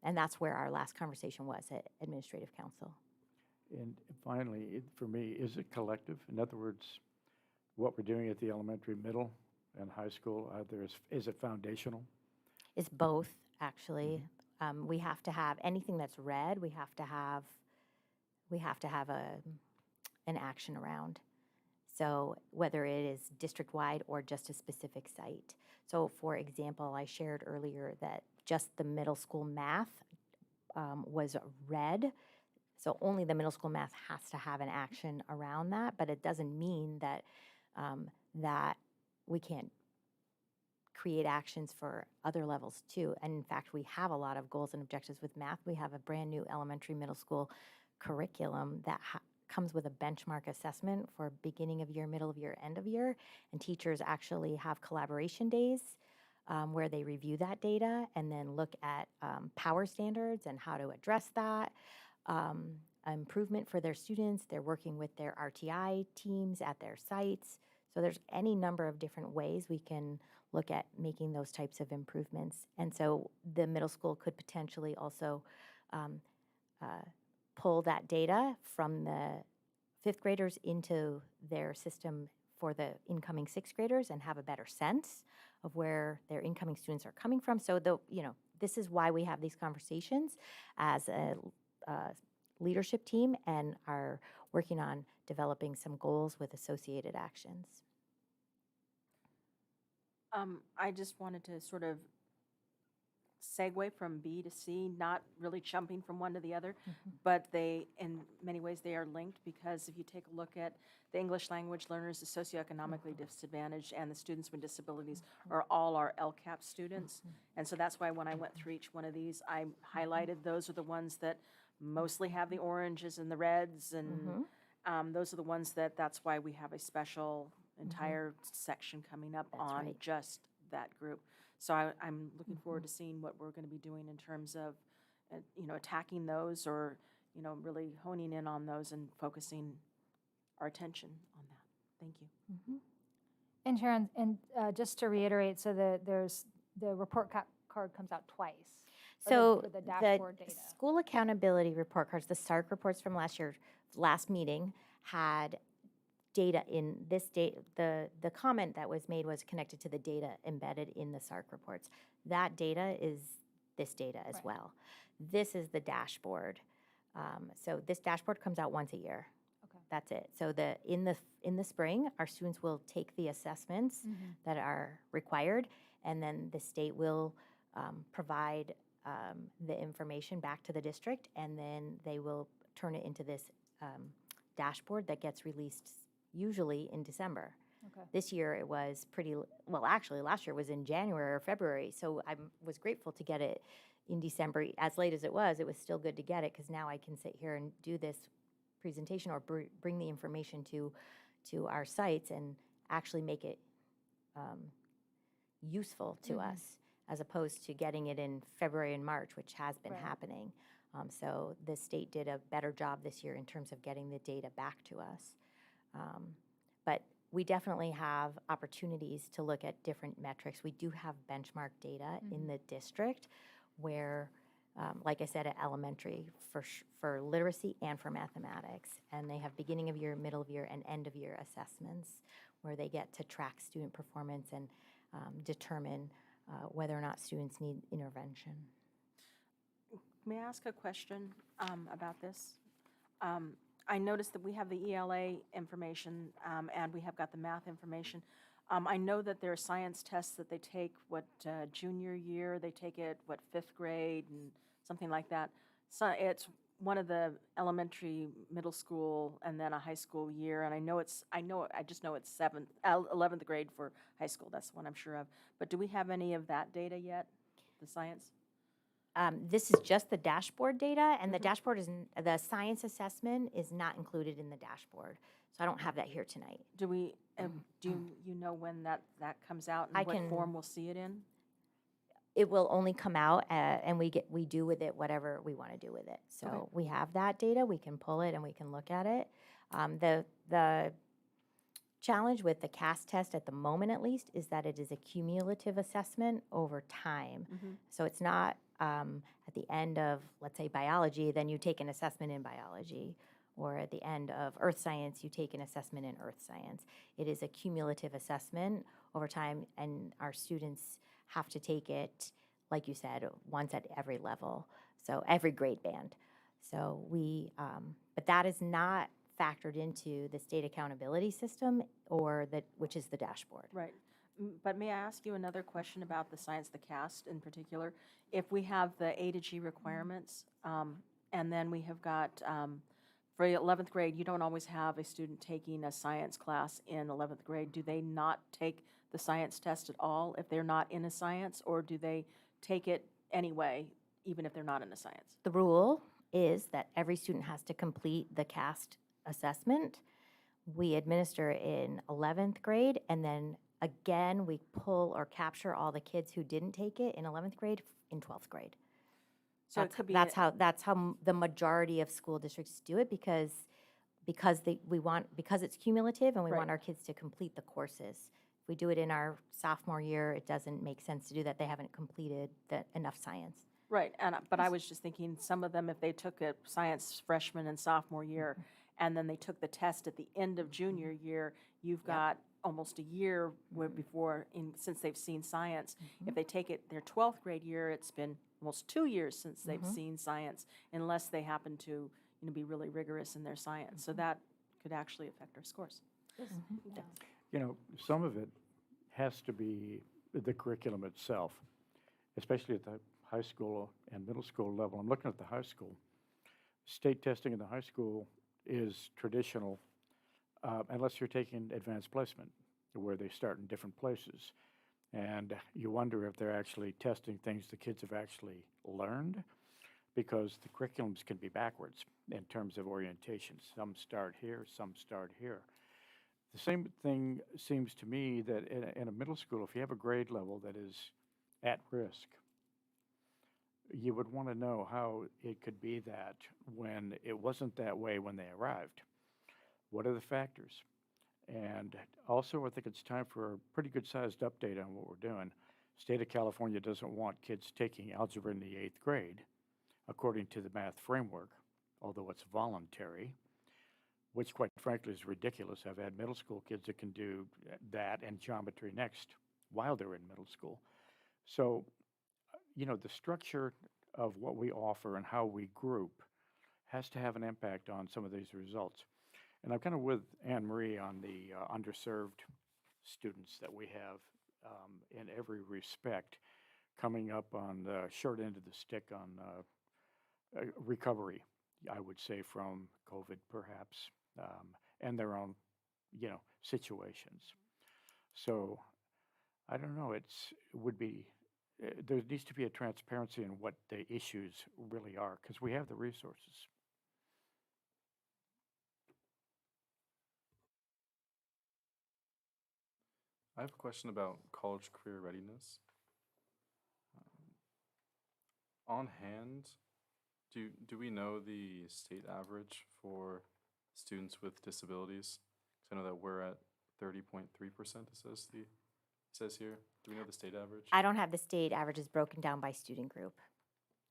And that's where our last conversation was at Administrative Council. And finally, for me, is it collective? In other words, what we're doing at the elementary, middle, and high school, is it foundational? It's both, actually. We have to have anything that's red. We have to have an action around. So whether it is district-wide or just a specific site. So for example, I shared earlier that just the middle school math was red. So only the middle school math has to have an action around that, but it doesn't mean that that we can't create actions for other levels too. And in fact, we have a lot of goals and objectives with math. We have a brand new elementary, middle school curriculum that comes with a benchmark assessment for beginning of year, middle of year, end of year. And teachers actually have collaboration days where they review that data and then look at power standards and how to address that. Improvement for their students. They're working with their RTI teams at their sites. So there's any number of different ways we can look at making those types of improvements. And so the middle school could potentially also pull that data from the fifth graders into their system for the incoming sixth graders and have a better sense of where their incoming students are coming from. So this is why we have these conversations as a leadership team and are working on developing some goals with associated actions. I just wanted to sort of segue from B to C, not really jumping from one to the other, but in many ways, they are linked, because if you take a look at the English language learners, the socioeconomically disadvantaged, and the students with disabilities are all our LCAP students. And so that's why when I went through each one of these, I highlighted those are the ones that mostly have the oranges and the reds, and those are the ones that's why we have a special entire section coming up on just that group. So I'm looking forward to seeing what we're going to be doing in terms of, attacking those, or, really honing in on those and focusing our attention on that. Thank you. And Sharon, and just to reiterate, so the report card comes out twice. or So for the dashboard data. school accountability report cards, the SARC reports from last meeting had data in this date. The comment that was made was connected to the data embedded in the SARC reports. That data is this data as Right. well. This is the dashboard. So this dashboard comes out once a year. Okay. That's it. So in the spring, our students will take the assessments that are required, and then the state will provide the information back to the district, and then they will turn it into this dashboard that gets released usually in December. Okay. This year it was well, actually last year was in January or February, so I was grateful to get it in December. As late as it was still good to get it, because now I can sit here and do this presentation or bring the information to our sites and actually make it useful to us, as opposed to getting it in February and March, which has been Right. happening. So the state did a better job this year in terms of getting the data back to us. But we definitely have opportunities to look at different metrics. We do have benchmark data in the district where, like I said, at elementary for literacy and for mathematics. And they have beginning of year, middle of year, and end of year assessments where they get to track student performance and determine whether or not students need intervention. May I ask a question about this? I noticed that we have the ELA information and we have got the math information. I know that there are science tests that they take, junior year, they take it, 5th grade, and something like that. So it's one of the elementary, middle school, and then a high school year. And I just know it's 11th grade for high school. That's the one I'm sure of. But do we have any of that data yet, the science? This is just the dashboard data, and the dashboard the science assessment is not included in the dashboard. So I don't have that here tonight. Do you know when that comes out and I what can- form we'll see it in? It will only come out and we do with it whatever we want to do with it. So Okay. we have that data, we can pull it and we can look at it. The challenge with the CAST test at the moment, at least, is that it is a cumulative assessment over time. So it's not at the end of, let's say, biology, then you take an assessment in biology, or at the end of earth science, you take an assessment in earth science. It is a cumulative assessment over time, and our students have to take it, like you said, once at every level, so every grade band. So but that is not factored into the state accountability system which is the dashboard. Right. But may I ask you another question about the science, the CAST in particular? If we have the A to G requirements, and then we have got, for 11th grade, you don't always have a student taking a science class in 11th grade. Do they not take the science test at all if they're not in a science, or do they take it anyway, even if they're not in a science? The rule is that every student has to complete the CAST assessment. We administer in 11th grade, and then again, we pull or capture all the kids who didn't take it in 11th grade in 12th grade. So it could be that's how the majority of school districts do it, because it's cumulative and we Right. want our kids to complete the courses. If we do it in our sophomore year, it doesn't make sense to do that. They haven't completed enough science. Right, but I was just thinking, some of them, if they took a science freshman and sophomore year, and then they took the test at the end of junior year, you've got almost a year since they've seen science. If they take it their 12th grade year, it's been almost 2 years since they've seen science, unless they happen to be really rigorous in their science. So that could actually affect our scores. Some of it has to be the curriculum itself, especially at the high school and middle school level. I'm looking at the high school. State testing in the high school is traditional, unless you're taking advanced placement, where they start in different places. And you wonder if they're actually testing things the kids have actually learned, because the curriculums can be backwards in terms of orientation. Some start here, some start here. The same thing seems to me that in a middle school, if you have a grade level that is at risk, you would want to know how it could be that when it wasn't that way when they arrived. What are the factors? And also, I think it's time for a pretty good-sized update on what we're doing. State of California doesn't want kids taking algebra in the 8th grade, according to the math framework, although it's voluntary, which quite frankly is ridiculous. I've had middle school kids that can do that and geometry next while they're in middle school. So, the structure of what we offer and how we group has to have an impact on some of these results. And I'm kind of with Anne Marie on the underserved students that we have in every respect, coming up on the short end of the stick on recovery, I would say, from COVID perhaps, and their own, situations. So I don't know, there needs to be a transparency in what the issues really are, because we have the resources. I have a question about college career readiness. On hand, do we know the state average for students with disabilities? 'Cause I know that we're at 30.3%, it says here. Do we know the state average? I don't have the state averages broken down by student group,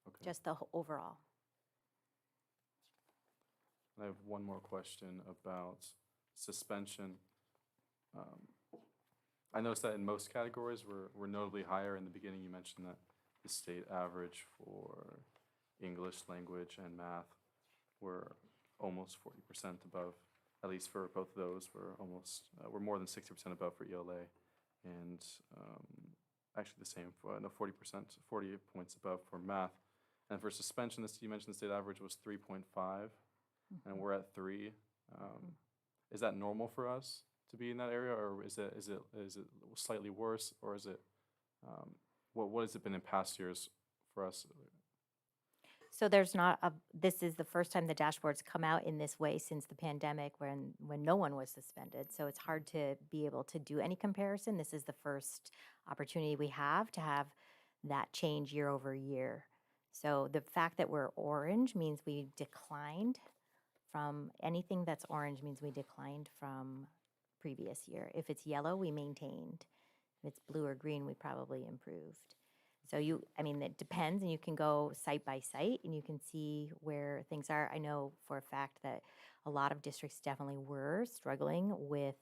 Okay. just the overall. I have one more question about suspension. I noticed that in most categories we're notably higher. In the beginning, you mentioned that the state average for English language and math were almost 40% above. At least for both of those, we're more than 60% above for ELA, and actually the same for 40%, 40 points above for math. And for suspension, you mentioned the state average was 3.5, and we're at 3. Is that normal for us to be in that area, or is it slightly worse, or is it what has it been in past years for us? So this is the first time the dashboard's come out in this way since the pandemic when no one was suspended. So it's hard to be able to do any comparison. This is the first opportunity we have to have that change year over year. So the fact that we're orange means we declined from anything that's orange means we declined from previous year. If it's yellow, we maintained. If it's blue or green, we probably improved. So it depends, and you can go site by site, and you can see where things are. I know for a fact that a lot of districts definitely were struggling with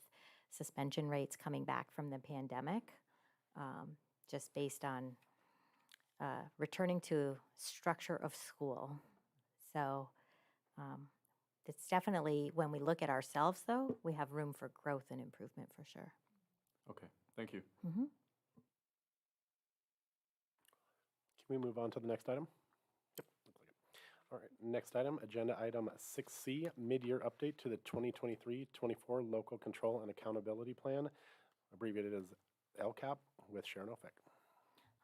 suspension rates coming back from the pandemic, just based on returning to structure of school. So it's definitely, when we look at ourselves, though, we have room for growth and improvement for sure. Okay, thank you. Mm-hmm. Can we move on to the next item? Yep, looks like it. All right, next item, agenda item 6C, mid-year update to the 2023-24 Local Control and Accountability Plan, abbreviated as LCAP, with Sharon Ofek.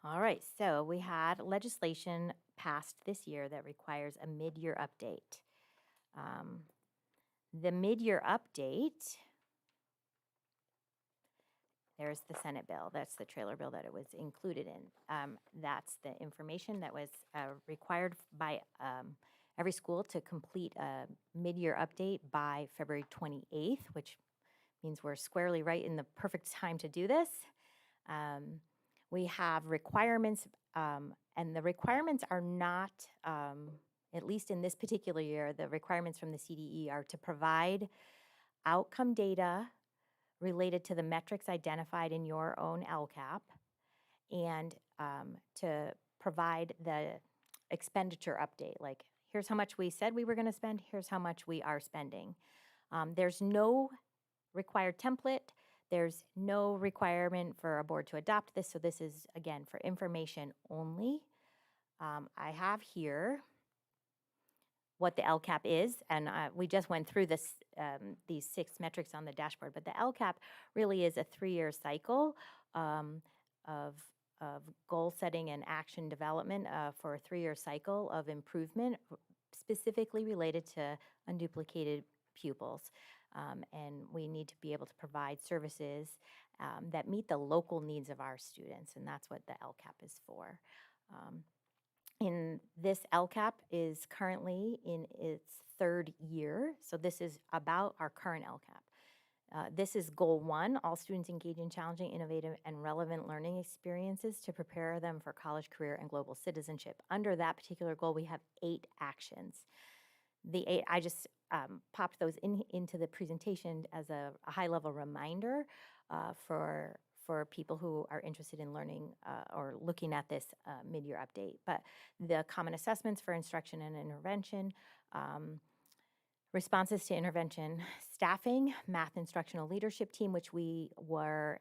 All right, so we had legislation passed this year that requires a mid-year update. The mid-year update, there's the Senate bill. That's the trailer bill that it was included in. That's the information that was required by every school to complete a mid-year update by February 28th, which means we're squarely right in the perfect time to do this. We have requirements, and the requirements are not, at least in this particular year, the requirements from the CDE are to provide outcome data related to the metrics identified in your own LCAP, and to provide the expenditure update, like here's how much we said we were going to spend, here's how much we are spending. There's no required template. There's no requirement for a board to adopt this, so this is, again, for information only. I have here what the LCAP is, and we just went through this, these 6 metrics on the dashboard, but the LCAP really is a 3-year cycle of goal setting and action development for a 3-year cycle of improvement, specifically related to unduplicated pupils. And we need to be able to provide services that meet the local needs of our students, and that's what the LCAP is for. in this LCAP is currently in its 3rd year. So this is about our current LCAP. This is goal 1, all students engage in challenging, innovative, and relevant learning experiences to prepare them for college, career, and global citizenship. Under that particular goal, we have 8 actions. The 8, I just popped those into the presentation as a high-level reminder for people who are interested in learning or looking at this mid-year update. But the common assessments for instruction and intervention, responses to intervention, staffing, math instructional leadership team, which we were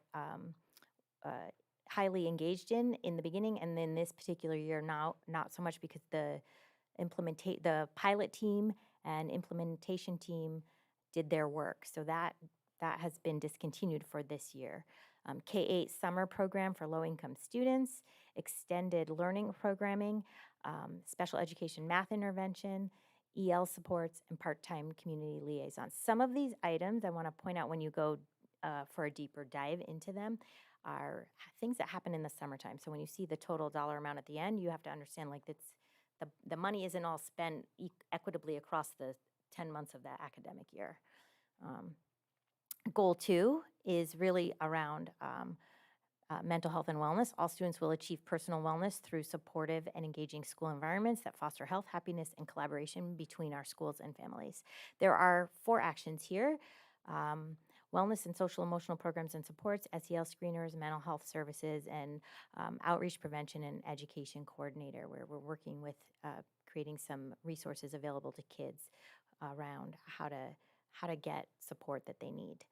highly engaged in the beginning, and then this particular year now not so much because the pilot team and implementation team did their work. So that has been discontinued for this year. K-8 summer program for low-income students, extended learning programming, special education math intervention, EL supports, and part-time community liaisons. Some of these items I want to point out when you go for a deeper dive into them are things that happen in the summertime. So when you see the total dollar amount at the end, you have to understand like it's the money isn't all spent equitably across the 10 months of that academic year. Goal 2 is really around mental health and wellness. All students will achieve personal wellness through supportive and engaging school environments that foster health, happiness, and collaboration between our schools and families. There are 4 actions here. Wellness and social emotional programs and supports, SEL screeners, mental health services, and outreach prevention and education coordinator, where we're working with creating some resources available to kids around how to get support that they need.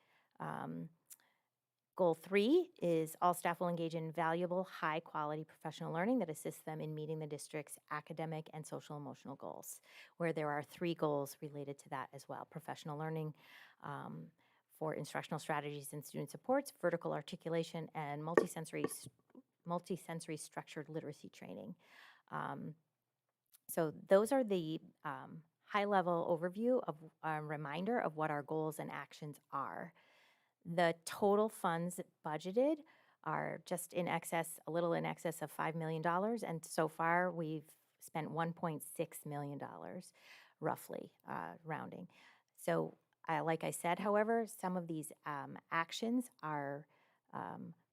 Goal 3 is all staff will engage in valuable, high-quality professional learning that assists them in meeting the district's academic and social emotional goals, where there are 3 goals related to that as well. Professional learning for instructional strategies and student supports, vertical articulation, and multisensory structured literacy training. So those are the high-level overview of a reminder of what our goals and actions are. The total funds budgeted are just a little in excess of $5 million, and so far we've spent $1.6 million, roughly, rounding. So, like I said, however, some of these actions are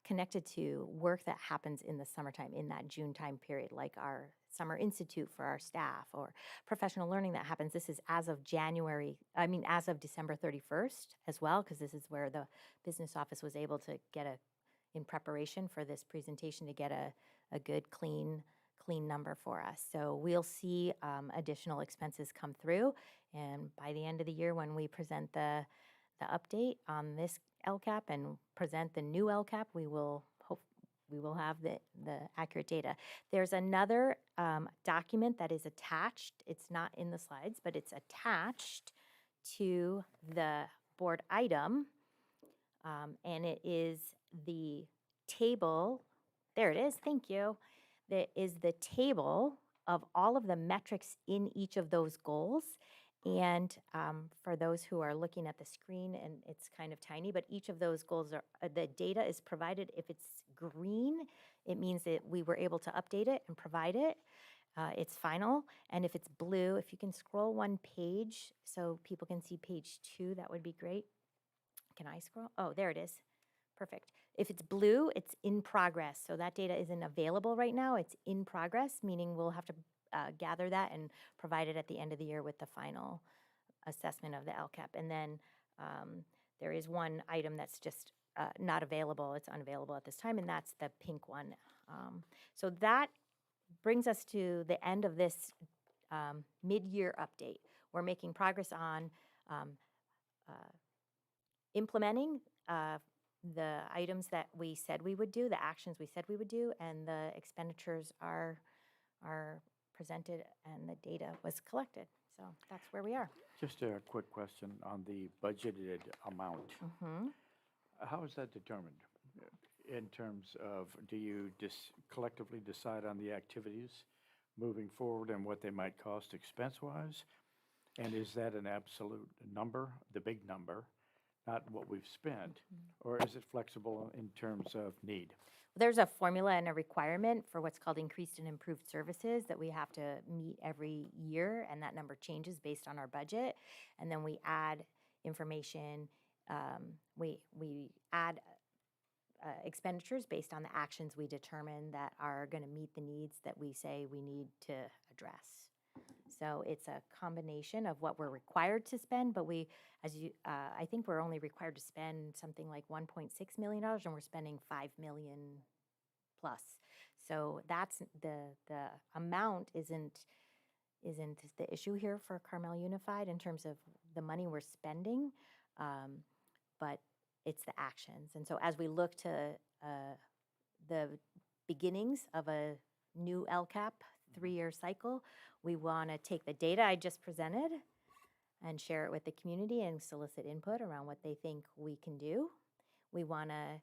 connected to work that happens in the summertime, in that June time period, like our Summer Institute for our staff or professional learning that happens. This is as of December 31st as well, because this is where the business office was able to get in preparation for this presentation, to get a good, clean number for us. So we'll see additional expenses come through, and by the end of the year when we present the update on this LCAP and present the new LCAP, we will have the accurate data. There's another document that is attached. It's not in the slides, but it's attached to the board item, and it is the table. There it is. Thank you. That is the table of all of the metrics in each of those goals. And for those who are looking at the screen, and it's kind of tiny, but each of those goals the data is provided. If it's green, it means that we were able to update it and provide it. It's final. And if it's blue, if you can scroll one page so people can see page 2, that would be great. Can I scroll? Oh, there it is. Perfect. If it's blue, it's in progress. So that data isn't available right now. It's in progress, meaning we'll have to gather that and provide it at the end of the year with the final assessment of the LCAP. And then there is one item that's just not available. It's unavailable at this time, and that's the pink one. So that brings us to the end of this mid-year update. We're making progress on implementing the items that we said we would do, the actions we said we would do, and the expenditures are presented and the data was collected. So that's where we are. Just a quick question on the budgeted amount. How is that determined? In terms of, do you collectively decide on the activities moving forward and what they might cost expense-wise? And is that an absolute number, the big number, not what we've spent? Or is it flexible in terms of need? There's a formula and a requirement for what's called increased and improved services that we have to meet every year, and that number changes based on our budget. And then we add information, we add expenditures based on the actions we determine that are going to meet the needs that we say we need to address. So it's a combination of what we're required to spend, but I think we're only required to spend something like $1.6 million, and we're spending $5 million plus. So that's the amount isn't the issue here for Carmel Unified in terms of the money we're spending, but it's the actions. And so as we look to the beginnings of a new LCAP 3-year cycle, we want to take the data I just presented and share it with the community and solicit input around what they think we can do. We want to,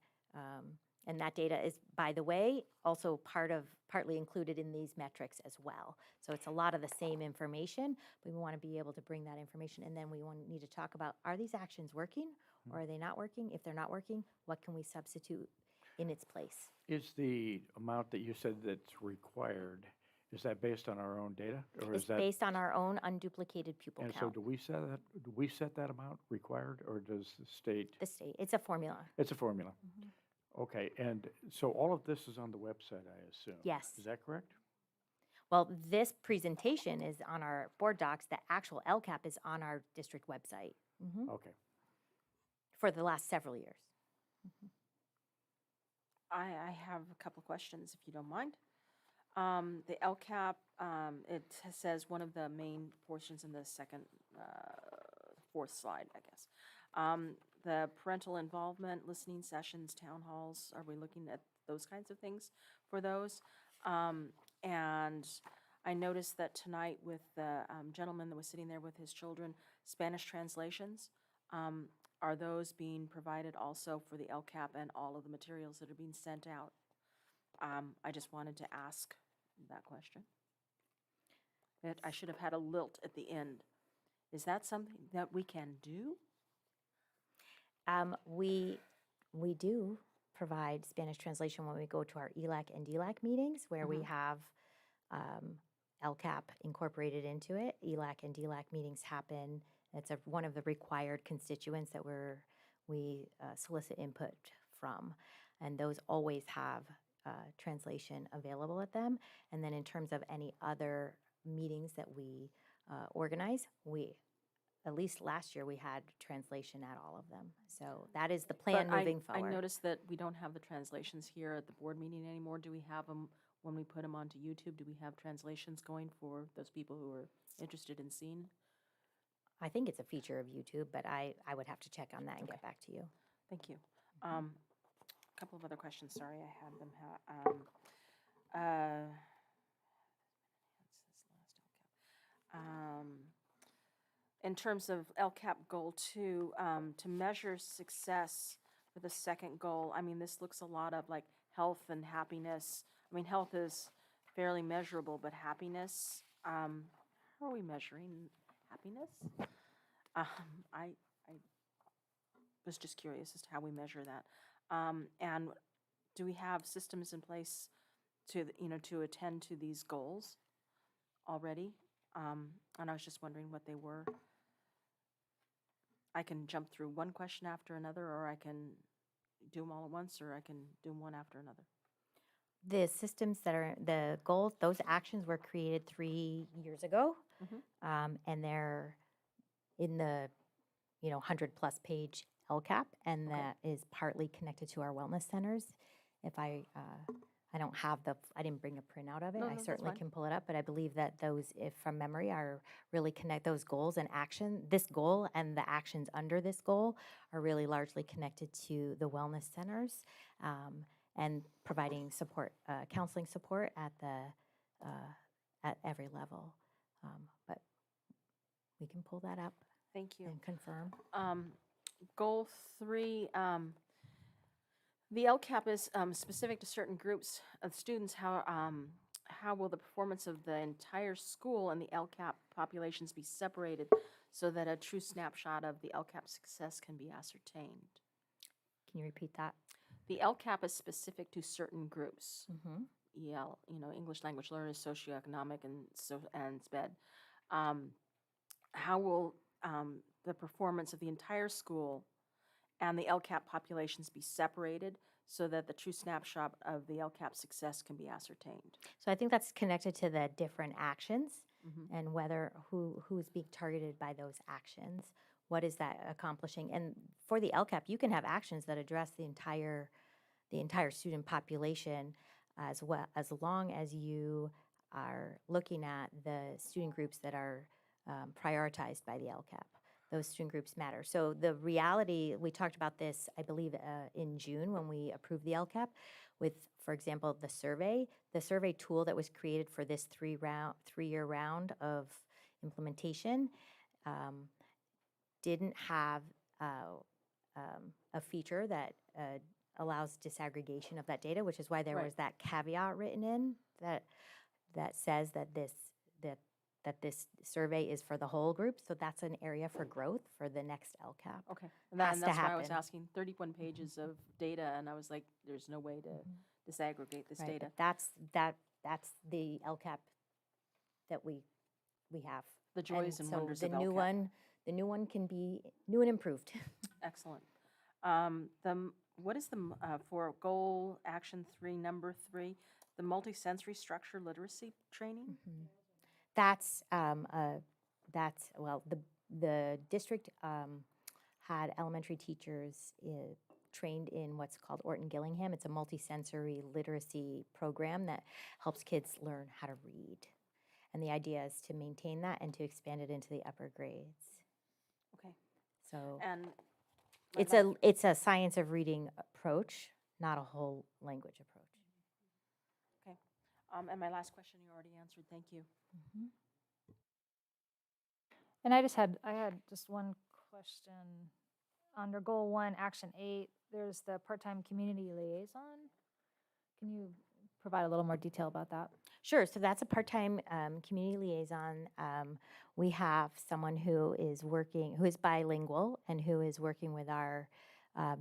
and that data is, by the way, also partly included in these metrics as well. So it's a lot of the same information, but we want to be able to bring that information, and then we need to talk about, are these actions working or are they not working? If they're not working, what can we substitute in its place? Is the amount that you said that's required, is that based on our own data? Or It's is that based on our own unduplicated pupil And so count. do we set that amount required, or does the state? The state, it's a formula. It's a formula. Okay, and so all of this is on the website, I assume? Yes. Is that correct? Well, this presentation is on our board docs. The actual LCAP is on our district website. Okay. For the last several years. I have a couple of questions, if you don't mind. The LCAP, it says one of the main portions in the second, fourth slide, I guess. The parental involvement, listening sessions, town halls, are we looking at those kinds of things for those? And I noticed that tonight with the gentleman that was sitting there with his children, Spanish translations, are those being provided also for the LCAP and all of the materials that are being sent out? I just wanted to ask that question. I should have had a lilt at the end. Is that something that we can do? We do provide Spanish translation when we go to our ELAC and DLAC meetings where we have LCAP incorporated into it. ELAC and DLAC meetings happen. It's one of the required constituents that we solicit input from, and those always have translation available at them. And then in terms of any other meetings that we organize, at least last year, we had translation at all of them. So that is the plan But moving forward. I noticed that we don't have the translations here at the board meeting anymore. Do we have them when we put them onto YouTube? Do we have translations going for those people who are interested in seeing? I think it's a feature of YouTube, but I would have to check on that and get back to you. Thank you. A couple of other questions. Sorry, I had them. In terms of LCAP Goal 2, to measure success for the second goal, I mean, this looks a lot of like health and happiness. I mean, health is fairly measurable, but happiness, how are we measuring happiness? I was just curious as to how we measure that. And do we have systems in place to attend to these goals already? And I was just wondering what they were. I can jump through one question after another, or I can do them all at once, or I can do them one after another. The systems that are the goals, those actions were created 3 years ago, and they're in the 100+ page LCAP, and that is partly connected to our wellness centers. If I don't have I didn't bring a printout of it. I certainly can pull it up, but I believe that those, if from memory, are really those goals and action. This goal and the actions under this goal are really largely connected to the wellness centers and providing support, counseling support at every level. But we can pull that up. Thank you. And confirm. Goal 3. The LCAP is specific to certain groups of students. How will the performance of the entire school and the LCAP populations be separated so that a true snapshot of the LCAP success can be ascertained. Can you repeat that? The LCAP is specific to certain groups. Mm-hmm. EL, English language learners, socioeconomic, and SPED. How will the performance of the entire school and the LCAP populations be separated so that the true snapshot of the LCAP success can be ascertained? So I think that's connected to the different actions Mhm. and whether who is being targeted by those actions. What is that accomplishing? And for the LCAP, you can have actions that address the entire student population as well, as long as you are looking at the student groups that are prioritized by the LCAP. Those student groups matter. So the reality, we talked about this, I believe, in June when we approved the LCAP with, for example, the survey tool that was created for this three-year round of implementation didn't have a feature that allows disaggregation of that data, which is why there Right. was that caveat written in that says that this survey is for the whole group. So that's an area for growth for the next LCAP. Okay. Has And to that's why I was happen. asking 31 pages of data, and I was like, there's no way to disaggregate this Right, data. but that's the LCAP that we have. The joys and so wonders the of new LCAP. the new one can be new and improved. Excellent. What is for goal action 3, number 3, the multisensory structure literacy training? That's well, the district had elementary teachers trained in what's called Orton Gillingham. It's a multisensory literacy program that helps kids learn how to read. And the idea is to maintain that and to expand it into the upper grades. Okay. So And it's a science of reading approach, not a whole language approach. Okay. And my last question you already answered. Thank you. And I had just one question. Under Goal 1, Action 8, there's the part-time community liaison. Can you provide a little more detail about that? Sure. So that's a part-time community liaison. We have someone who is bilingual and who is working with our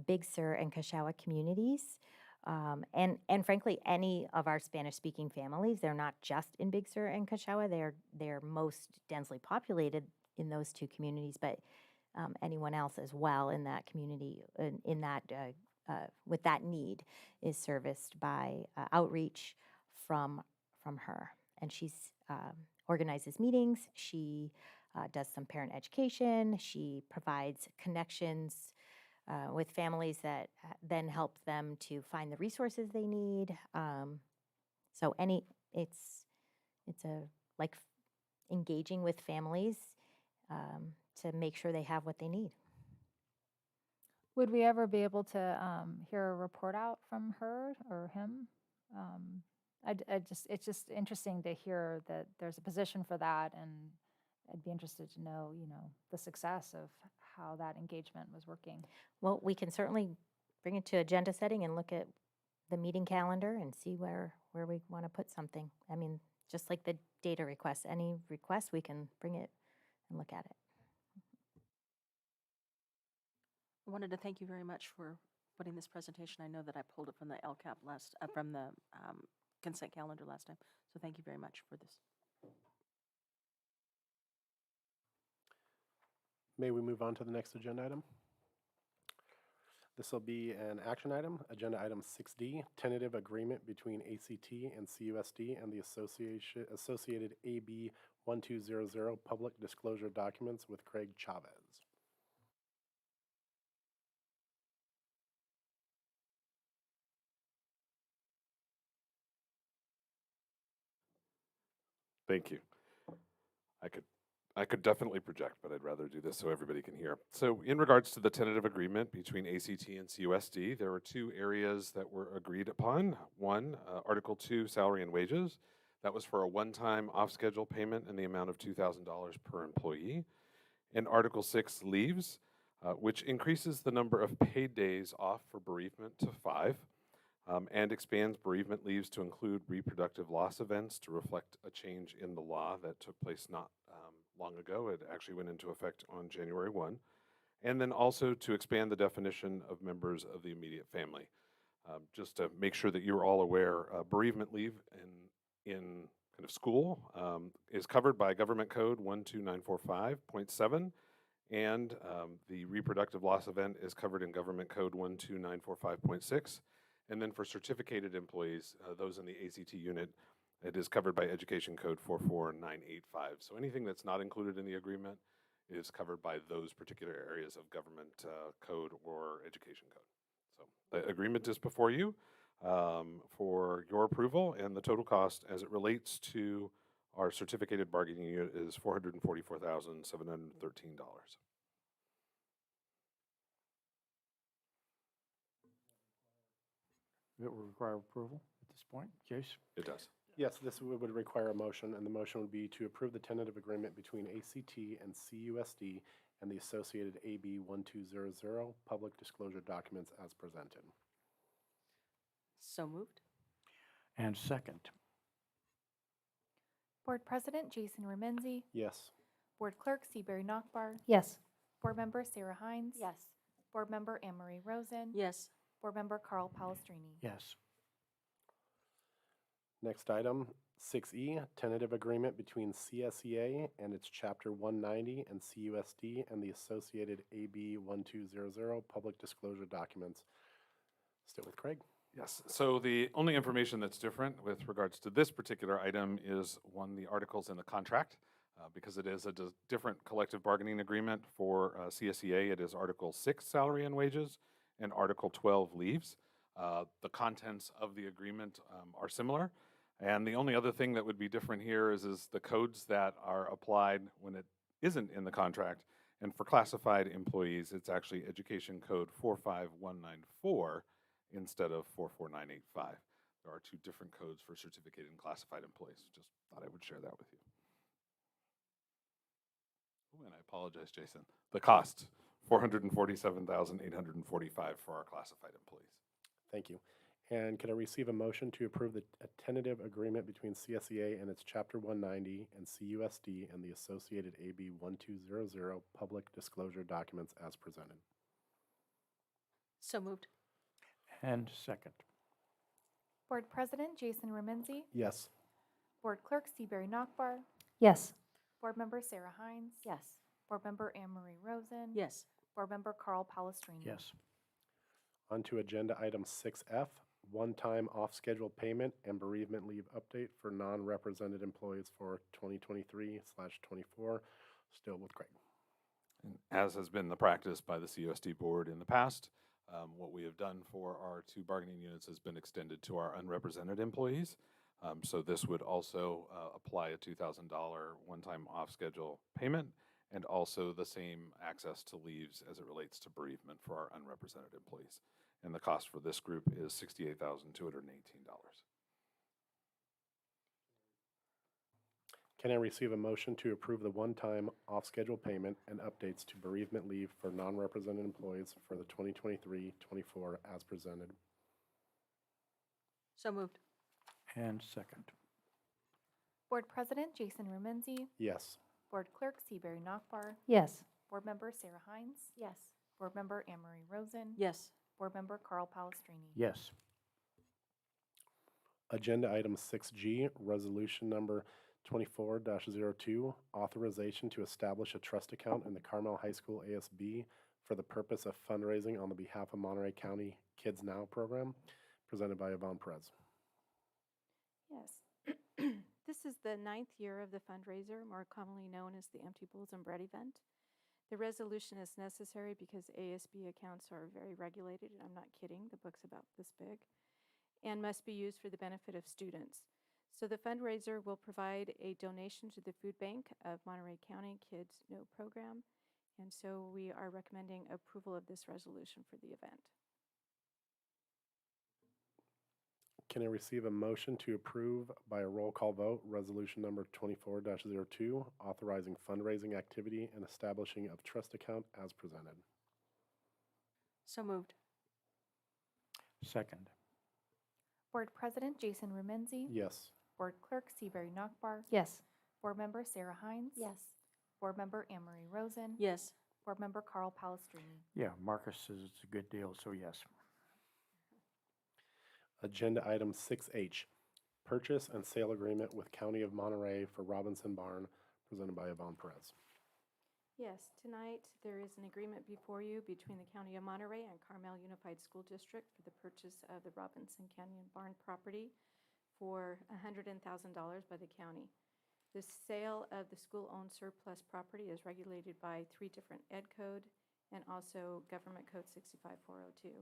Big Sur and Kashawa communities. And frankly, any of our Spanish-speaking families, they're not just in Big Sur and Kashawa, they're most densely populated in those two communities, but anyone else as well in that community, in that with that need, is serviced by outreach from her. And she's organizes meetings. She does some parent education. She provides connections with families that then help them to find the resources they need. So it's like engaging with families to make sure they have what they need. Would we ever be able to hear a report out from her or him? It's just interesting to hear that there's a position for that, and I'd be interested to know, the success of how that engagement was working. Well, we can certainly bring it to agenda setting and look at the meeting calendar and see where we want to put something. I mean, just like the data requests, any request, we can bring it and look at it. I wanted to thank you very much for putting this presentation. I know that I pulled it from the LCAP from the consent calendar last time. So thank you very much for this. May we move on to the next agenda item? This will be an action item, agenda item 6D, tentative agreement between ACT and CUSD and the associated AB 1200 public disclosure documents with Craig Chavez. Thank you. I could definitely project, but I'd rather do this so everybody can hear. So in regards to the tentative agreement between ACT and CUSD, there were two areas that were agreed upon. One, Article 2, salary and wages. That was for a one-time off-schedule payment in the amount of $2,000 per employee. And Article 6, leaves, which increases the number of paid days off for bereavement to 5. And expands bereavement leaves to include reproductive loss events to reflect a change in the law that took place not long ago. It actually went into effect on January 1. And then also to expand the definition of members of the immediate family. Just to make sure that you're all aware, bereavement leave in kind of school is covered by Government Code 12945.7, and the reproductive loss event is covered in Government Code 12945.6. And then for certificated employees, those in the ACT unit, it is covered by Education Code 44985. So anything that's not included in the agreement is covered by those particular areas of government code or education code. So the agreement is before you for your approval, and the total cost as it relates to our certificated bargaining unit is $444,713. It will require approval at this point. Case? It does. Yes, this would require a motion, and the motion would be to approve the tentative agreement between ACT and CUSD and the associated AB 1200 public disclosure documents as presented. So moved. And second. Board President Jason Remenzi, Yes. Board Clerk Seabury Nockbar, Yes. Board Member Sarah Hines. Yes. Board Member Anne Marie Rosen. Yes. Board Member Carl Palestrini. Yes. Next item, 6E, tentative agreement between CSEA and its Chapter 190 and CUSD and the associated AB 1200 public disclosure documents. Still with Craig. Yes, so the only information that's different with regards to this particular item is, one, the articles in the contract, because it is a different collective bargaining agreement for CSEA. It is Article 6, salary and wages, and Article 12, leaves. The contents of the agreement are similar, and the only other thing that would be different here is the codes that are applied when it isn't in the contract. And for classified employees, it's actually Education Code 45194 instead of 44985. There are two different codes for certificated and classified employees. Just thought I would share that with you. Oh, and I apologize, Jason. The cost, $447,845 for our classified employees. Thank you. And could I receive a motion to approve a tentative agreement between CSEA and its Chapter 190 and CUSD and the associated AB 1200 public disclosure documents as presented? So moved. And second. Board President Jason Remenzi, Yes. Board Clerk Seabury Nockbar, Yes. Board Member Sarah Hines. Yes. Board Member Anne Marie Rosen. Yes. Board Member Carl Palestrini. Yes. On to agenda item 6F, one-time off-schedule payment and bereavement leave update for non-represented employees for 2023/24. Still with Craig. And as has been the practice by the CUSD board in the past, what we have done for our two bargaining units has been extended to our unrepresented employees. So this would also apply a $2,000 one-time off-schedule payment, and also the same access to leaves as it relates to bereavement for our unrepresented employees. And the cost for this group is $68,218. Can I receive a motion to approve the one-time off-schedule payment and updates to bereavement leave for non-represented employees for the 2023-24 as presented? So moved. And second. Board President Jason Remenzi, Yes. Board Clerk Seabury Nockbar, Yes. Board Member Sarah Hines. Yes. Board Member Anne Marie Rosen. Yes. Board Member Carl Palestrini. Yes. Agenda item 6G, resolution number 24-02, authorization to establish a trust account in the Carmel High School ASB for the purpose of fundraising on the behalf of Monterey County Kids Now program, presented by Yvonne Perez. Yes. This is the 9th year of the fundraiser, more commonly known as the Empty Bowls and Bread event. The resolution is necessary because ASB accounts are very regulated, and I'm not kidding, the book's about this big, and must be used for the benefit of students. So the fundraiser will provide a donation to the food bank of Monterey County Kids Know program, and so we are recommending approval of this resolution for the event. Can I receive a motion to approve by a roll call vote resolution number 24-02, authorizing fundraising activity and establishing of trust account as presented? So moved. Second. Board President Jason Remenzi. Yes. Board Clerk Seabury Nockbar. Yes. Board Member Sarah Hines. Yes. Board Member Anne Marie Rosen. Yes. Board Member Carl Palestrini. Yeah, Marcus says it's a good deal, so yes. Agenda item 6H, purchase and sale agreement with County of Monterey for Robinson Barn, presented by Yvonne Perez. Yes, tonight there is an agreement before you between the County of Monterey and Carmel Unified School District for the purchase of the Robinson Canyon Barn property for $100,000 by the county. The sale of the school-owned surplus property is regulated by 3 different Ed Code and also Government Code 65402.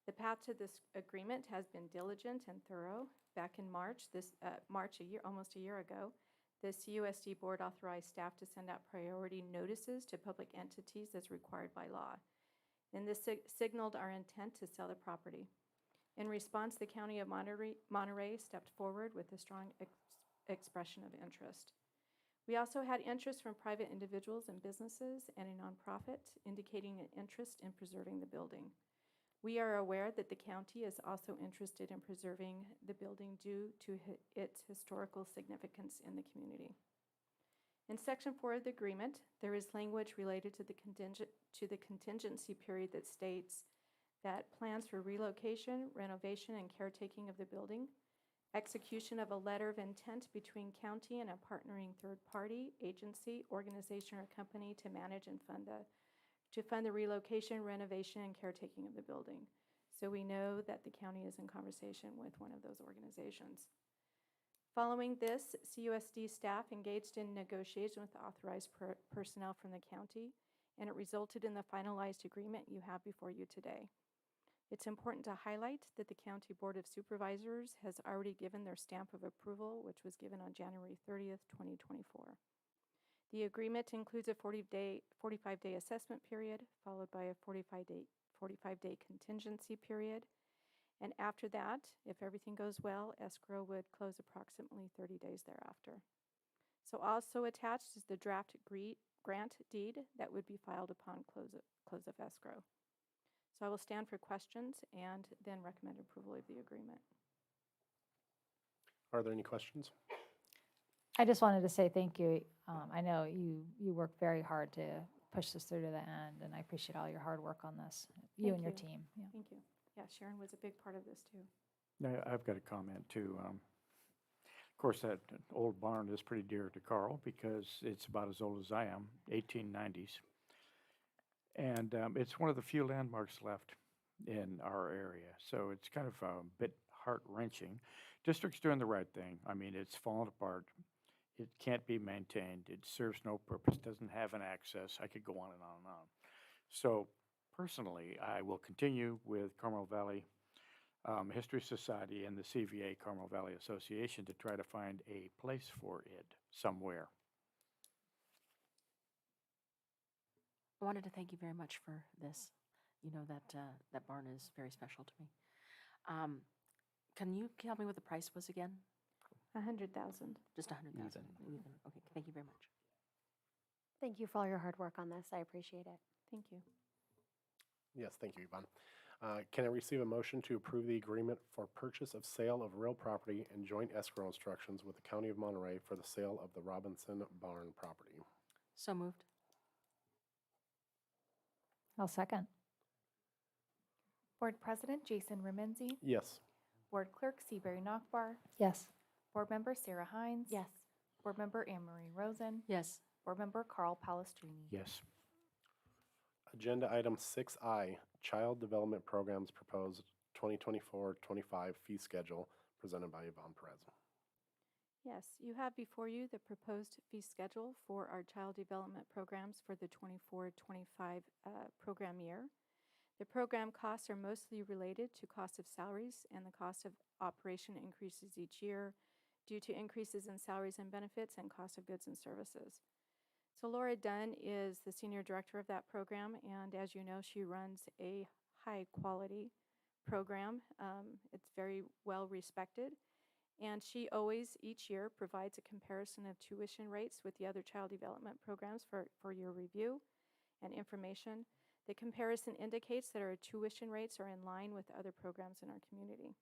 The path to this agreement has been diligent and thorough. Back in March, almost a year ago, the CUSD board authorized staff to send out priority notices to public entities as required by law. And this signaled our intent to sell the property. In response, the County of Monterey stepped forward with a strong expression of interest. We also had interest from private individuals and businesses and a nonprofit indicating an interest in preserving the building. We are aware that the county is also interested in preserving the building due to its historical significance in the community. In Section 4 of the agreement, there is language related to the contingency period that states that plans for relocation, renovation, and caretaking of the building, execution of a letter of intent between county and a partnering third party, agency, organization, or company to manage and fund the relocation, renovation, and caretaking of the building. So we know that the county is in conversation with one of those organizations. Following this, CUSD staff engaged in negotiation with authorized personnel from the county, and it resulted in the finalized agreement you have before you today. It's important to highlight that the County Board of Supervisors has already given their stamp of approval, which was given on January 30th, 2024. The agreement includes a 45-day assessment period, followed by a 45-day contingency period. And after that, if everything goes well, escrow would close approximately 30 days thereafter. So also attached is the draft grant deed that would be filed upon close of escrow. So I will stand for questions and then recommend approval of the agreement. Are there any questions? I just wanted to say thank you. I know you worked very hard to push this through to the end, and I appreciate all your hard work on this, you and your team. Yeah. Thank you. Yeah, Sharon was a big part of this too. I've got a comment too. Of course, that old barn is pretty dear to Carl because it's about as old as I am, 1890s. And it's one of the few landmarks left in our area. So it's kind of a bit heart-wrenching. District's doing the right thing. I mean, it's fallen apart. It can't be maintained. It serves no purpose, doesn't have an access. I could go on and on and on. So personally, I will continue with Carmel Valley History Society and the CVA Carmel Valley Association to try to find a place for it somewhere. I wanted to thank you very much for this. You know that that barn is very special to me. Can you tell me what the price was again? $100,000. Just $100,000. Even. Okay. Thank you very much. Thank you for all your hard work on this. I appreciate it. Thank you. Yes, thank you, Yvonne. Can I receive a motion to approve the agreement for purchase of sale of real property and joint escrow instructions with the County of Monterey for the sale of the Robinson Barn property? So moved. I'll second. Board President Jason Remenzi. Yes. Board Clerk Seabury Nachbar. Yes. Board Member Sarah Hines. Yes. Board Member Anne Marie Rosen. Yes. Board Member Carl Palestrini. Yes. Agenda item 6I, Child Development Programs Proposed 2024-25 Fee Schedule, presented by Yvonne Perez. Yes, you have before you the proposed fee schedule for our child development programs for the 24-25 program year. The program costs are mostly related to cost of salaries, and the cost of operation increases each year due to increases in salaries and benefits and cost of goods and services. So Laura Dunn is the senior director of that program, and as you know, she runs a high quality program. It's very well respected. And she always, each year, provides a comparison of tuition rates with the other child development programs for your review and information. The comparison indicates that our tuition rates are in line with other programs in our community.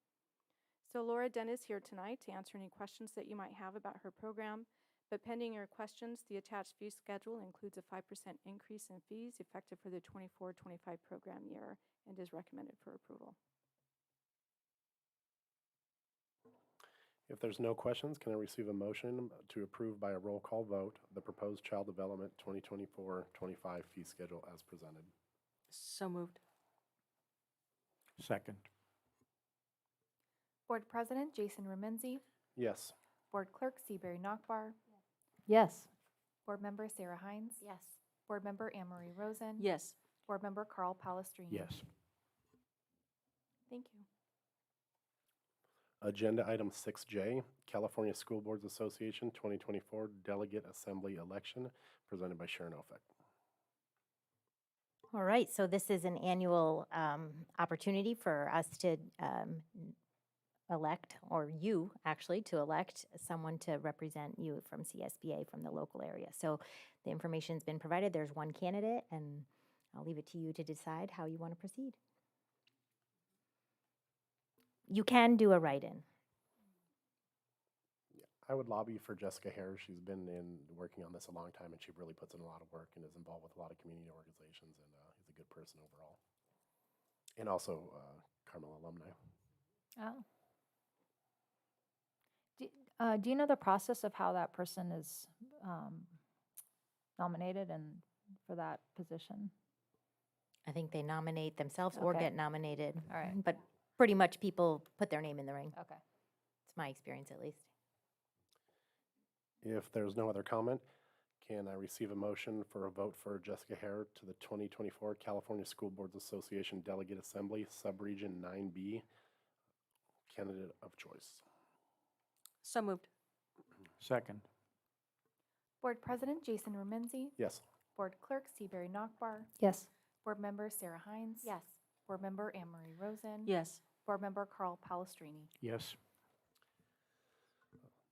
So Laura Dunn is here tonight to answer any questions that you might have about her program, But pending your questions, the attached fee schedule includes a 5% increase in fees effective for the 24-25 program year and is recommended for approval. If there's no questions, can I receive a motion to approve by a roll call vote the proposed Child Development 2024-25 fee schedule as presented? So moved. Second. Board President Jason Remenzi, Yes. Board Clerk Seabury Nockbar, Yes. Board Member Sarah Hines, Yes. Board Member Anne-Marie Rosen, Yes. Board Member Carl Palestrini. Yes. Thank you. Agenda item 6J, California School Boards Association 2024 Delegate Assembly Election, presented by Sharon Ofek. All right, so this is an annual opportunity for us to elect, or you actually, to elect someone to represent you from CSBA from the local area. So the information's been provided. There's one candidate, and I'll leave it to you to decide how you want to proceed. You can do a write-in. I would lobby for Jessica Hare. She's been working on this a long time, and she really puts in a lot of work and is involved with a lot of community organizations, and is a good person overall. And also Carmel alumni. Oh. Do you know the process of how that person is nominated and for that position? I think they nominate themselves or Okay. get nominated. All right. But pretty much people put their name in the ring. Okay. It's my experience, at least. If there's no other comment, can I receive a motion for a vote for Jessica Hare to the 2024 California School Boards Association Delegate Assembly, Subregion 9B, candidate of choice? So moved. Second. Board President Jason Remenzi, Yes. Board Clerk Seabury Nockbar, Yes. Board Member Sarah Hines, Yes. Board Member Anne-Marie Rosen, Yes. Board Member Carl Palestrini. Yes.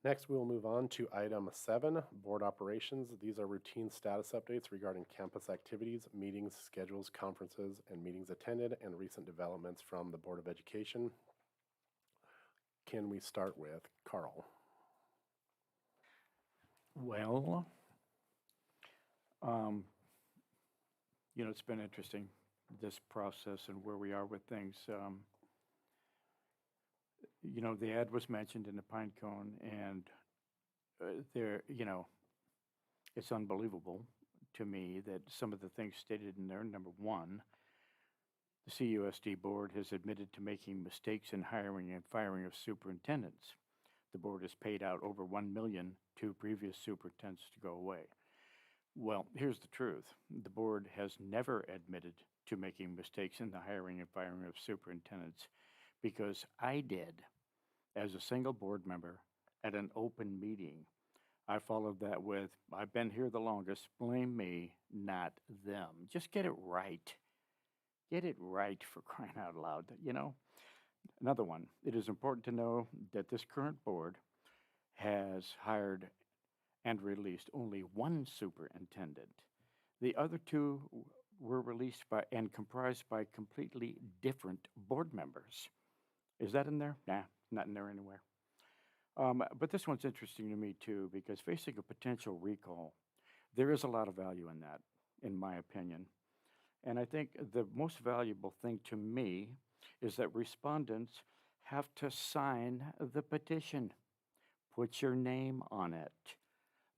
Next, we will move on to item 7, board operations. These are routine status updates regarding campus activities, meetings, schedules, conferences, and meetings attended, and recent developments from the Board of Education. Can we start with Carl? Well, it's been interesting, this process and where we are with things. The ad was mentioned in the Pine Cone, and it's unbelievable to me that some of the things stated in there. Number one, the CUSD board has admitted to making mistakes in hiring and firing of superintendents. The board has paid out over $1 million to previous superintendents to go away. Well, here's the truth. The board has never admitted to making mistakes in the hiring and firing of superintendents, because I did as a single board member at an open meeting. I followed that with, I've been here the longest, blame me, not them. Just get it right. Get it right, for crying out loud, Another one, it is important to know that this current board has hired and released only one superintendent. The other two were released by and comprised by completely different board members. Is that in there? Nah, not in there anywhere. But this one's interesting to me too, because facing a potential recall, there is a lot of value in that, in my opinion. And I think the most valuable thing to me is that respondents have to sign the petition. Put your name on it.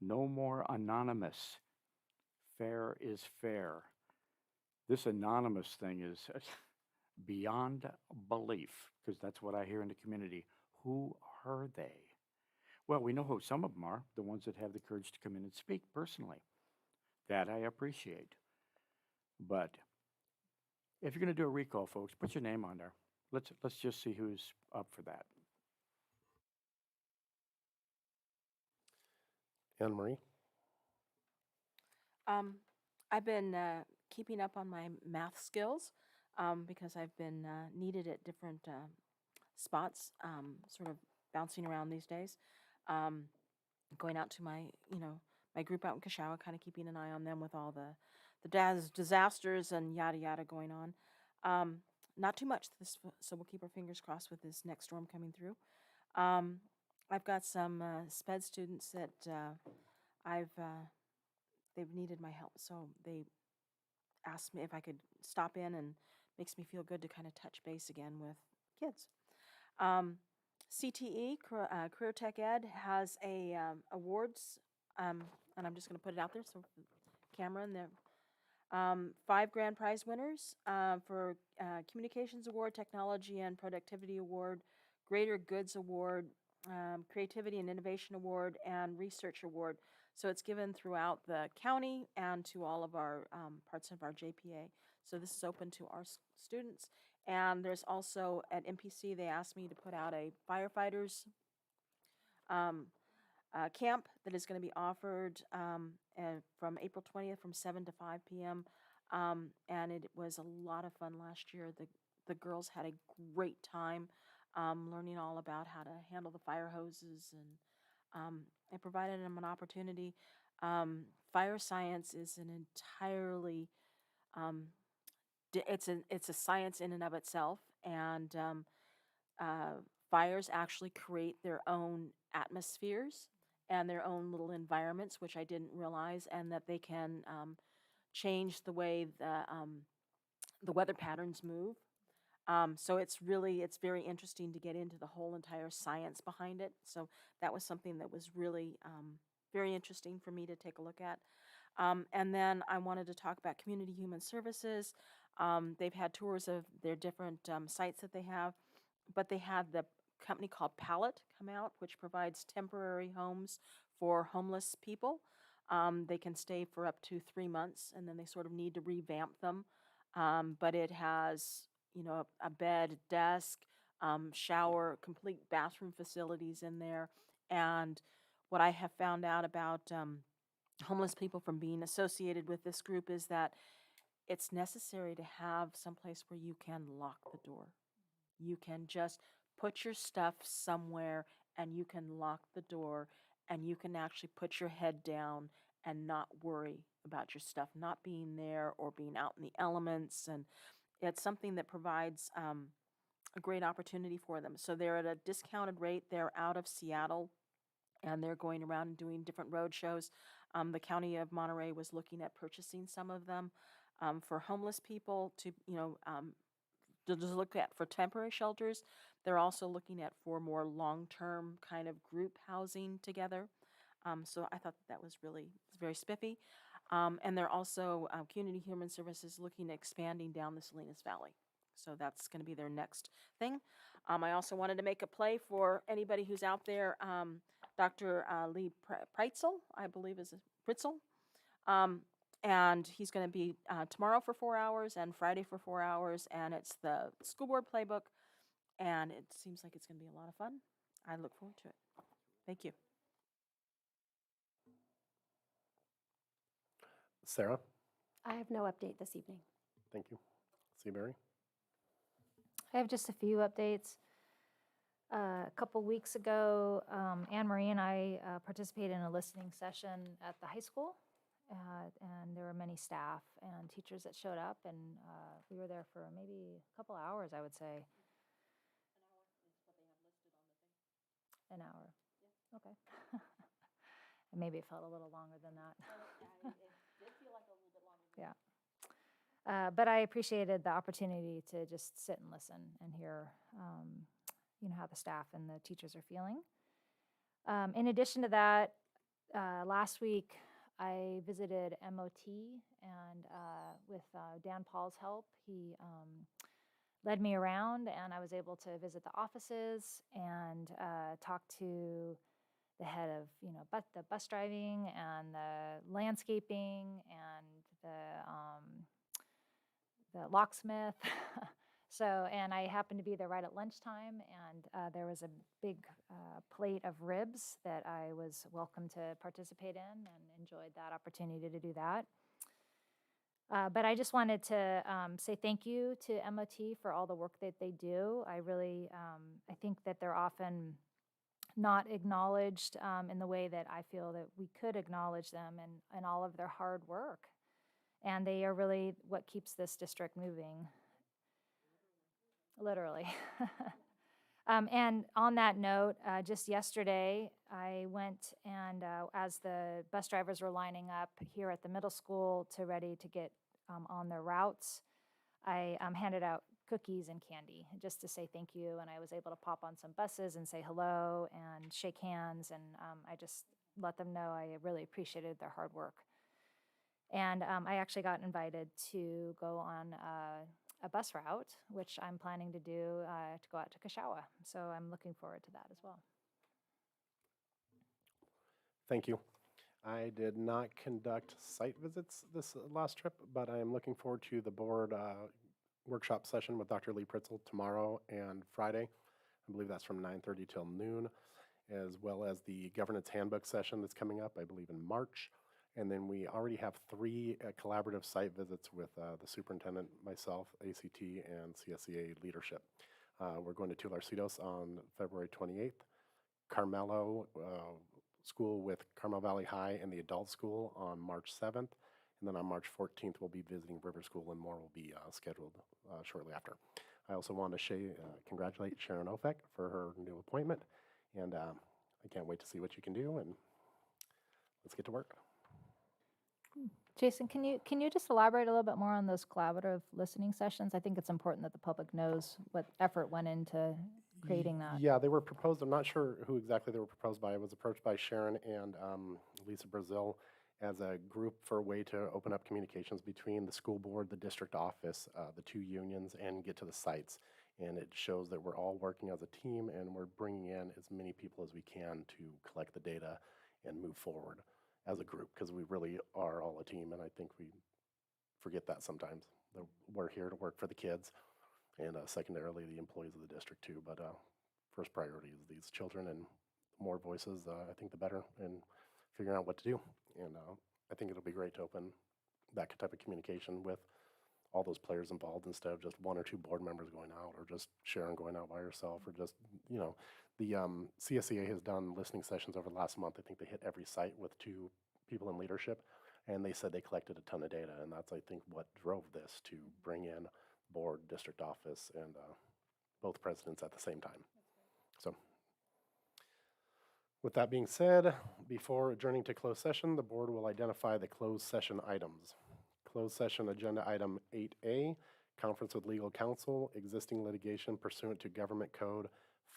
No more anonymous. Fair is fair. This anonymous thing is beyond belief, because that's what I hear in the community. Who are they? Well, we know who some of them are, the ones that have the courage to come in and speak personally. That I appreciate. But if you're going to do a recall, folks, put your name on there. Let's just see who's up for that. Anne-Marie? I've been keeping up on my math skills because I've been needed at different spots, sort of bouncing around these days. Going out to my group out in Kashawa, kind of keeping an eye on them with all the disasters and yada yada going on. Not too much, so we'll keep our fingers crossed with this next storm coming through. I've got some SPED students that they've needed my help, so they asked me if I could stop in, and makes me feel good to kind of touch base again with kids. CTE, Career Tech Ed, has a awards, and I'm just going to put it out there so camera in there. 5 grand prize winners for Communications Award, Technology and Productivity Award, Greater Goods Award, Creativity and Innovation Award, and Research Award. So it's given throughout the county and to all of our parts of our JPA. So this is open to our students. And there's also at MPC, they asked me to put out a firefighters camp that is going to be offered from April 20th from 7 to 5 p.m. And it was a lot of fun last year. The girls had a great time learning all about how to handle the fire hoses, and it provided them an opportunity. Fire science is an entirely it's a science in and of itself, and fires actually create their own atmospheres and their own little environments, which I didn't realize, and that they can change the way the weather patterns move. So it's very interesting to get into the whole entire science behind it. So that was something that was really very interesting for me to take a look at. And then I wanted to talk about Community Human Services. They've had tours of their different sites that they have, but they had the company called Pallet come out, which provides temporary homes for homeless people. They can stay for up to 3 months, and then they sort of need to revamp them. But it has, a bed, desk, shower, complete bathroom facilities in there. And what I have found out about homeless people from being associated with this group is that it's necessary to have someplace where you can lock the door. You can just put your stuff somewhere, and you can lock the door, and you can actually put your head down and not worry about your stuff not being there or being out in the elements. And it's something that provides a great opportunity for them. So they're at a discounted rate. They're out of Seattle, and they're going around and doing different road shows. The county of Monterey was looking at purchasing some of them for homeless people to just look at for temporary shelters. They're also looking at for more long-term kind of group housing together. So I thought that was very spiffy. And they're also, Community Human Services, looking at expanding down the Salinas Valley. So that's going to be their next thing. I also wanted to make a play for anybody who's out there. Dr. Lee Preitzel, I believe is Pritzel. And he's going to be tomorrow for 4 hours and Friday for 4 hours. And it's the school board playbook. And it seems like it's going to be a lot of fun. I look forward to it. Thank you. Sarah? I have no update this evening. Thank you. Seabury? I have just a few updates. A couple weeks ago, Anne Marie and I participated in a listening session at the high school, and there were many staff and teachers that showed up, and we were there for maybe a couple hours, I would say. An hour. Yeah. Okay. And maybe it felt a little longer than that. It did feel like a little bit longer than that. Yeah. But I appreciated the opportunity to just sit and listen and hear, how the staff and the teachers are feeling. In addition to that, last week I visited MOT, and with Dan Paul's help, he led me around, and I was able to visit the offices and talk to the head of, the bus driving and the landscaping and the locksmith. And I happened to be there right at lunchtime, and there was a big plate of ribs that I was welcome to participate in, and enjoyed that opportunity to do that. But I just wanted to say thank you to MOT for all the work that they do. I think that they're often not acknowledged in the way that I feel that we could acknowledge them, and all of their hard work. And they are really what keeps this district moving. Literally. And on that note, just yesterday, I went and as the bus drivers were lining up here at the middle school to ready to get on their routes, I handed out cookies and candy just to say thank you. And I was able to pop on some buses and say hello and shake hands. And I just let them know I really appreciated their hard work. And I actually got invited to go on a bus route, which I'm planning to do to go out to Kashawa. So I'm looking forward to that as well. Thank you. I did not conduct site visits this last trip, but I am looking forward to the board workshop session with Dr. Lee Pritzel tomorrow and Friday. I believe that's from 9:30 till noon, as well as the governance handbook session that's coming up, I believe in March. And then we already have 3 collaborative site visits with the superintendent, myself, ACT, and CSEA leadership. We're going to Tularcitos on February 28th, Carmelo School with Carmel Valley High and the adult school on March 7th. And then on March 14th, we'll be visiting River School, and more will be scheduled shortly after. I also want to congratulate Sharon Ofek for her new appointment. And I can't wait to see what you can do, and let's get to work. Jason, can you just elaborate a little bit more on those collaborative listening sessions? I think it's important that the public knows what effort went into creating that. Yeah, they were proposed. I'm not sure who exactly they were proposed by. I was approached by Sharon and Lisa Brazil as a group for a way to open up communications between the school board, the district office, the 2 unions, and get to the sites. And it shows that we're all working as a team, and we're bringing in as many people as we can to collect the data and move forward as a group, because we really are all a team, and I think we forget that sometimes. That we're here to work for the kids, and secondarily the employees of the district too. But first priority is these children, and the more voices, I think the better, and figuring out what to do. And I think it'll be great to open that type of communication with all those players involved, instead of just 1 or 2 board members going out, or just Sharon going out by herself, or just, the CSEA has done listening sessions over the last month. I think they hit every site with 2 people in leadership, and they said they collected a ton of data, and that's, I think, what drove this, to bring in board, district office, and both presidents at the same time. So with that being said, before adjourning to closed session, the board will identify the closed session items. Closed session agenda item 8A, conference with legal counsel, existing litigation pursuant to Government Code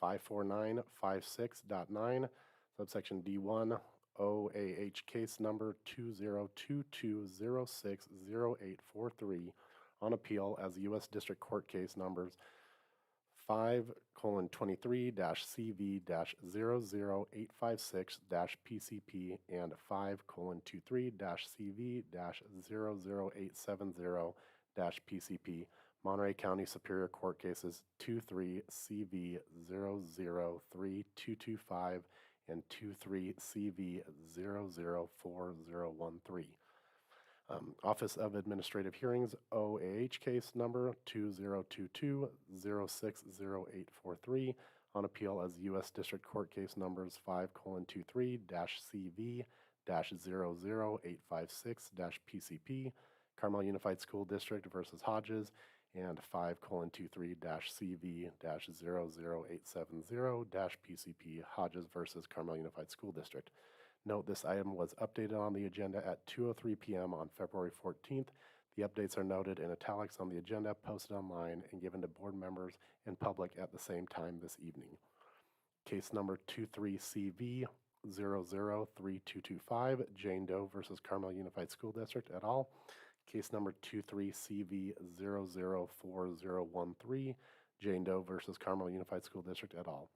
54956.9, subsection D1, OAH case number 2022060843, on appeal as U.S. District Court case numbers 5:23-CV-00856-PCP and 5:23-CV-00870-PCP, Monterey County Superior Court cases 23-CV-003-225 and 23-CV-004013. Office of Administrative Hearings, OAH case number 2022-060843, on appeal as U.S. District Court case numbers 5:23-CV-00856-PCP, Carmel Unified School District versus Hodges, and 5:23-CV-00870-PCP, Hodges versus Carmel Unified School District. Note this item was updated on the agenda at 2:03 p.m. on February 14th. The updates are noted in italics on the agenda, posted online, and given to board members and public at the same time this evening. Case number 23CV-003225, Jane Doe versus Carmel Unified School District et al. Case number 23CV-004013, Jane Doe versus Carmel Unified School District et al.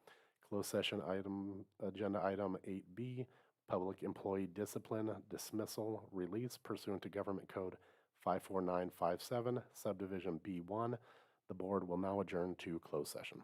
Closed session item, agenda item 8B, public employee discipline, dismissal, release pursuant to Government Code 54957, subdivision B1. The board will now adjourn to closed session.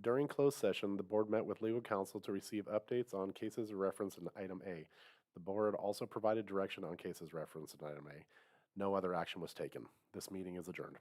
During closed session, the board met with legal counsel to receive updates on cases referenced in item A. The board also provided direction on cases referenced in item A. No other action was taken. This meeting is adjourned.